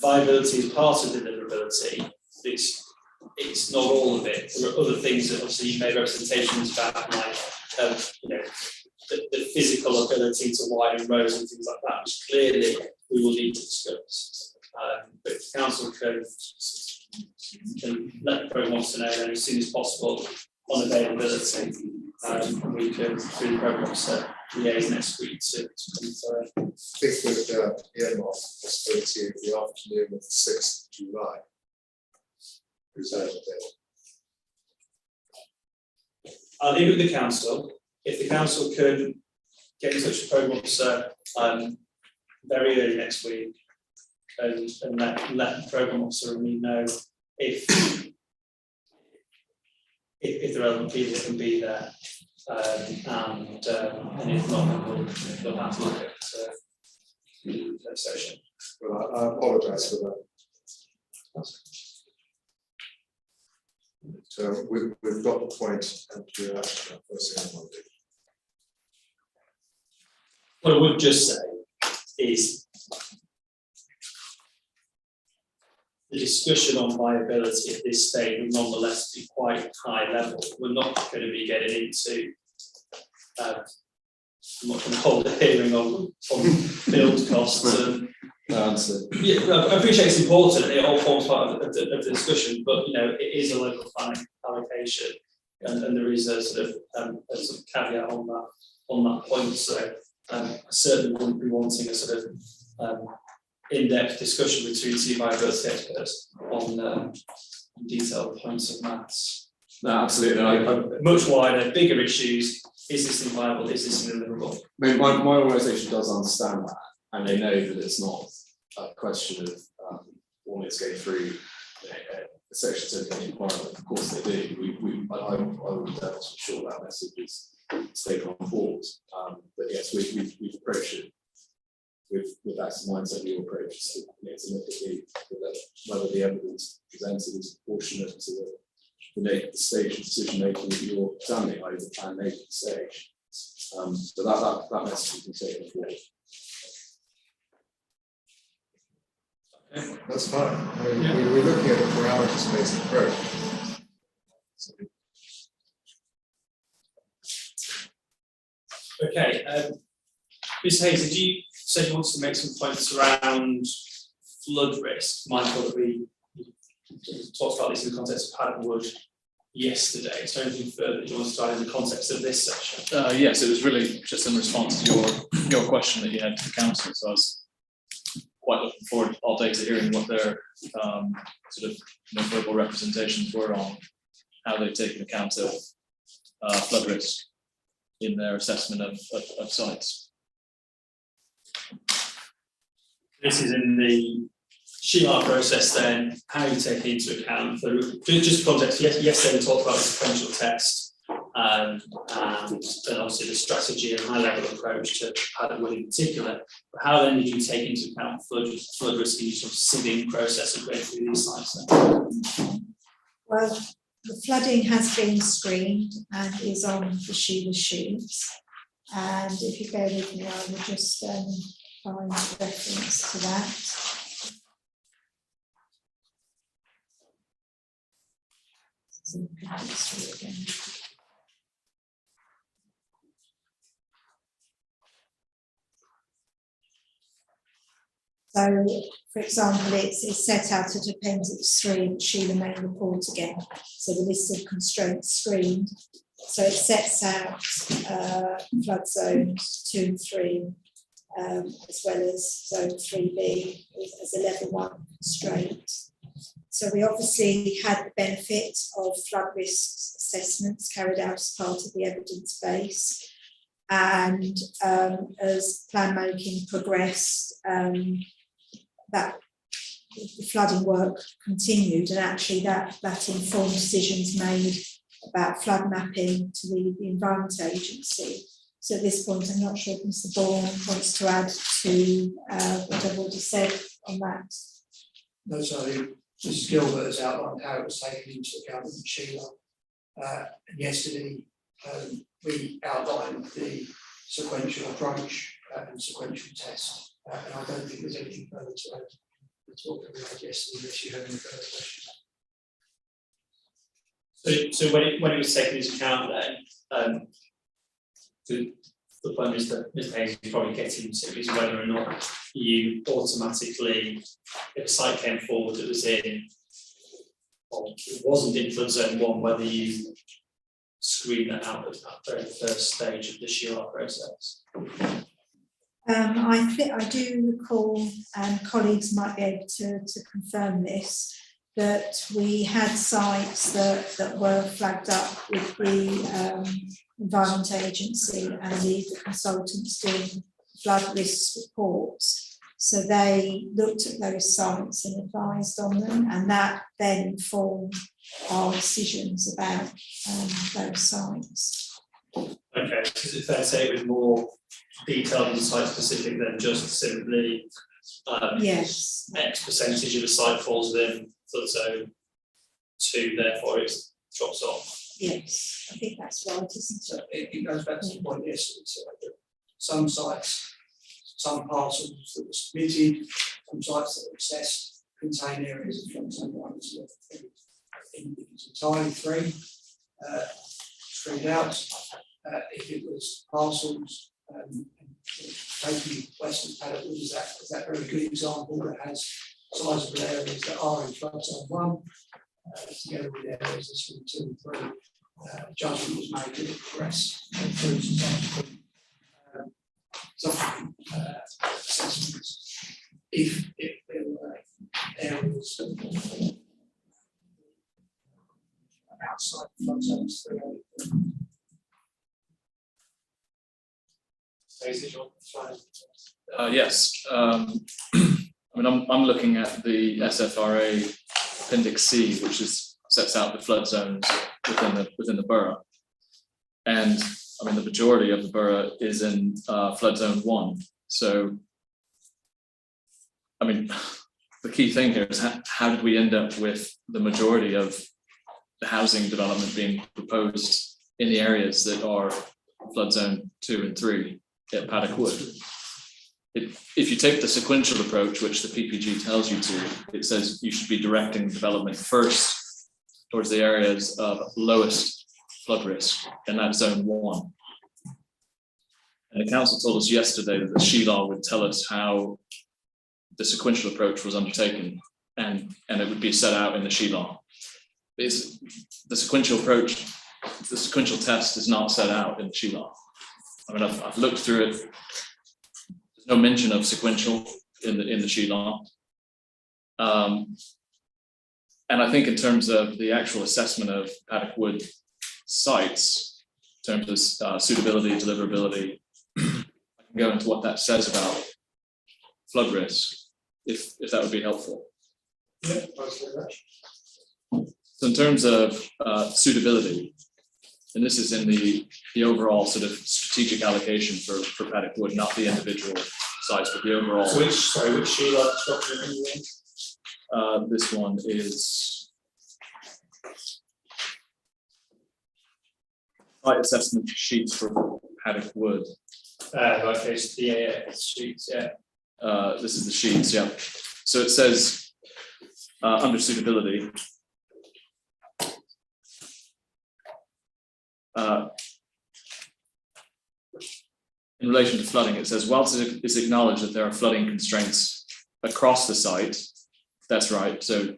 viability, as part of deliverability, it's not all of it. There are other things that obviously you made representations about, like the physical ability to widen roads and things like that, which clearly we will need to discuss. But if the council can let the programme officer know then as soon as possible on availability, we can, through the programme officer, liaise next week to come through. I think with the earmark possibility of the afternoon of the 6th of July. Reserve day. I'll leave it with the council. If the council can get in touch with the programme officer very early next week and let the programme officer and me know if if the relevant people can be there. And if not, then we'll have to look at the session. Well, I apologise for that. So we've got the point, and we're actually first thing I want to do. What I would just say is the discussion on viability at this stage will nonetheless be quite high level. We're not going to be getting into I'm not going to hold a hearing on build costs and yeah, I appreciate it's important. It all forms part of the discussion, but you know it is a local planning allocation, and there is a sort of caveat on that point. So I certainly wouldn't be wanting a sort of in-depth discussion between two viability experts on detailed points of maths. No, absolutely. Much wider, bigger issues. Is this thing viable? Is this deliverable? I mean, my organisation does understand that, and they know that it's not a question of wanting to go through a section 17 requirement. Of course they do. I would ensure that message is taken on board. But yes, we've approached it with that mindset. We approach to look at whether the evidence presented is proportionate to the stage of decision making that you're examining, i.e. the plan making stage. So that message can take on board. That's fine. I mean, we're looking at a parameters-based approach. Okay, Ms. Hayes, did you say you wanted to make some points around flood risk? Mindful that we talked about this in the context of Paddock yesterday. Is there anything further that you want to add in the context of this session? Yes, it was really just in response to your question that you had to the council. So I was quite looking forward all day to hearing what their sort of verbal representations were on how they've taken account of flood risk in their assessment of sites. This is in the SHELAR process then, how you take into account the, just context, yesterday we talked about the sequential test and then obviously the strategy and high level approach to Paddock Wood in particular, but how then did you take into account flood risk in your sort of sieving process of going through these sites then? Well, the flooding has been screened and is on the Sheila sheets, and if you bear with me I will just find reference to that. So, for example, it's set out at Appendix 3 of the Sheila main report again. So the list of constraints screened. So it sets out flood zones 2 and 3, as well as zone 3B as a level 1 constraint. So we obviously had the benefit of flood risk assessments carried out as part of the evidence base. And as plan making progressed, that the flooding work continued, and actually that informed decisions made about flood mapping to the Environment Agency. So at this point, I'm not sure if Mr. Bourne wants to add to what I've already said on that. No, sorry. Mrs. Gilbert has outlined how it was taken into account in Sheila. Yesterday, we outlined the sequential approach and sequential test. And I don't think there's anything further to add to what we had yesterday, unless you have any further questions. So when it was taken into account then, the point is that Mr. Hayes is probably getting to is whether or not you automatically, if a site came forward that was in, or it wasn't in flood zone 1, whether you screen that out at that very first stage of the SHELAR process. I do recall, and colleagues might be able to confirm this, that we had sites that were flagged up with the Environment Agency and the consultants doing flood risk reports. So they looked at those sites and advised on them, and that then informed our decisions about those sites. Okay, is it fair to say it was more detailed and site specific than just simply yes, X percentage of the site falls within flood zone 2, therefore it drops off? yes, I think that's right, isn't it? So it goes back to the point yesterday, so that some sites, some parcels that were submitted, some sites that were assessed contain areas of flood zone 1 as well. I think it's entirely free, screened out. If it was parcels, taking Western Paddock is that very good example that has sizable areas that are in flood zone 1, together with areas that's from 2 and 3. Judgment was made to progress through subsequent assessments. If there were areas outside flood zones 3 and Yes, I mean, I'm looking at the SFRA Appendix C, which sets out the flood zones within the borough. And I mean, the majority of the borough is in flood zone 1. So, I mean, the key thing here is how did we end up with the majority of the housing development being proposed in the areas that are flood zone 2 and 3 at Paddock Wood? If you take the sequential approach, which the PPG tells you to, it says you should be directing development first towards the areas of lowest flood risk, and that's zone 1. And the council told us yesterday that the Sheelaw would tell us how the sequential approach was undertaken, and it would be set out in the Sheelaw. The sequential approach, the sequential test is not set out in the Sheelaw. I mean, I've looked through it. There's no mention of sequential in the Sheelaw. And I think in terms of the actual assessment of Paddock Wood sites, in terms of suitability, deliverability, I can go into what that says about flood risk, if that would be helpful. Yeah, thanks very much. So in terms of suitability, and this is in the overall sort of strategic allocation for Paddock Wood, not the individual sites, but the overall. So which Sheila document? This one is site assessment sheets for Paddock Wood. Okay, so the sheets, yeah. This is the sheets, yeah. So it says under suitability, in relation to flooding, it says, whilst it is acknowledged that there are flooding constraints across the site, that's right, so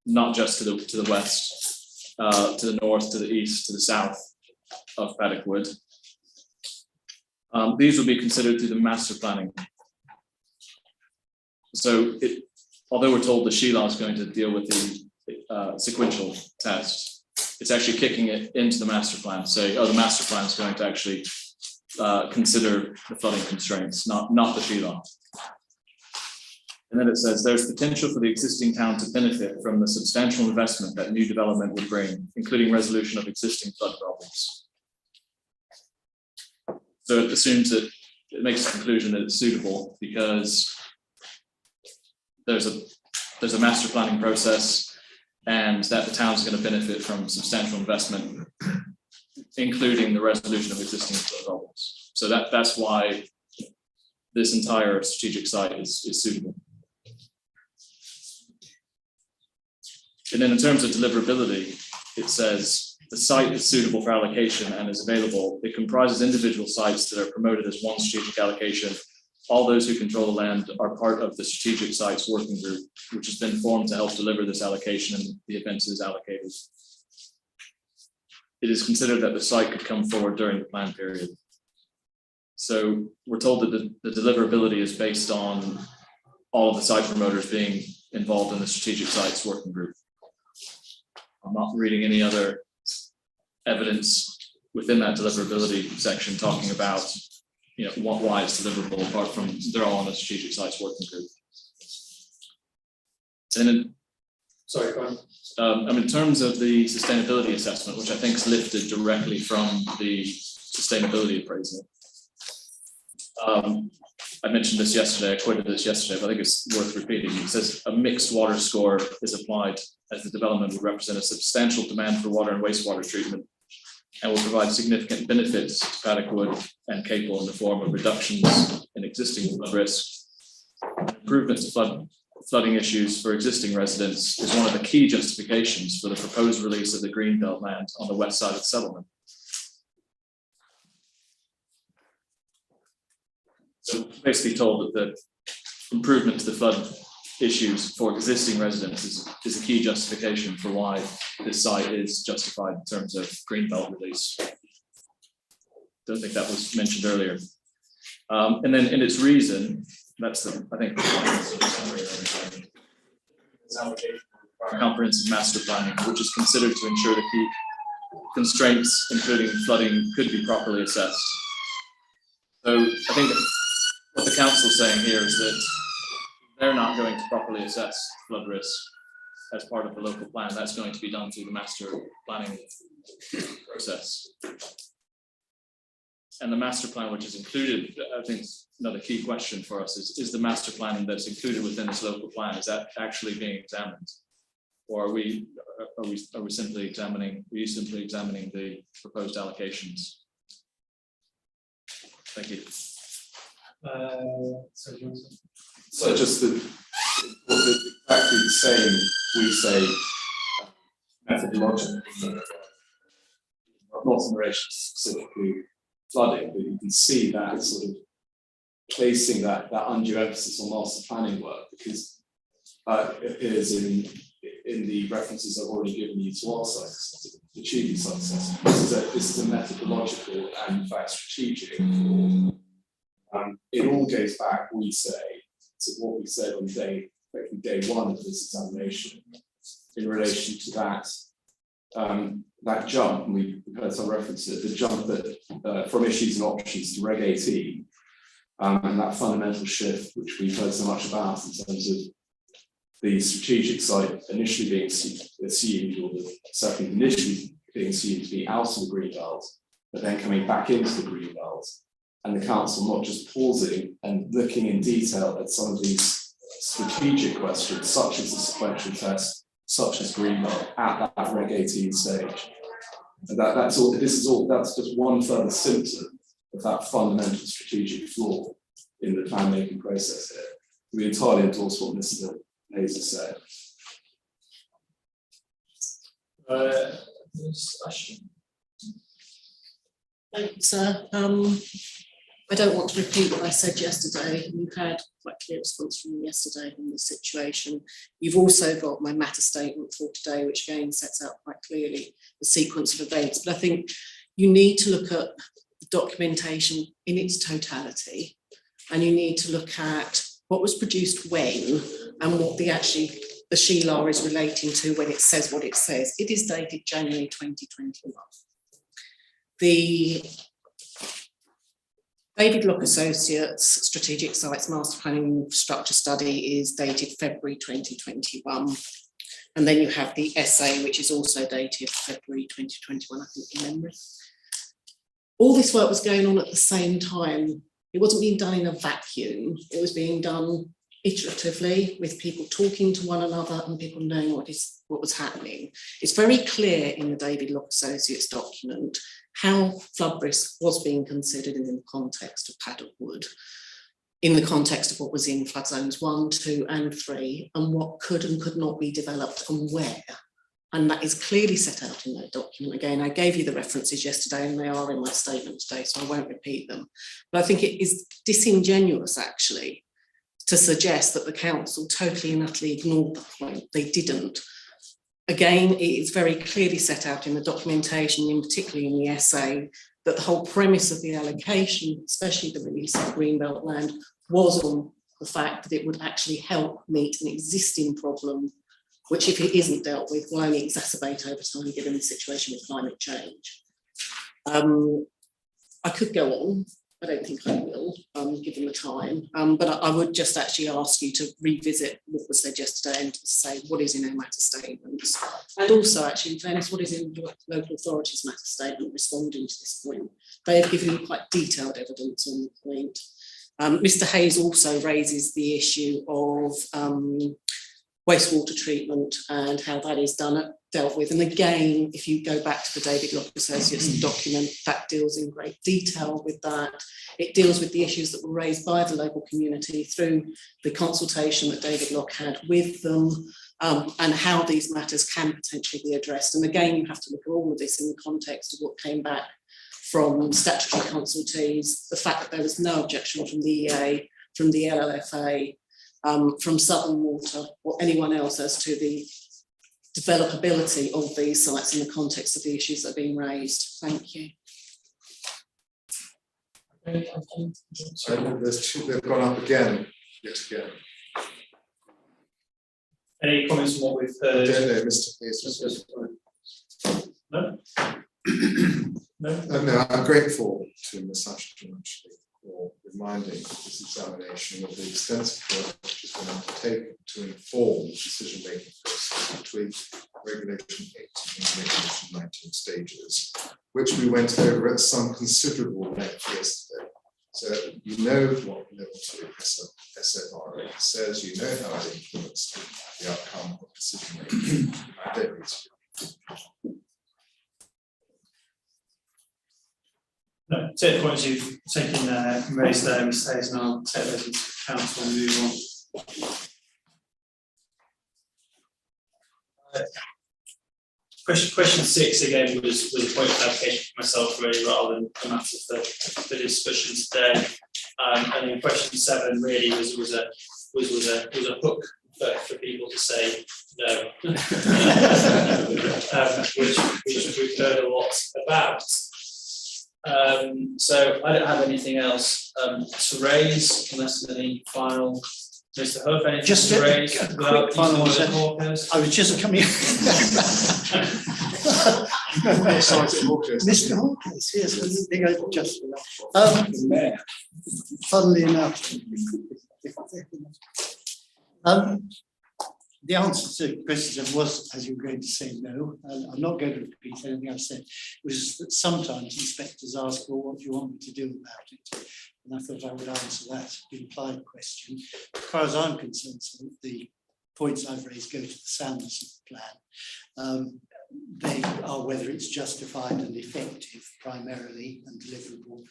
not just to the west, to the north, to the east, to the south of Paddock Wood. These will be considered through the master planning. So although we're told the Sheelaw is going to deal with the sequential test, it's actually kicking it into the master plan, say, oh, the master plan is going to actually consider the flooding constraints, not the Sheelaw. And then it says there's potential for the existing town to benefit from the substantial investment that new development would bring, including resolution of existing flood problems. So it assumes that it makes the conclusion that it's suitable because there's a master planning process and that the town's going to benefit from substantial investment, including the resolution of existing flood problems. So that's why this entire strategic site is suitable. And then in terms of deliverability, it says the site is suitable for allocation and is available. It comprises individual sites that are promoted as one strategic allocation. All those who control the land are part of the strategic sites working group, which has been formed to help deliver this allocation in the events it is allocated. It is considered that the site could come forward during the plan period. So we're told that the deliverability is based on all of the site promoters being involved in the strategic sites working group. I'm not reading any other evidence within that deliverability section talking about, why it's deliverable apart from they're all on the strategic sites working group. And then Sorry, go on. In terms of the sustainability assessment, which I think is lifted directly from the sustainability appraisal. I mentioned this yesterday, I quoted this yesterday, but I think it's worth repeating. It says a mixed water score is applied as the development would represent a substantial demand for water and wastewater treatment and will provide significant benefits to Paddock Wood and Capel in the form of reductions in existing flood risk. Improvements to flooding issues for existing residents is one of the key justifications for the proposed release of the greenbelt land on the west side of the settlement. So basically told that the improvement to the flood issues for existing residents is a key justification for why this site is justified in terms of greenbelt release. Don't think that was mentioned earlier. And then in its reason, that's the, I think, comprehensive master planning, which is considered to ensure the key constraints, including flooding, could be properly assessed. So I think what the council is saying here is that they're not going to properly assess flood risk as part of the local plan. That's going to be done through the master planning process. And the master plan, which is included, I think another key question for us is the master planning that's included within this local plan, is that actually being examined? Or are we simply examining the proposed allocations? Thank you. So just exactly the same, we say methodologically, not in relation to specifically flooding, but you can see that sort of placing that undue emphasis on master planning work, because it appears in the references I've already given you to our site, the achieving site assessment. This is a methodological and in fact strategic. It all goes back, we say, to what we said on day one of this examination in relation to that jump, and we've heard some reference to it, the jump that from issues and options to Reg 18, and that fundamental shift which we've heard so much about in terms of the strategic site initially being assumed, or certainly initially being assumed to be out of the greenbelt, but then coming back into the greenbelt, and the council not just pausing and looking in detail at some of these strategic questions, such as the sequential test, such as greenbelt at that Reg 18 stage. And that's just one further symptom of that fundamental strategic flaw in the plan making process here. We entirely endorse what Mr. Hayes has said. Discussion. Thanks, sir. I don't want to repeat what I said yesterday. You've had quite a clear response from me yesterday on the situation. You've also got my matter statement for today, which again sets out quite clearly the sequence of events. But I think you need to look at the documentation in its totality, and you need to look at what was produced when and what the SHELAR is relating to when it says what it says. It is dated January 2021. The David Lock Associates Strategic Sites Master Planning Infrastructure Study is dated February 2021. And then you have the essay, which is also dated February 2021, I think, in memory. All this work was going on at the same time. It wasn't being done in a vacuum. It was being done iteratively, with people talking to one another and people knowing what was happening. It's very clear in the David Lock Associates document how flood risk was being considered in the context of Paddock Wood, in the context of what was in flood zones 1, 2 and 3, and what could and could not be developed and where. And that is clearly set out in that document. Again, I gave you the references yesterday and they are in my statement today, so I won't repeat them. But I think it is disingenuous, actually, to suggest that the council totally and utterly ignored the point. They didn't. Again, it is very clearly set out in the documentation, in particularly in the essay, that the whole premise of the allocation, especially the release of greenbelt land, was on the fact that it would actually help meet an existing problem, which, if it isn't dealt with, will only exacerbate over time given the situation with climate change. I could go on, I don't think I will, given the time. But I would just actually ask you to revisit what was said yesterday and to say what is in our matter statements. And also, actually, in fairness, what is in the local authorities matter statement responding to this point. They have given you quite detailed evidence on the point. Mr. Hayes also raises the issue of wastewater treatment and how that is dealt with. And again, if you go back to the David Locke Associates document, that deals in great detail with that. It deals with the issues that were raised by the local community through the consultation that David Locke had with them, and how these matters can potentially be addressed. And again, you have to look at all of this in the context of what came back from statutory consultees, the fact that there was no objection from the EA, from the LLFA, from Southern Water or anyone else as to the developability of these sites in the context of the issues that are being raised. Thank you. So there's two, they've gone up again, yet again. Any comments on what we've heard? I don't know, Mr. Hayes. No? No, I'm grateful to Ms. Ashton actually for reminding this examination of the extensive work which has been undertaken to inform the decision-making process between Regulation 18 and Regulation 19 stages, which we went over at some considerable length yesterday. So you know what level 2 SFRA says, you know how it influenced the outcome of decision-making. I don't need to. No, take the points you've taken raised there, Mr. Hayes, and I'll take those into account and move on. Question 6 again was a point of clarification for myself really, rather than a matter for discussion today. And then question 7 really was a hook for people to say no, which we've heard a lot about. So I don't have anything else to raise unless there's any final. Mr. Huff, anything just to raise? a quick final one. I was just coming. Mr. Hawkins, yes, I think I just funnily enough. The answer to questions was, as you were going to say, no. I'm not going to repeat anything I've said, which is that sometimes inspectors ask, well, what do you want me to do about it? And I thought I would answer that implied question. As far as I'm concerned, so the points I've raised go to the soundness of the plan. They are whether it's justified and effective primarily and deliverable,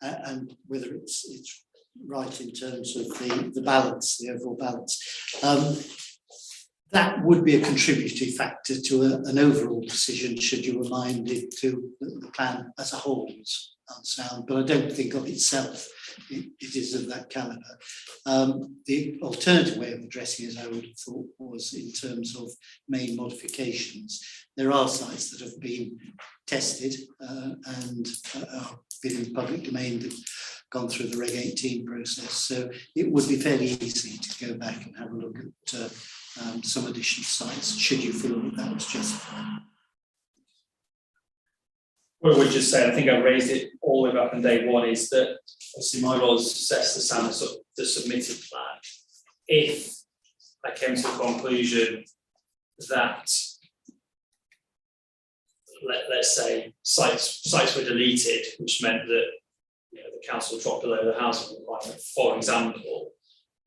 and whether it's right in terms of the balance, the overall balance. That would be a contributory factor to an overall decision should you were minded to the plan as a whole is unsound, but I don't think of itself it is of that calibre. The alternative way of addressing it, I would have thought, was in terms of main modifications. There are sites that have been tested and are been in public domain that gone through the Reg 18 process, so it would be fairly easy to go back and have a look at some additional sites, should you feel that that was justified. What I would just say, I think I raised it all the way back on day 1, is that obviously my role is to assess the soundness of the submitted plan. If I came to a conclusion that, let's say, sites were deleted, which meant that the council dropped below the housing requirement, for example,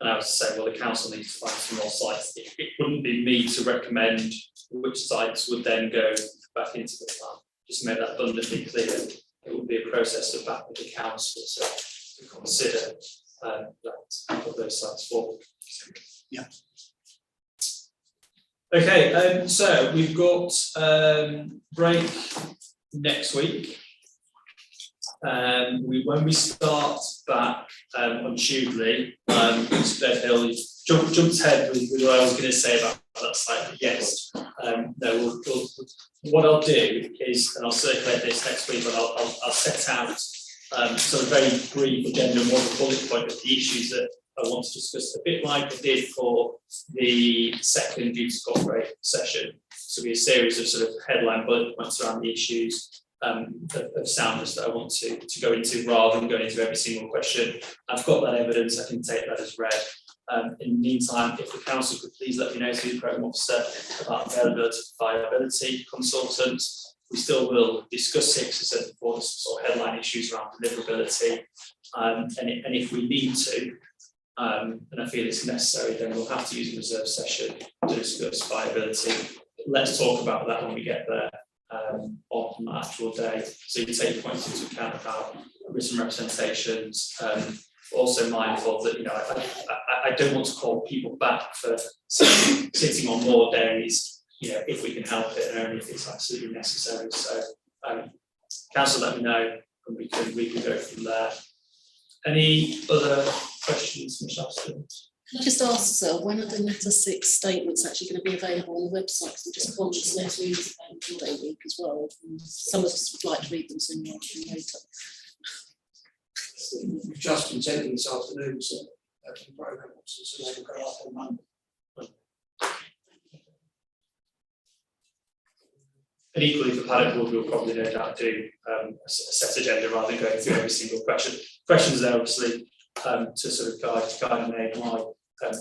and I was to say, well, the council needs to find some more sites. It wouldn't be me to recommend which sites would then go back into the plan. Just to make that abundantly clear, it would be a process of back with the council to consider that put those sites forward. Yeah. Okay, so we've got break next week. When we start back on Tuesday, Hill jumped ahead with what I was going to say about that site. But yes, no. What I'll do is, and I'll circulate this next week, but I'll set out sort of very brief agenda and one bullet point of the issues that I want to discuss, a bit like I did for the second Duty to Cooperate session. So it'll be a series of sort of headline bullet points around the issues. of soundness that I want to go into rather than going into every single question. I've got that evidence, I can take that as read. In the meantime, if the council could please let me know to the programme officer about availability of viability consultants. We still will discuss 6 as I said before, the sort of headline issues around deliverability. And if we need to, and I feel it's necessary, then we'll have to use a reserve session to discuss viability. Let's talk about that when we get there on the actual day. So you take points into account about written representations. Also mindful that I don't want to call people back for sitting on more days, if we can help it and only if it's absolutely necessary. So council, let me know and we can go from there. Any other questions, Michelle? Can I just ask, sir, when are the letter 6 statements actually going to be available on the website? Because I'm just conscious next week is Bank Holiday week as well. And some of us would like to read them sooner rather than later. We've just been sending this afternoon, so to the programme officers, so they will go up on Monday. And equally for Paddock Board, we'll probably no doubt do a set agenda rather than going through every single question. Questions there obviously to sort of guide and aid my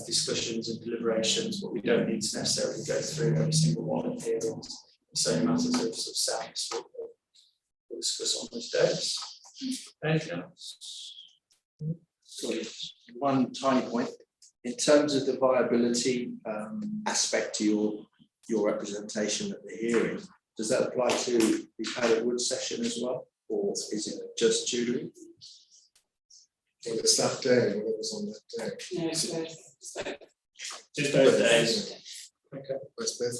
discussions and deliberations, but we don't need to necessarily go through every single one here. So matters of sort of soundness we'll discuss on those days. Anything else? Sorry, one tiny point. In terms of the viability aspect to your representation at the hearing, does that apply to the Paddock Wood session as well, or is it just tutoring? Well, it's that day, whatever's on that day. No, so Just both days. Okay. Both days.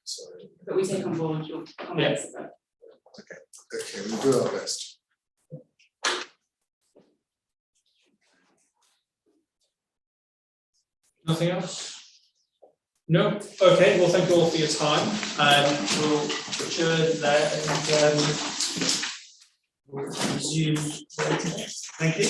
Sorry. but we take on board your comments about. Okay, we'll do our best. Nothing else? No? Okay, well, thank you all for your time. We'll adjourn there and we'll resume later. Thank you.